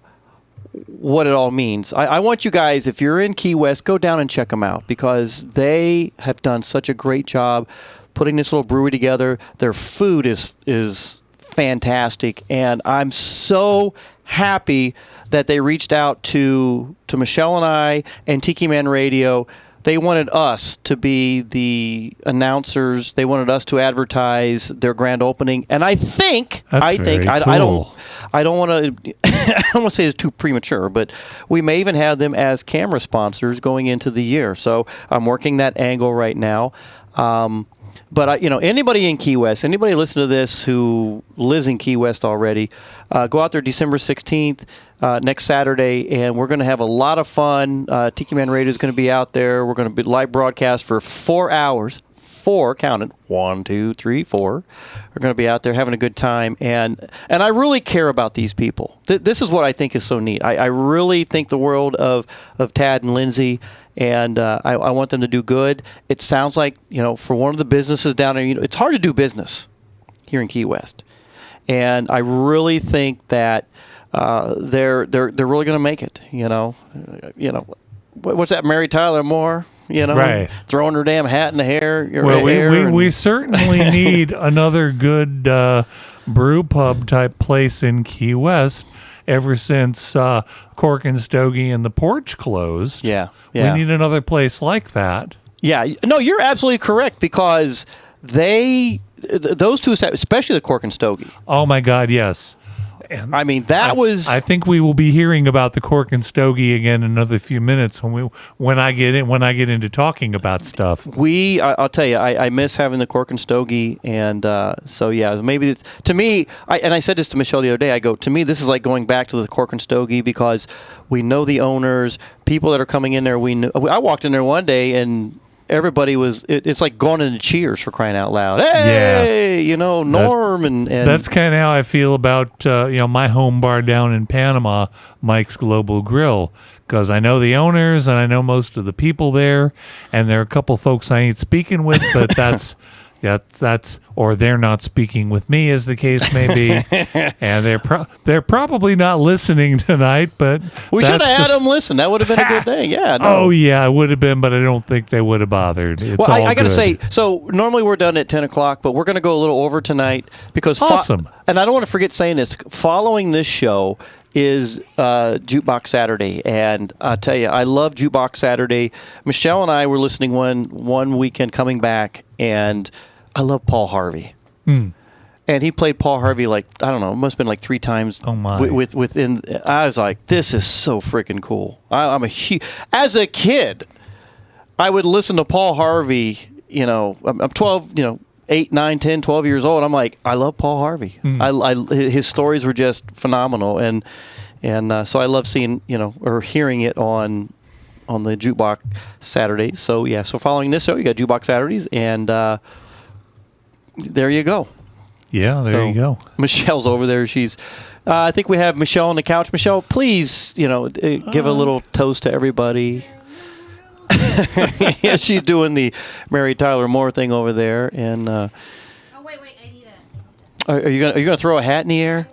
what it all means. I want you guys, if you're in Key West, go down and check them out, because they have done such a great job putting this little brewery together. Their food is fantastic, and I'm so happy that they reached out to Michelle and I and Tiki Man Radio. They wanted us to be the announcers. They wanted us to advertise their grand opening, and I think I don't want to I don't want to say it's too premature, but we may even have them as camera sponsors going into the year. So I'm working that angle right now. But anybody in Key West, anybody listening to this who lives in Key West already, go out there December 16th, next Saturday, and we're going to have a lot of fun. Tiki Man Radio is going to be out there. We're going to be live broadcast for 4 hours. 4, counted. 1, 2, 3, 4. We're going to be out there having a good time, and I really care about these people. This is what I think is so neat. I really think the world of Tad and Lindsay, and I want them to do good. It sounds like, for one of the businesses down there, it's hard to do business here in Key West, and I really think that they're really going to make it. What's that, Mary Tyler Moore? Right. Throwing her damn hat in the hair. We certainly need another good brew pub type place in Key West. Ever since Cork and Stogie and the Porch closed, we need another place like that. Yeah, no, you're absolutely correct, because those two, especially the Cork and Stogie. Oh my God, yes. And I mean, I think we will be hearing about the Cork and Stogie again in another few minutes when I get into talking about stuff. I'll tell you, I miss having the Cork and Stogie, and so yeah, maybe to me, and I said this to Michelle the other day. I go, to me, this is like going back to the Cork and Stogie, because we know the owners, people that are coming in there. I walked in there one day and everybody was, it's like going into Cheers, for crying out loud. Hey, Norm. And that's kind of how I feel about, my home bar down in Panama, Mike's Global Grill, because I know the owners and I know most of the people there, and there are a couple folks I ain't speaking with, but that's or they're not speaking with me, as the case may be, and they're probably not listening tonight. But we should have had them listen. That would have been a good thing. Yeah. No. Oh yeah, it would have been, but I don't think they would have bothered. It's well, I got to say, so normally we're done at 10 o'clock, but we're going to go a little over tonight, because awesome. And I don't want to forget saying this. Following this show is Jukebox Saturday, and I tell you, I love Jukebox Saturday. Michelle and I were listening one weekend coming back, and I love Paul Harvey. And he played Paul Harvey it must have been like 3 times. Oh my! Within, I was like, this is so freaking cool. As a kid, I would listen to Paul Harvey. I'm 12. 8, 9, 10, 12 years old. I'm like, I love Paul Harvey. His stories were just phenomenal, and so I love seeing or hearing it on the Jukebox Saturdays. So yeah, so following this show, you got Jukebox Saturdays, and there you go. Yeah, there you go. Michelle's over there. She's, I think we have Michelle on the couch. Michelle, please, give a little toast to everybody. Yeah, she's doing the Mary Tyler Moore thing over there, and. Oh wait, I need Are you gonna throw a hat in the air?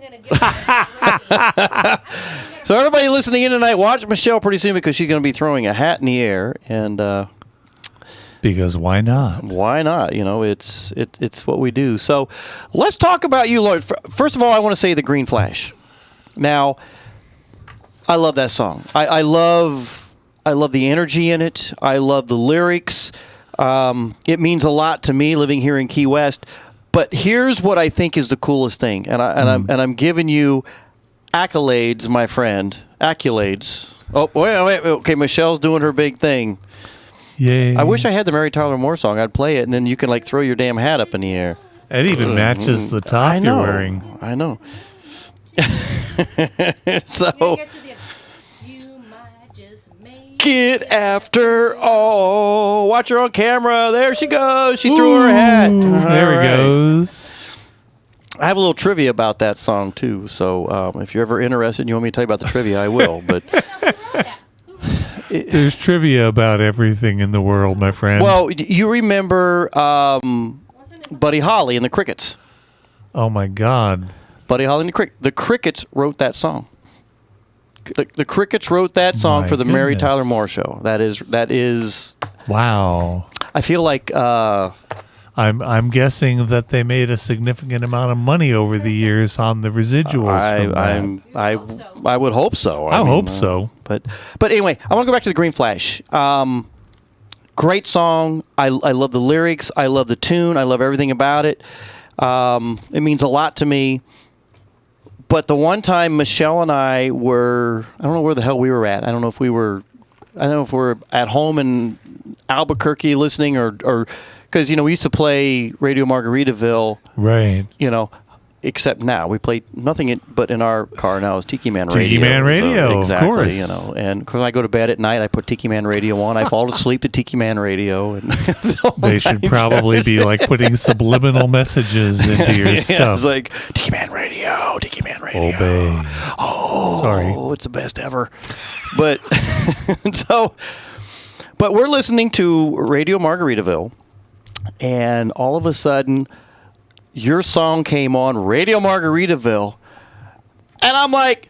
So everybody listening in tonight, watch Michelle pretty soon because she's gonna be throwing a hat in the air, and because why not? Why not? It's what we do. So let's talk about you, Loren. First of all, I want to say the Green Flash. Now, I love that song. I love the energy in it. I love the lyrics. It means a lot to me living here in Key West. But here's what I think is the coolest thing, and I'm giving you accolades, my friend. Accolades. Oh wait. Okay, Michelle's doing her big thing. Yay. I wish I had the Mary Tyler Moore song. I'd play it, and then you can throw your damn hat up in the air. It even matches the top you're wearing. I know. So, get after all. Watch her on camera. There she goes. She threw her hat. There he goes. I have a little trivia about that song, too. So if you're ever interested and you want me to tell you about the trivia, I will. But there's trivia about everything in the world, my friend. Well, you remember Buddy Holly and the Crickets. Oh, my God. Buddy Holly and the Crickets wrote that song. The Crickets wrote that song for the Mary Tyler Moore Show. That is. Wow. I feel like. I'm guessing that they made a significant amount of money over the years on the residuals. I would hope so. I hope so. But anyway, I want to go back to the Green Flash. Great song. I love the lyrics. I love the tune. I love everything about it. It means a lot to me. But the one time Michelle and I were, I don't know where the hell we were at. I don't know if we were at home in Albuquerque listening or because, we used to play Radio Margaritaville. Right. Except now we play nothing but in our car now is Tiki Man Radio. Tiki Man Radio, so, exactly, of course. And because I go to bed at night, I put Tiki Man Radio on. I fall asleep to Tiki Man Radio. And they should probably be putting subliminal messages into your stuff. It's like Tiki Man Radio, Tiki Man Radio. Obey. Oh, sorry. It's the best ever. But but we're listening to Radio Margaritaville, and all of a sudden, your song came on Radio Margaritaville, and I'm like,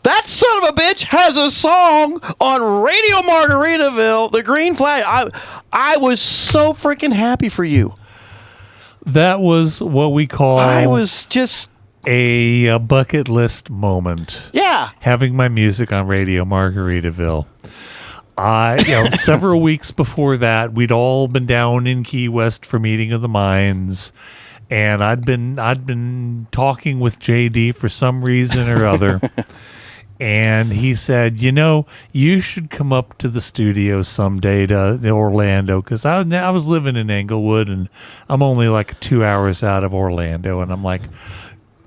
that son of a bitch has a song on Radio Margaritaville, the Green Flag. I was so freaking happy for you. That was what we call I was just a bucket list moment. Yeah. Having my music on Radio Margaritaville. Several weeks before that, we'd all been down in Key West for Meeting of the Minds. And I'd been talking with JD for some reason or other, and he said, you should come up to the studio someday to Orlando, because I was living in Englewood, and I'm only 2 hours out of Orlando, and I'm like,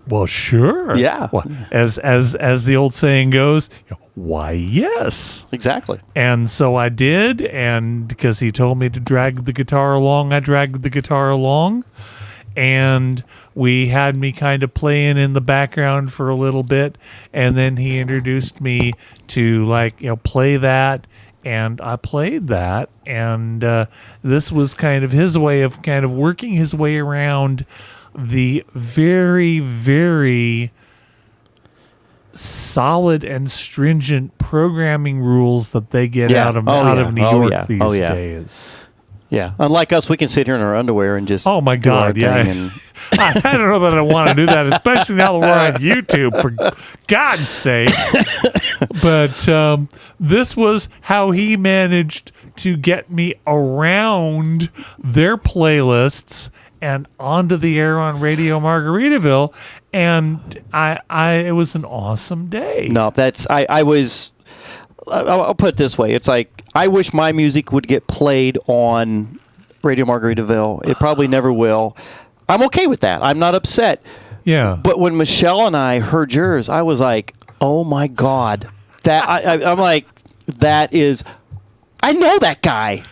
well, sure, yeah. Well, as the old saying goes, why, yes, exactly. And so I did, and because he told me to drag the guitar along, I dragged the guitar along. And we had me kind of playing in the background for a little bit, and then he introduced me to play that, and I played that, and this was kind of his way of kind of working his way around the very, very solid and stringent programming rules that they get out of New York these days. Yeah, unlike us, we can sit here in our underwear and just. Oh my God! Yeah, I don't know that I want to do that, especially now that we're on YouTube. For God's sake! But this was how he managed to get me around their playlists and onto the air on Radio Margaritaville, and it was an awesome day. No, I'll put it this way. It's like, I wish my music would get played on Radio Margaritaville. It probably never will. I'm okay with that. I'm not upset. Yeah. But when Michelle and I heard yours, I was like, oh my God. I'm like, that is, I know that guy.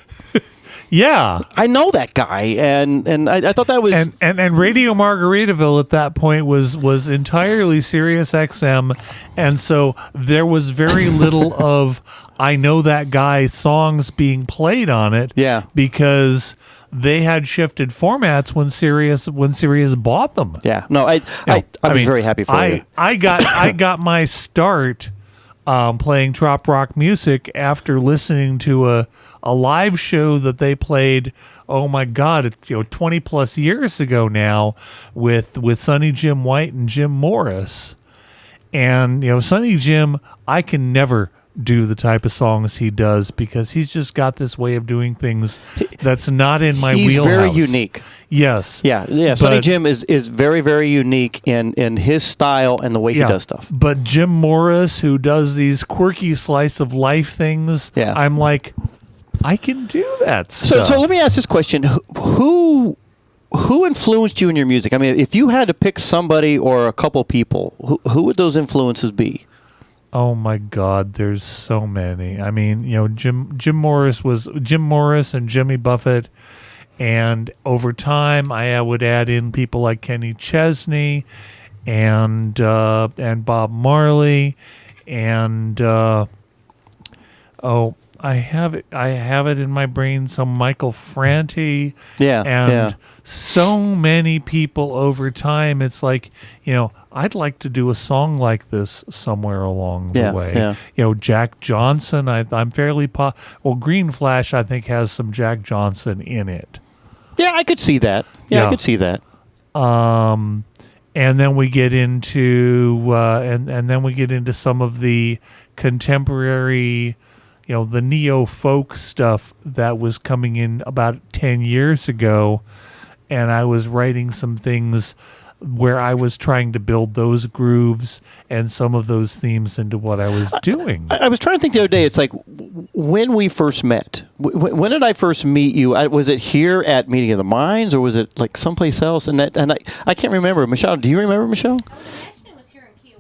Yeah, I know that guy, and I thought that was and Radio Margaritaville at that point was entirely Sirius XM, and so there was very little of I know that guy songs being played on it. Yeah, because they had shifted formats when Sirius bought them. Yeah. No, I was very happy for you. I got my start playing trop rock music after listening to a live show that they played. Oh my God! It's 20 plus years ago now, with Sonny Jim White and Jim Morris, and Sonny Jim, I can never do the type of songs he does because he's just got this way of doing things that's not in my wheelhouse. He's very unique. Yes. Yeah. Sonny Jim is very, very unique in his style and the way he does stuff. But Jim Morris, who does these quirky slice of life things, I'm like, I can do that stuff. So let me ask this question: Who influenced you in your music? I mean, if you had to pick somebody or a couple people, who would those influences be? Oh my God, there's so many. I mean, Jim Morris and Jimmy Buffett, and over time I would add in people like Kenny Chesney and Bob Marley and I have it in my brain. Some Michael Franti, and so many people over time. It's like I'd like to do a song like this somewhere along the way. Jack Johnson. I'm fairly Green Flash, I think, has some Jack Johnson in it. Yeah, I could see that. I could see that. And then we get into and then we get into some of the contemporary. The neo-folk stuff that was coming in about 10 years ago, and I was writing some things where I was trying to build those grooves and some of those themes into what I was doing. I was trying to think the other day, it's like when we first met. When did I first meet you? Was it here at Meeting of the Minds, or was it like someplace else? And I can't remember. Michelle, do you remember, Michelle?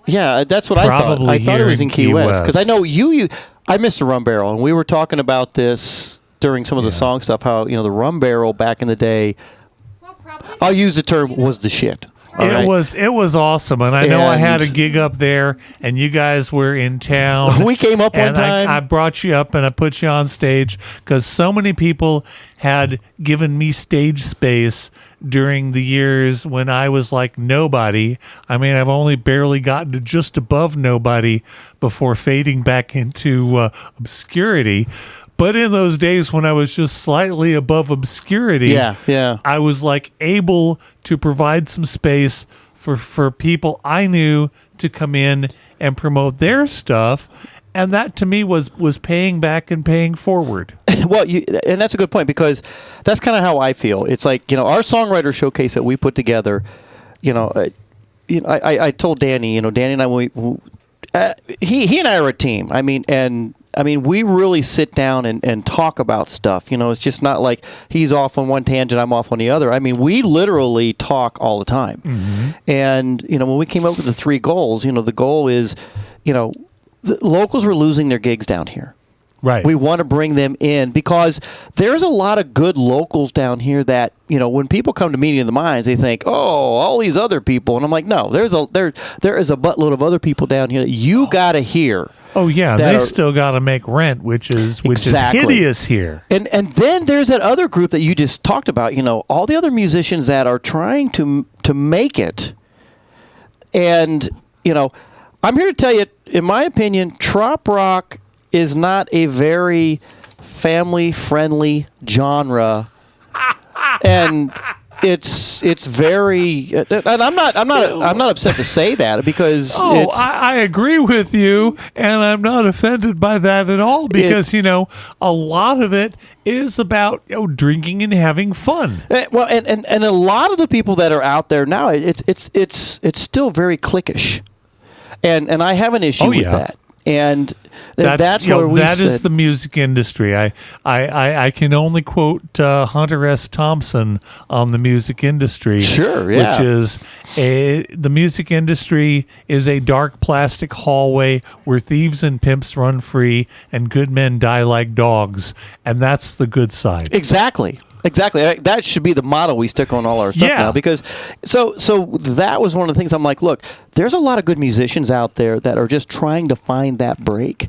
Yeah, that's what Probably I thought it was in Key West. Because I know you I missed the Rum Barrel, and we were talking about this during some of the song stuff, how, the Rum Barrel back in the day, I'll use the term, was the shit. It was awesome, and I know I had a gig up there, and you guys were in town. We came up one time. I brought you up, and I put you on stage, because so many people had given me stage space during the years when I was like nobody. I mean, I've only barely gotten to just above nobody before fading back into obscurity. But in those days when I was just slightly above obscurity, I was like able to provide some space for people I knew to come in and promote their stuff. And that to me was paying back and paying forward. Well, and that's a good point, because that's kind of how I feel. It's like, our songwriter showcase that we put together, I told Danny, Danny and I, he and I are a team. I mean, we really sit down and talk about stuff. It's just not like he's off on one tangent, I'm off on the other. I mean, we literally talk all the time. Mm-hmm. And, when we came up with the 3 goals, the goal is, the locals were losing their gigs down here. Right. We want to bring them in because there's a lot of good locals down here that, when people come to Meeting of the Minds, they think, oh, all these other people. And I'm like, no, there is a buttload of other people down here that you got to hear. Oh yeah, they still got to make rent, which is hideous here. And then there's that other group that you just talked about. All the other musicians that are trying to make it. And I'm here to tell you, in my opinion, trop rock is not a very family-friendly genre, and it's very. And I'm not upset to say that, because I agree with you, and I'm not offended by that at all, because a lot of it is about drinking and having fun. Well, and a lot of the people that are out there now, it's still very cliquish, and I have an issue with that. And that's where we that is the music industry. I can only quote Hunter S. Thompson on the music industry. Sure, yeah. Which is the music industry is a dark plastic hallway where thieves and pimps run free and good men die like dogs, and that's the good side. Exactly. That should be the motto we stick on all our stuff now, because so that was one of the things I'm like, look, there's a lot of good musicians out there that are just trying to find that break.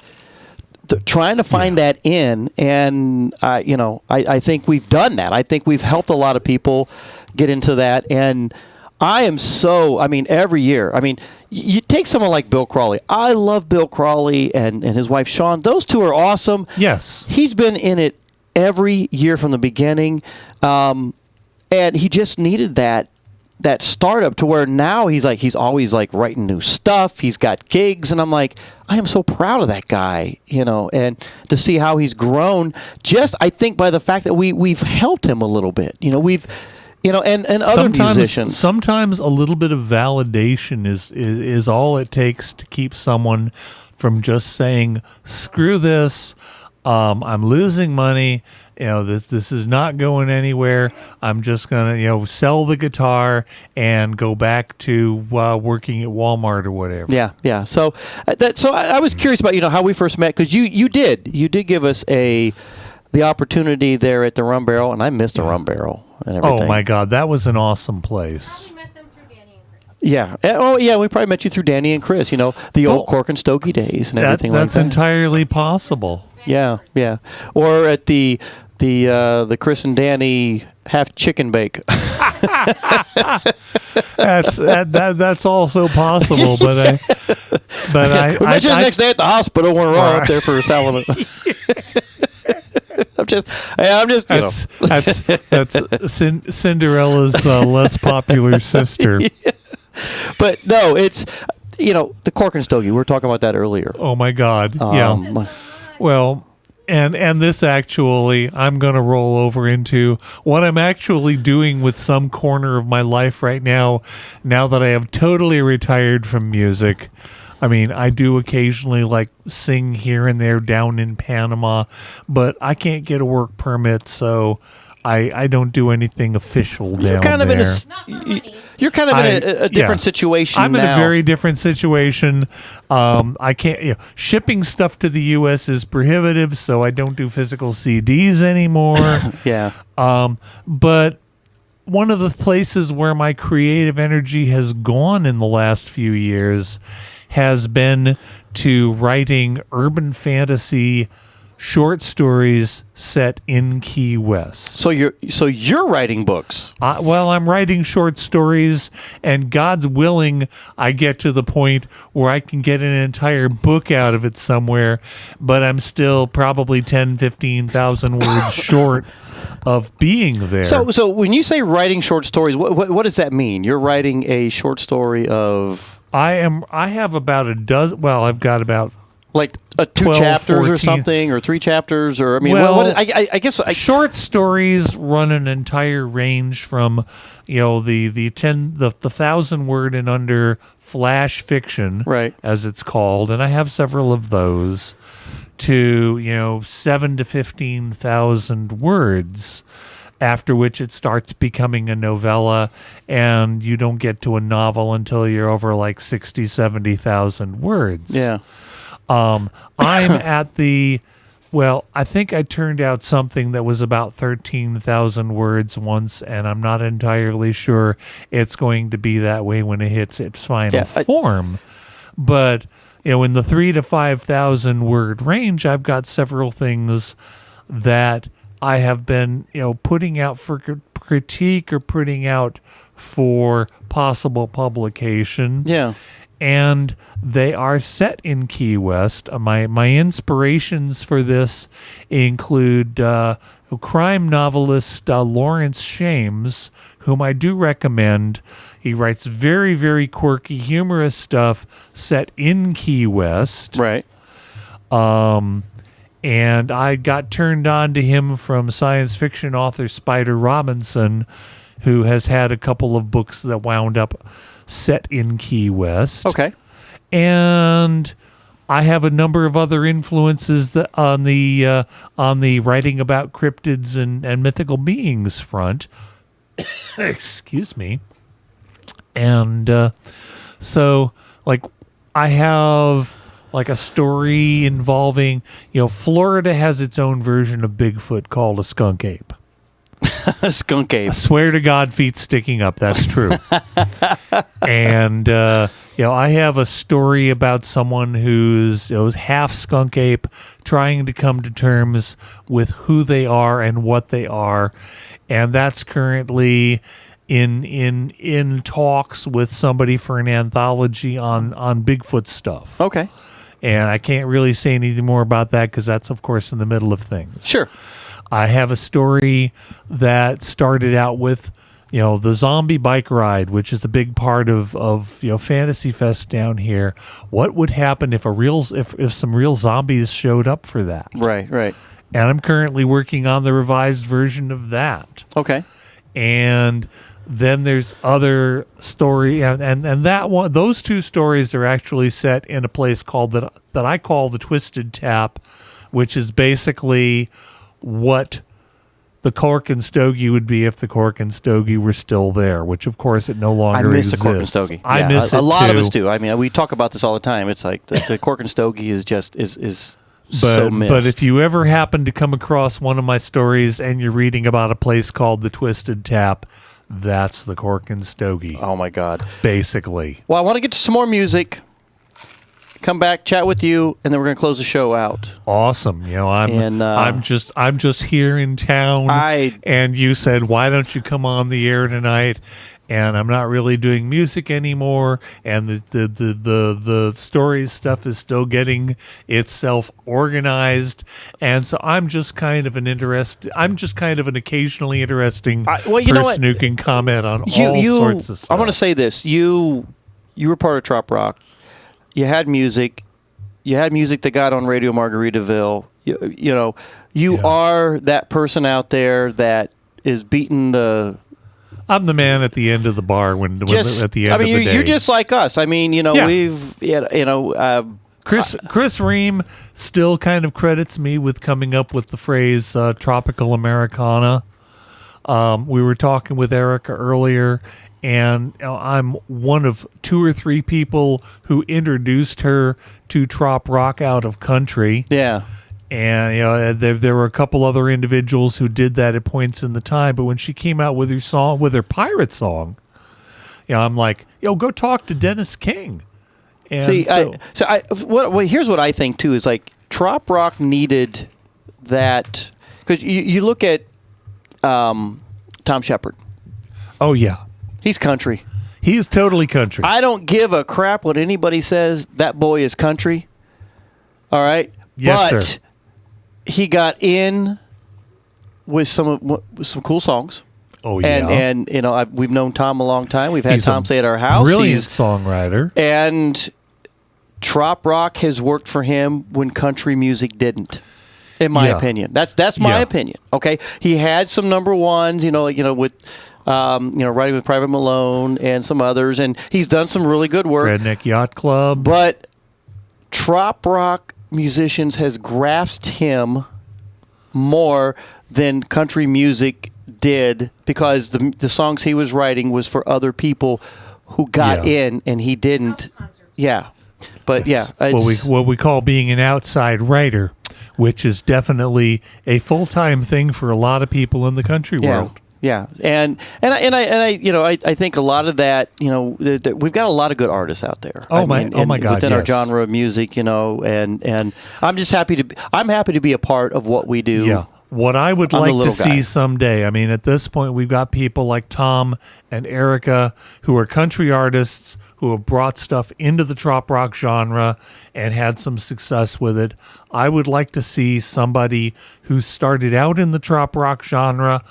trying to find that in, and I think we've done that. I think we've helped a lot of people get into that, and I am every year. You take someone like Bill Crawley. I love Bill Crawley and his wife Shawn. Those two are awesome. Yes. He's been in it every year from the beginning, and he just needed that startup to where now he's always like writing new stuff. He's got gigs, and I'm like, I am so proud of that guy, and to see how he's grown. Just I think by the fact that we've helped him a little bit. We've. And other musicians. Sometimes a little bit of validation is all it takes to keep someone from just saying, "Screw this, I'm losing money. This is not going anywhere. I'm just gonna sell the guitar and go back to working at Walmart or whatever." Yeah. So I was curious about how we first met, because you did give us the opportunity there at the Rum Barrel, and I missed the Rum Barrel. And everything. Oh my God, that was an awesome place. Yeah. Oh yeah, we probably met you through Danny and Chris. The old Cork and Stokey days and everything like that. That's entirely possible. Yeah. Or at the Chris and Danny half chicken bake. That's also possible, but I we met you the next day at the hospital when we were all up there for selling it. I'm just. That's Cinderella's less popular sister. Yeah. But no, it's the Cork and Stokey. We were talking about that earlier. Oh my God! Yeah. Well, and this actually, I'm going to roll over into what I'm actually doing with some corner of my life right now. Now that I have totally retired from music. I do occasionally sing here and there down in Panama, but I can't get a work permit, so I don't do anything official down there. You're kind of in a different situation now. I'm in a very different situation. I can't. Shipping stuff to the U.S. is prohibitive, so I don't do physical CDs anymore. Yeah. But one of the places where my creative energy has gone in the last few years has been to writing urban fantasy short stories set in Key West. So you're writing books. I'm writing short stories, and God's willing, I get to the point where I can get an entire book out of it somewhere, but I'm still probably 15,000 words short of being there. So when you say writing short stories, what does that mean? You're writing a short story of... I have about a dozen. Well, I've got about like 2 chapters 14. Or something, or 3 chapters, or I guess short stories run an entire range from the 1,000 word and under flash fiction, right, as it's called, and I have several of those, to 7,000 to 15,000 words. After which it starts becoming a novella, and you don't get to a novel until you're over 60,000, 70,000 words. Yeah. I'm at I think I turned out something that was about 13,000 words once, and I'm not entirely sure it's going to be that way when it hits its final form. But, in the 3,000 to 5,000 word range, I've got several things that I have been, putting out for critique or putting out for possible publication. Yeah. And they are set in Key West. My inspirations for this include crime novelist Lawrence Shames, whom I do recommend. He writes very, very quirky, humorous stuff set in Key West. Right. And I got turned on to him from science fiction author Spider Robinson, who has had a couple of books that wound up set in Key West. Okay. And I have a number of other influences that on the writing about cryptids and mythical beings front. Excuse me. And so, I have... a story involving, Florida has its own version of Bigfoot called a skunk ape. A skunk ape. I swear to God, feet sticking up. That's true. And, I have a story about someone who's half skunk ape, trying to come to terms with who they are and what they are, and that's currently in talks with somebody for an anthology on Bigfoot stuff. Okay. And I can't really say anything more about that because that's, of course, in the middle of things. Sure. I have a story that started out with, the zombie bike ride, which is a big part of Fantasy Fest down here. What would happen if if some real zombies showed up for that? Right. And I'm currently working on the revised version of that. Okay. And then there's other story, and that one, those two stories are actually set in a place called that I call the Twisted Tap, which is basically what the Cork and Stogie would be if the Cork and Stogie were still there, which of course it no longer exists. I miss the Cork and Stogie. I miss it a lot too. of us do. I mean, we talk about this all the time. It's like the Cork and Stogie is just so missed. But if you ever happen to come across one of my stories and you're reading about a place called the Twisted Tap, that's the Cork and Stogie. Oh my God! Basically. Well, I want to get to some more music. Come back, chat with you, and then we're going to close the show out. Awesome. I'm just here in town, and you said, why don't you come on the air tonight? And I'm not really doing music anymore, and the stories stuff is still getting itself organized, and so I'm just kind of an occasionally interesting person who can comment on all sorts of stuff. I want to say this: you were part of Trop Rock. You had music. You had music that got on Radio Margaritaville. You are that person out there that is beating the. I'm the man at the end of the bar at the end of the day. You're just like us. I mean, we've, Chris Ream still kind of credits me with coming up with the phrase tropical Americana. We were talking with Erica earlier, and I'm one of 2 or 3 people who introduced her to trop rock out of country. Yeah. And there were a couple other individuals who did that at points in the time, but when she came out with her pirate song, I'm like, go talk to Dennis King. And here's what I think too is like trop rock needed that, because you look at Tom Shepard. Oh yeah, he's country. He is totally country. I don't give a crap what anybody says. That boy is country. All right. Yes, but sir. He got in with some cool songs. Oh yeah, and we've known Tom a long time. We've had Tom stay at our house. Brilliant songwriter. And trop rock has worked for him when country music didn't. In my opinion, that's my opinion. Okay, he had some number ones. With writing with Private Malone and some others, and he's done some really good work. Redneck Yacht Club. But trop rock musicians has grasped him more than country music did, because the songs he was writing was for other people who got in and he didn't. Yeah. But it's what we call being an outside writer, which is definitely a full-time thing for a lot of people in the country world. Yeah, and I think a lot of that, we've got a lot of good artists out there. Oh my God! Within our genre of music, and I'm just happy to be a part of what we do. Yeah. What I would like to see someday, at this point, we've got people like Tom and Erica who are country artists who have brought stuff into the trop rock genre and had some success with it. I would like to see somebody who started out in the trop rock genre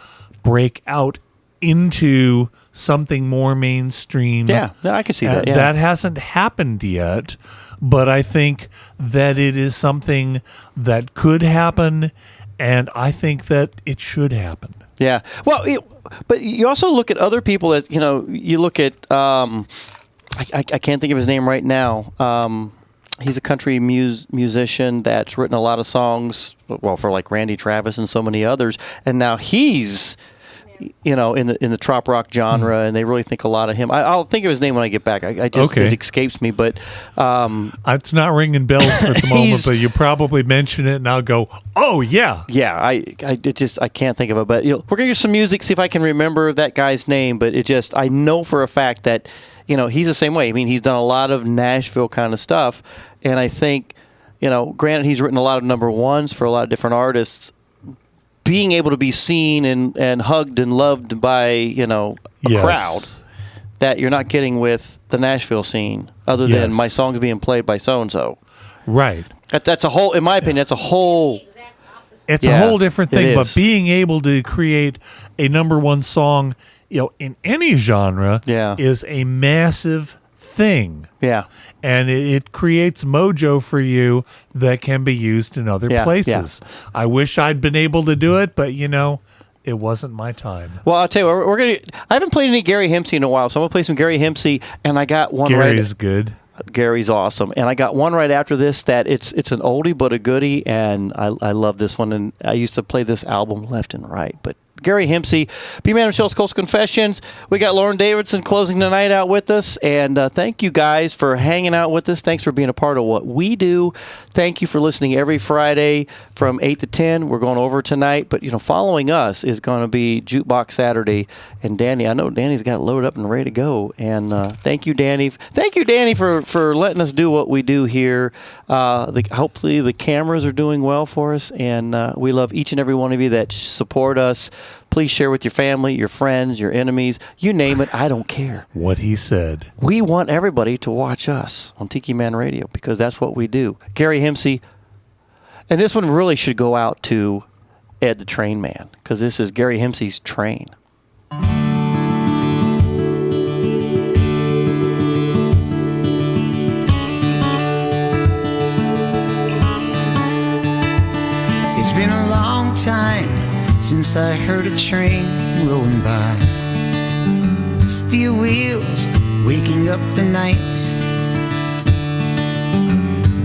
break out into something more mainstream. Yeah, I can see that. Yeah. That hasn't happened yet, but I think that it is something that could happen, and I think that it should happen. Yeah. Well, but you also look at other people that, you look at, I can't think of his name right now. He's a country musician that's written a lot of songs, for like Randy Travis and so many others, and now he's in the trop rock genre, and they really think a lot of him. I'll think of his name when I get back. It escapes me, but it's not ringing bells at the moment. But you probably mention it, and I'll go, "Oh yeah, yeah." I can't think of it. But we're gonna use some music, see if I can remember that guy's name. But I know for a fact that he's the same way. I mean, he's done a lot of Nashville kind of stuff, and I think granted, he's written a lot of number ones for a lot of different artists. Being able to be seen and hugged and loved by a crowd that you're not getting with the Nashville scene, other than my songs being played by so and so. Right. That's a whole. In my opinion, that's a whole. It's a whole different thing. But being able to create a number one song, in any genre, is a massive thing. Yeah. And it creates mojo for you that can be used in other places. Yeah. I wish I'd been able to do it, but it wasn't my time. Well, I'll tell you, I haven't played any Gary Hempsey in a while, so I'm gonna play some Gary Hempsey, and I got one. Gary's good. Gary's awesome, and I got one right after this that it's an oldie but a goodie, and I love this one, and I used to play this album left and right, but. Gary Hempsey, B-Man and Michelle's Coastal Confessions. We got Loren Davidson closing the night out with us. And thank you guys for hanging out with us. Thanks for being a part of what we do. Thank you for listening every Friday from 8 to 10. We're going over tonight. But, following us is going to be Jukebox Saturday. And Danny, I know Danny's got it loaded up and ready to go. And thank you, Danny. Thank you, Danny, for letting us do what we do here. Hopefully the cameras are doing well for us. And we love each and every one of you that support us. Please share with your family, your friends, your enemies. You name it, I don't care. What he said. We want everybody to watch us on Tiki Man Radio because that's what we do. Gary Hempsey. And this one really should go out to Ed the Train Man because this is Gary Hempsey's Train. It's been a long time since I heard a train rolling by. Steel wheels waking up the night.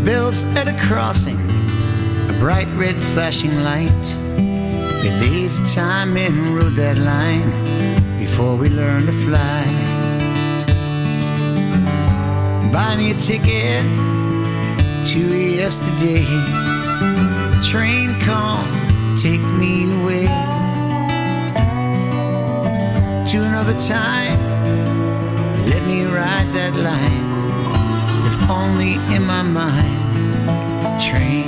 Bells at a crossing, a bright red flashing light. The days of time and rode that line before we learned to fly. Buy me a ticket to yesterday. Train come, take me away to another time. Let me ride that line, if only in my mind. Train.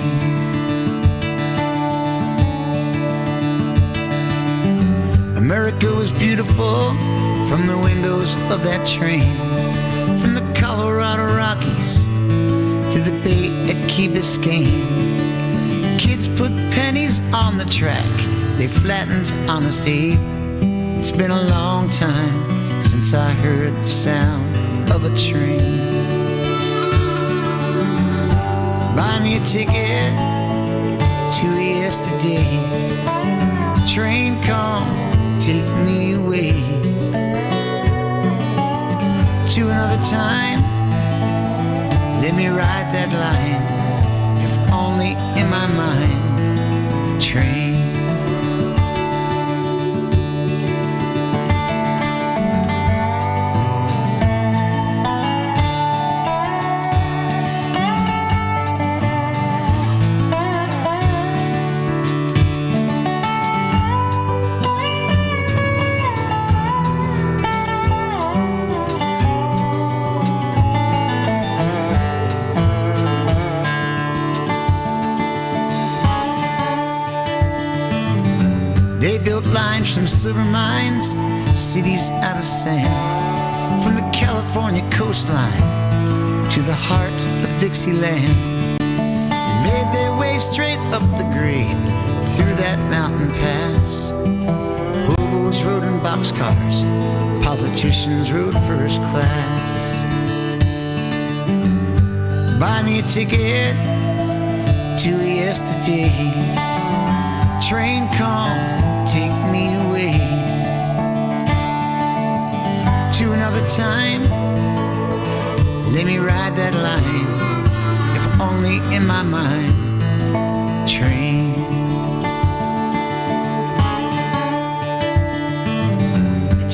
America was beautiful from the windows of that train. From the Colorado Rockies to the bay at Key Biscayne. Kids put pennies on the track, they flattened honest Abe. It's been a long time since I heard the sound of a train. Buy me a ticket to yesterday. Train come, take me away to another time. Let me ride that line, if only in my mind. Train. From silver mines, cities out of sand, from the California coastline to the heart of Dixieland. They made their way straight up the grade through that mountain pass. Hobos rode in boxcars, politicians rode first class. Buy me a ticket to yesterday. Train come, take me away to another time. Let me ride that line, if only in my mind. Train.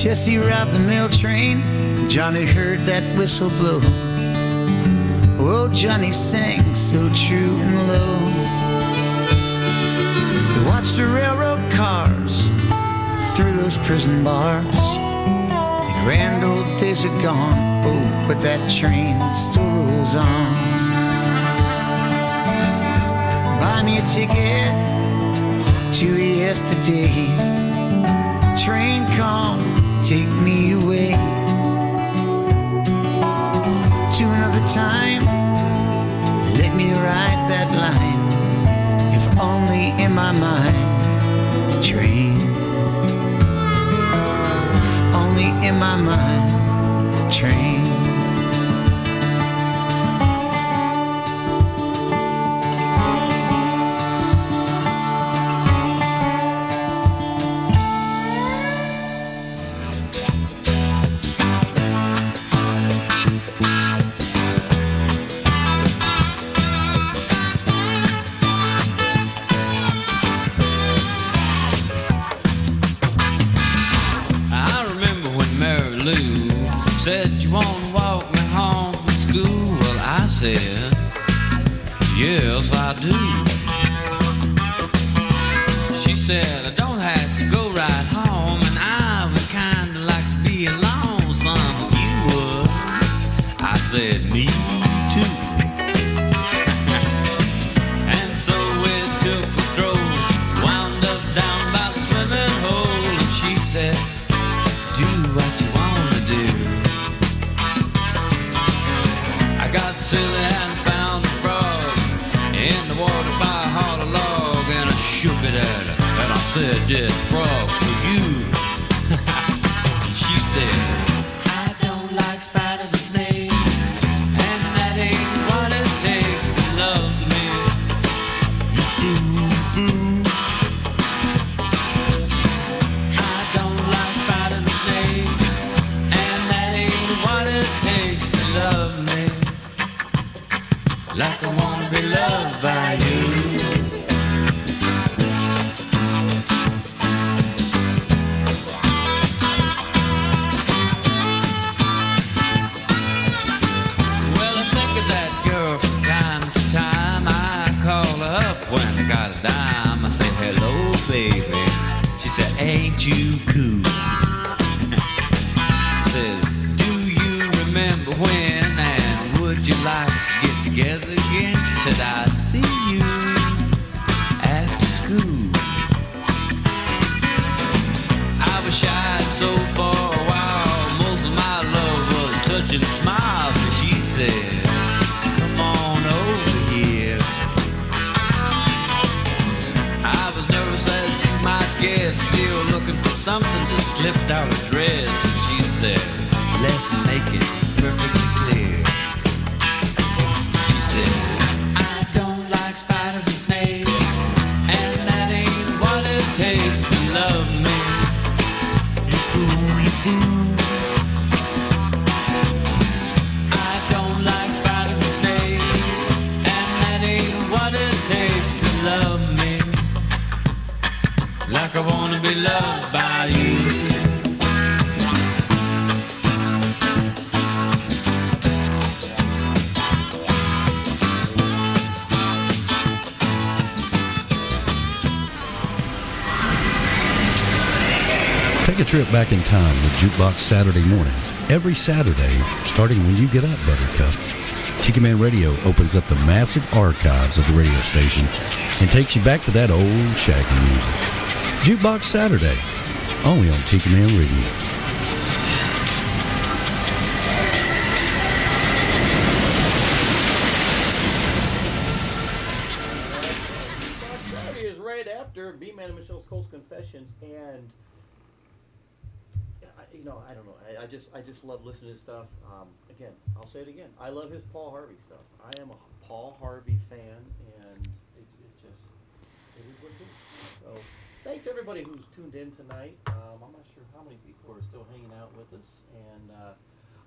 Jesse robbed the mail train. Johnny heard that whistle blow. Oh, Johnny sang so true and low. He watched the railroad cars through those prison bars. The grand old days are gone. Oh, but that train still rolls on. Buy me a ticket to yesterday. Train come, take me away to another time. Let me write that line, if only in my mind. Train, if only in my mind. Train. Said you wanna walk me home from school. Well, I said, yes, I do. She said, I don't have to go right home, and I would kinda like to be alone, son, if you would. I said, me too. And so we took a stroll, wound up down by the swimming hole, and she said, do what you wanna do. Got silly and found a frog in the water by a hollow log, and I shook it at her and I said, this frog's for you. She said, I don't like spiders and snakes, and that ain't what it takes to love me. You fool. I don't like spiders and snakes, and that ain't what it takes to love me. Like I wanna be loved by you. Well, I think of that girl from time to time. I call her up when I got a dime. I say, hello, baby. She said, ain't you cool? Said, do you remember when, and would you like to get together again? She said, I'll see you after school. I was shy so for a while. Most of my love was touching smiles. And she said, come on over here. I was nervous as you might guess, still looking for something to slip down her dress. And she said, let's make it perfectly clear. She said, I don't like spiders and snakes, and that ain't what it takes to love me. You fool. I don't like spiders and snakes, and that ain't what it takes to love me. Like I wanna be loved by you. Take a trip back in time with Jukebox Saturday mornings. Every Saturday, starting when you get up, Buttercup. Tiki Man Radio opens up the massive archives of the radio station and takes you back to that old shaggy music. Jukebox Saturdays, only on Tiki Man Radio. Saturday is right after B-Man and Michelle's Cole's Confessions, and I don't know. I just love listening to his stuff. Again, I'll say it again. I love his Paul Harvey stuff. I am a Paul Harvey fan, and it is what it is. So, thanks everybody who's tuned in tonight. I'm not sure how many people are still hanging out with us, and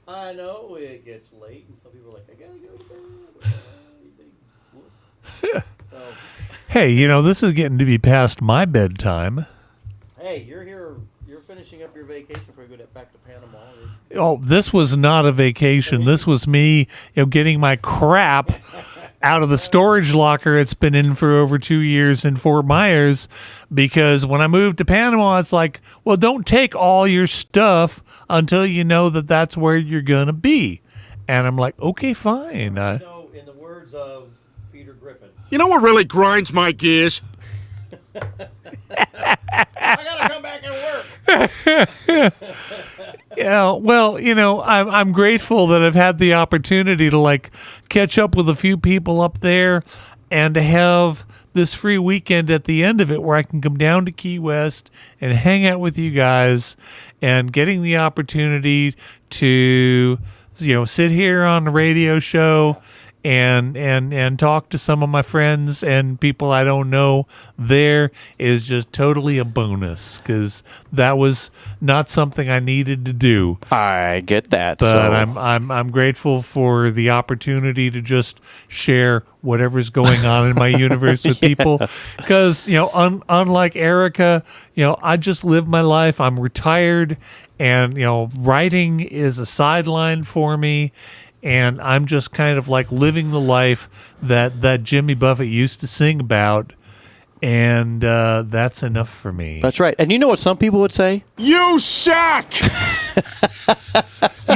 I know it gets late, and some people are like, I gotta go to bed. You big wuss. So, hey, this is getting to be past my bedtime. Hey, you're here. You're finishing finishing up your vacation before you go back to Panama? Oh, this was not a vacation. This was me, getting my crap out of the storage locker it's been in for over 2 years in Fort Myers, because when I moved to Panama, it's like, well, don't take all your stuff until you know that that's where you're going to be. And I'm like, okay, fine. In the words of Peter Griffin. You know what really grinds my gears? I gotta come back and work. Yeah, well, I'm grateful that I've had the opportunity to catch up with a few people up there, and to have this free weekend at the end of it where I can come down to Key West and hang out with you guys, and getting the opportunity to sit here on the radio show and talk to some of my friends and people I don't know there is just totally a bonus, because that was not something I needed to do. I get that, but so. I'm grateful for the opportunity to just share whatever's going on in my universe with people, because unlike Erica, I just live my life. I'm retired, and writing is a sideline for me. And I'm just kind of living the life that Jimmy Buffett used to sing about. And that's enough for me. That's right. And you know what some people would say? You suck!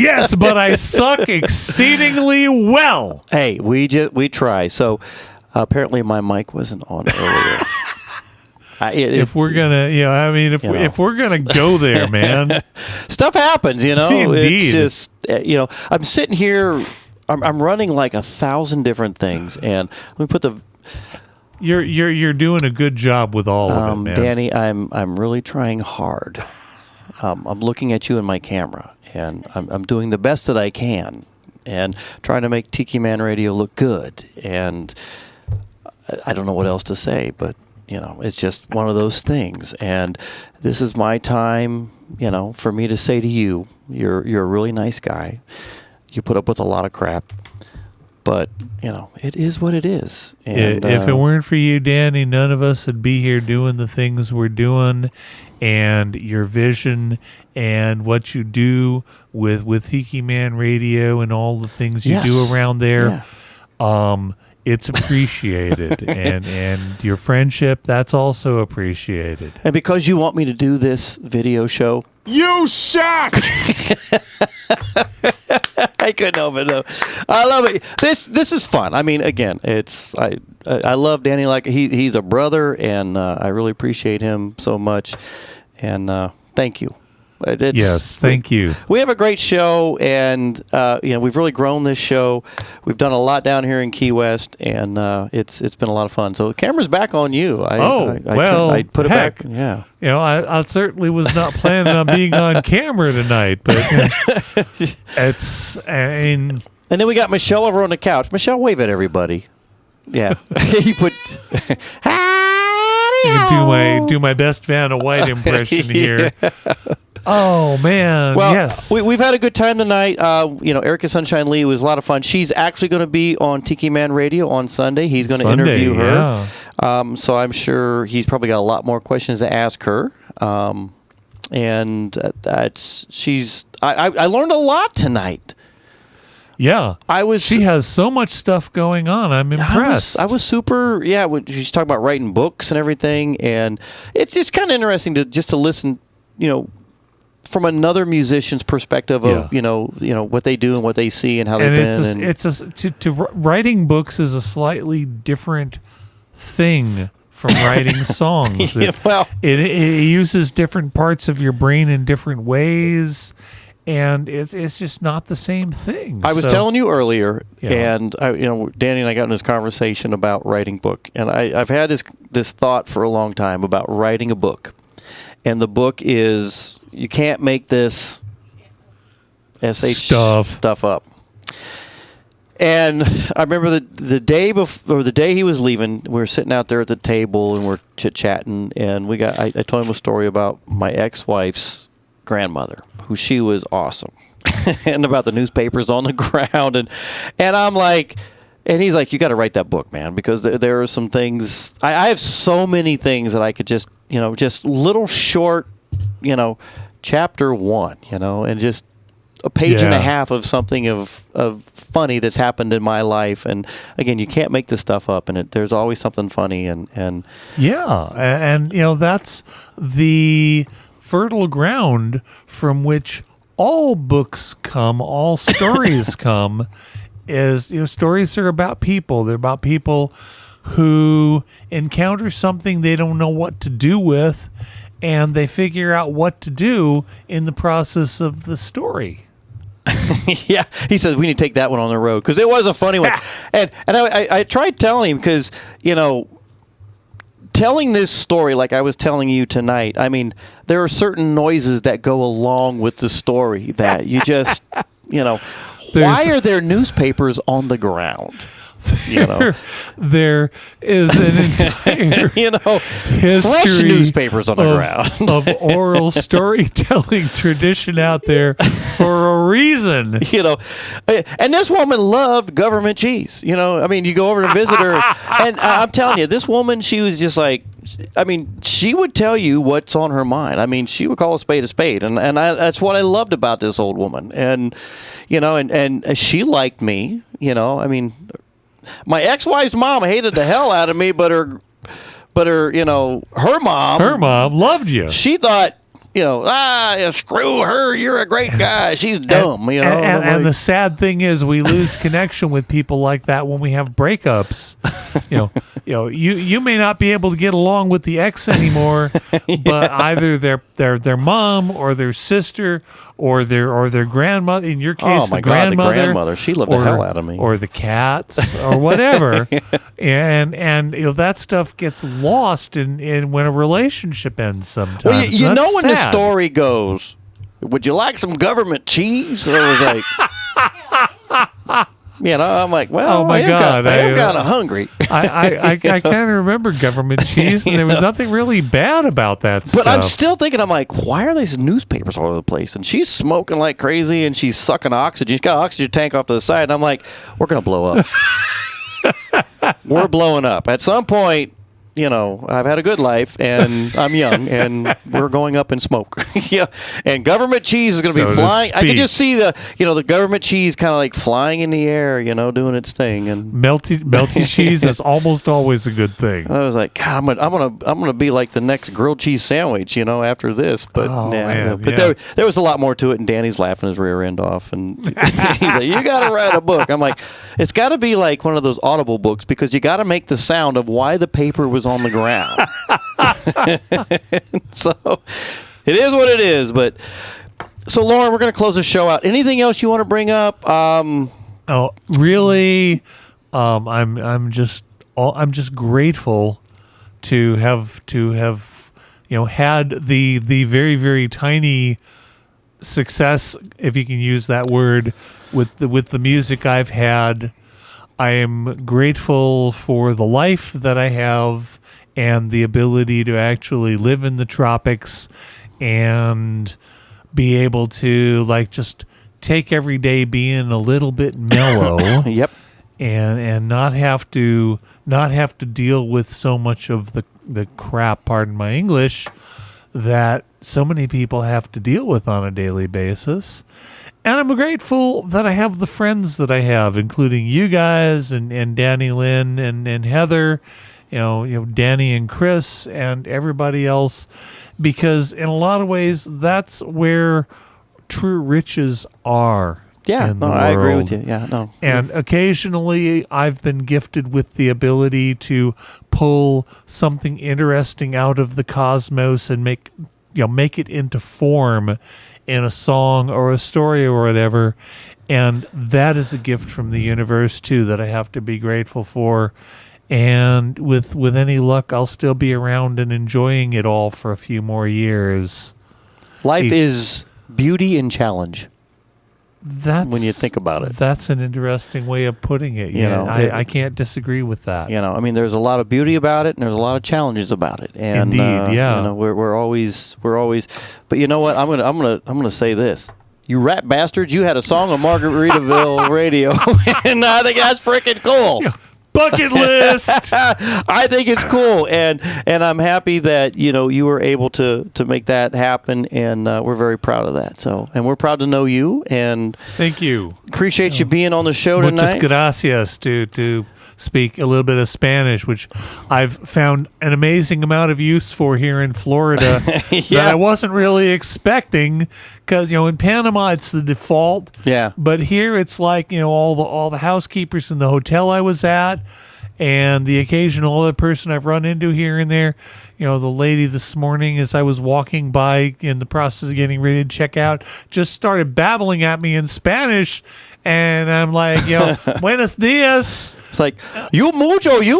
Yes, but I suck exceedingly well. Hey, we try. So apparently my mic wasn't on earlier. If we're gonna, if we're gonna go there, man, stuff happens. Indeed. It's just I'm sitting here, I'm running 1,000 different things, and let me put the. You're doing a good job with all of it, man. Danny, I'm really trying hard. I'm looking at you in my camera, and I'm doing the best that I can, and trying to make Tiki Man Radio look good. And I don't know what else to say, but. It's just one of those things, and this is my time, for me to say to you, you're a really nice guy. You put up with a lot of crap, but it is what it is. And, if it weren't for you, Danny, none of us would be here doing the things we're doing, and your vision and what you do with Tiki Man Radio and all the things you do around there. Yeah. It's appreciated, and your friendship, that's also appreciated. And because you want me to do this video show, you suck. I couldn't help it though. I love it. This is fun. I mean, again, I love Danny he's a brother, and I really appreciate him so much. And thank you. Yes, thank you. We have a great show, and we've really grown this show. We've done a lot down here in Key West, and it's been a lot of fun. So the camera's back on you. I put it back. Yeah. I certainly was not planning on being on camera tonight, but and then we got Michelle over on the couch. Michelle, wave at everybody. Yeah. You put. Do my best Vanna White impression here. Oh, man. Well, yes. We've had a good time tonight. Erica Sunshine Lee was a lot of fun. She's actually going to be on Tiki Man Radio on Sunday. He's going to interview her. Yeah. So I'm sure he's probably got a lot more questions to ask her. I learned a lot tonight. Yeah. She has so much stuff going on. I'm impressed. I was super, she's talking about writing books and everything. And it's just kind of interesting to listen, from another musician's perspective of what they do and what they see and how they've been. Writing books is a slightly different thing from writing songs. It uses different parts of your brain in different ways, and it's just not the same thing. I was telling you earlier, and Danny and I got in this conversation about writing book, and I've had this thought for a long time about writing a book. And the book is, you can't make this SH stuff up. And I remember the day before, or the day he was leaving, we were sitting out there at the table and we're chit-chatting, and I told him a story about my ex-wife's grandmother, who she was awesome, and about the newspapers on the ground, and I'm like, and he's like, you got to write that book, man, because there are some things, I have so many things that I could just little short, chapter 1, and just a page and a half of something of funny that's happened in my life. And again, you can't make this stuff up, and there's always something funny. And that's the fertile ground from which all books come, all stories come. Is stories are about people. They're about people who encounter something they don't know what to do with, and they figure out what to do in the process of the story. Yeah, he says we need to take that one on the road because it was a funny one. and I tried telling him because, telling this story like I was telling you tonight, I mean, there are certain noises that go along with the story that you just, why are there newspapers on the ground? There is an entire history fresh newspapers on the ground of oral storytelling tradition out there for a reason. And this woman loved government cheese. You go over to visit her, and I'm telling you, this woman, she was just like, she would tell you what's on her mind. She would call a spade, and that's what I loved about this old woman. And and she liked me. My ex-wife's mom hated the hell out of me, but her mom loved you. She thought, screw her, you're a great guy. She's dumb, And the sad thing is, we lose connection with people like that when we have breakups. You may not be able to get along with the ex anymore, but either their mom or their sister or their grandmother. In your case, the grandmother. She loved the hell out of me. Or the cats, or whatever. and that stuff gets lost in when a relationship ends sometimes. Well, you when the story goes, would you like some government cheese? And it was like, I'm like, well, oh my God, I am kind of hungry. I kind of remember government cheese, and there was nothing really bad about that stuff. But I'm still thinking, I'm like, why are these newspapers all over the place? And she's smoking like crazy, and she's sucking oxygen. She's got an oxygen tank off to the side, and I'm like, we're going to blow up. We're blowing up. At some point, I've had a good life, and I'm young, and we're going up in smoke. And government cheese is going to be flying. I can just see the government cheese kind of like flying in the air, doing its thing. And melty cheese is almost always a good thing. I was like, God, I'm gonna be like the next grilled cheese sandwich, after this. But there was a lot more to it, and Danny's laughing his rear end off, and he's like, you got to write a book. I'm like, it's got to be like one of those Audible books because you got to make the sound of why the paper was on the ground. So it is what it is. But so Loren, we're going to close the show out. Anything else you want to bring up? Really, I'm just grateful to have had the very, very tiny success, if you can use that word, with the music I've had. I am grateful for the life that I have and the ability to actually live in the tropics and be able to just take every day being a little bit mellow. Yep. And not have to deal with so much of the crap, pardon my English, that so many people have to deal with on a daily basis. And I'm grateful that I have the friends that I have, including you guys and Danny Lynn and Heather, Danny and Chris and everybody else, because in a lot of ways that's where true riches are. Yeah, in the I agree with world. you. Yeah, no. And occasionally I've been gifted with the ability to pull something interesting out of the cosmos and make it into form in a song or a story or whatever. And that is a gift from the universe too that I have to be grateful for. And with any luck, I'll still be around and enjoying it all for a few more years. Life is beauty and challenge. When you think about it, that's an interesting way of putting it. I can't disagree with that. There's a lot of beauty about it, and there's a lot of challenges about it. And, indeed, yeah. We're always. But you know what? I'm gonna say this. You rat bastards! You had a song on Margaritaville radio, and I think that's freaking cool. Bucket list. I think it's cool, and I'm happy that you were able to make that happen, and we're very proud of that. So, and we're proud to know you, and thank you. Appreciate you being on the show Muchas tonight. gracias to speak a little bit of Spanish, which I've found an amazing amount of use for here in Florida that I wasn't really expecting, because in Panama it's the default. Yeah. But here it's like all the housekeepers in the hotel I was at, and the occasional other person I've run into here and there. The lady this morning, as I was walking by in the process of getting ready to check out, just started babbling at me in Spanish, and I'm like, buenos dias. It's like, you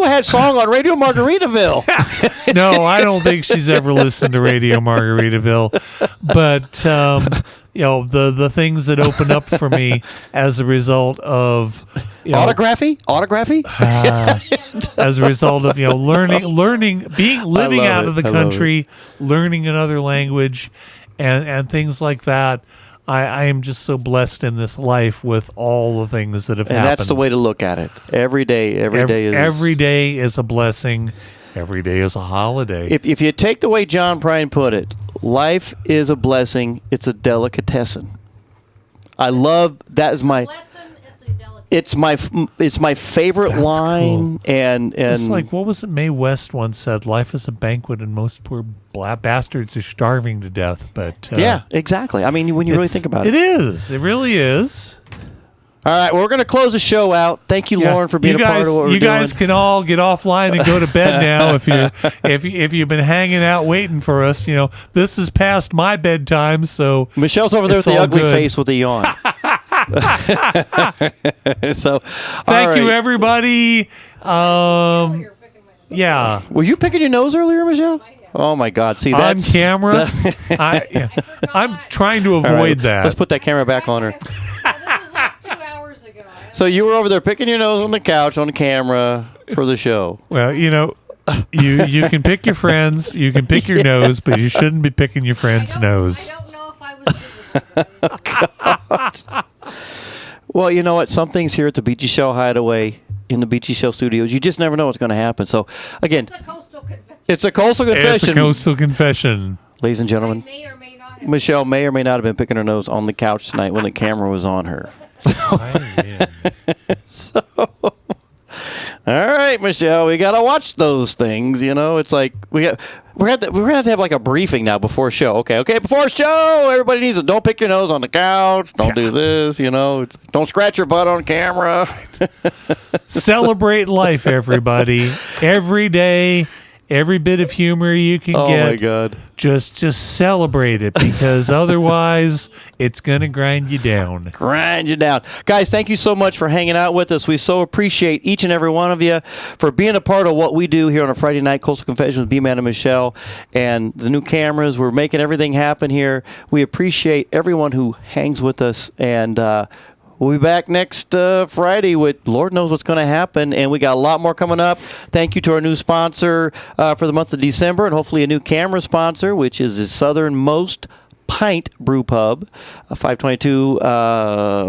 had song on Radio Margaritaville. No, I don't think she's ever listened to Radio Margaritaville. But, the things that open up for me as a result of... Autography? As a result of, living out of the country, learning another language, and things like that. I am just so blessed in this life with all the things that have happened. And that's the way to look at it. Every day is a blessing. Every day is a holiday. If you take the way John Prine put it, life is a blessing. It's a delicatessen. I love that. Is my it's my favorite line. Cool. And it's like, what was it Mae West once said? Life is a banquet, and most poor bastards are starving to death. But yeah, exactly. I mean, when you really think about it, it is. It really is. All right, well, we're going to close the show out. Thank you, Loren, for being a part of what we're doing. You guys can all get offline and go to bed now if you've been hanging out waiting for us. This is past my bedtime, so Michelle's over there with the ugly face with a yawn. So, thank you, everybody. Yeah. Were you picking your nose earlier, Michelle? Oh my God! See, that's on camera. I'm trying to avoid that. Let's put that camera back on her. So you were over there picking your nose on the couch on the camera for the show. Well, you can pick your friends, you can pick your nose, but you shouldn't be picking your friend's nose. I don't know if I was God. Well, you know what? Some things here at the Beechy Shell Hideaway in the Beechy Shell Studios, you just never know what's going to happen. So, again, it's a coastal confession. It's a coastal confession. Ladies and gentlemen, Michelle may or may not have been picking her nose on the couch tonight when the camera was on her. So, all right, Michelle, we gotta watch those things. It's like we're gonna have to have like a briefing now before a show. Okay, before a show, everybody needs to don't pick your nose on the couch. Don't do this. Don't scratch your butt on camera. Celebrate life, everybody. Every day. Every bit of humor you can get. Oh, my God. Just celebrate it, because otherwise it's going to grind you down. Guys, thank you so much for hanging out with us. We so appreciate each and every one of you for being a part of what we do here on a Friday night, Coastal Confessions with B-Man and Michelle, and the new cameras. We're making everything happen here. We appreciate everyone who hangs with us, and we'll be back next Friday with Lord knows what's going to happen, and we got a lot more coming up. Thank you to our new sponsor for the month of December, and hopefully a new camera sponsor, which is the Southernmost Pint Brewpub, 522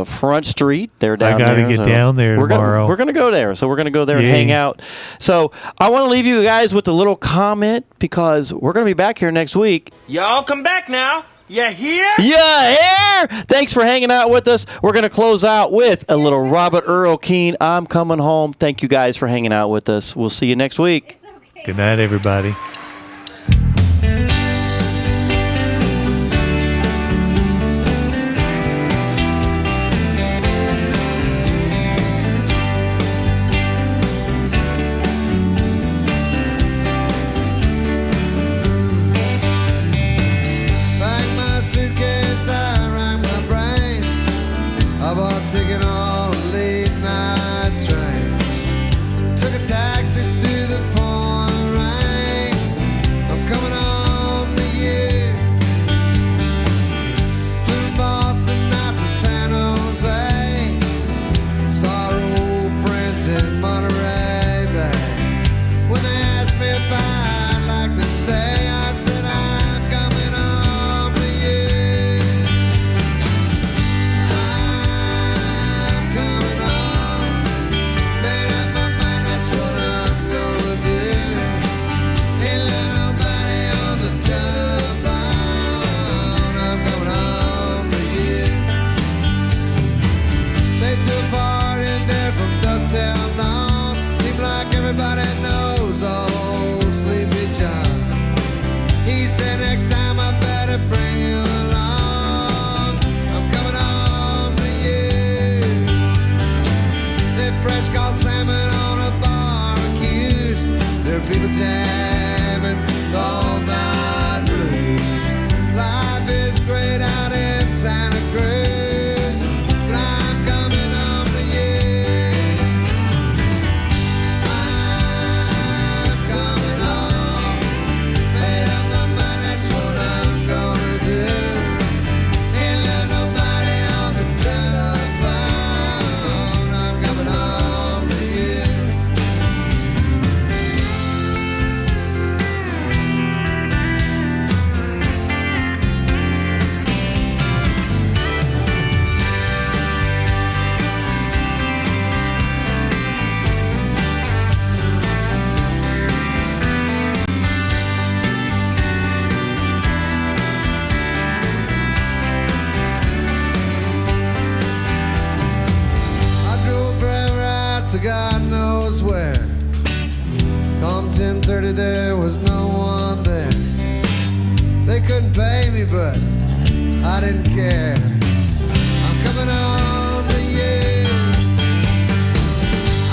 Front Street. They're down there. I got to get down there tomorrow. We're going to go there, so we're going to go there and hang out. So I want to leave you guys with a little comment, because we're going to be back here next week. Y'all come back now. You hear? Yeah, here. Thanks for hanging out with us. We're going to close out with a little Robert Earl Keen, I'm Coming Home. Thank you guys for hanging out with us. We'll see you next week. Good night, everybody. Taking on a late night train. Took a taxi through the pouring rain. are people jamming the all-night blues. Life is great out in Santa Cruz, but I'm coming home to you. I'm coming home, made up my mind, that's what I'm gonna do. Ain't let nobody on the telephone. I'm coming home to you. I drove forever out to God knows where. Come 10:30 there was no one there. They couldn't pay me but I didn't care. I'm coming home to you.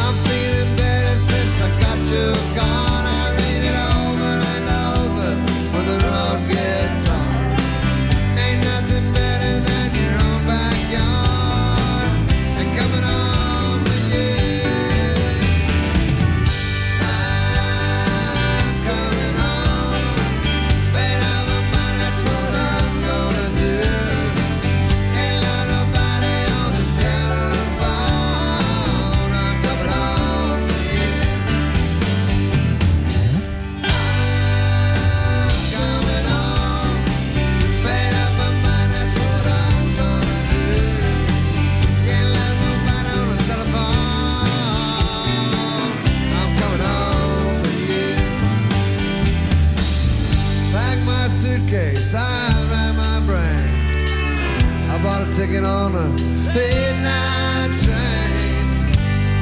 I'm feeling better since I got you gone. I read it over and over when the road gets hard. Ain't nothing better than your own backyard. And coming home to you. I'm coming home. Made up my mind, that's what I'm gonna do. Ain't let nobody on the telephone. I'm coming home to you. I'm coming home. Made up my mind, that's what I'm gonna do. Can't let nobody on the telephone. I'm coming home to you. Pack my suitcase, I ran my brain. I bought a ticket on a midnight train.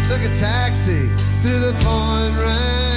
Took a taxi through the pouring rain.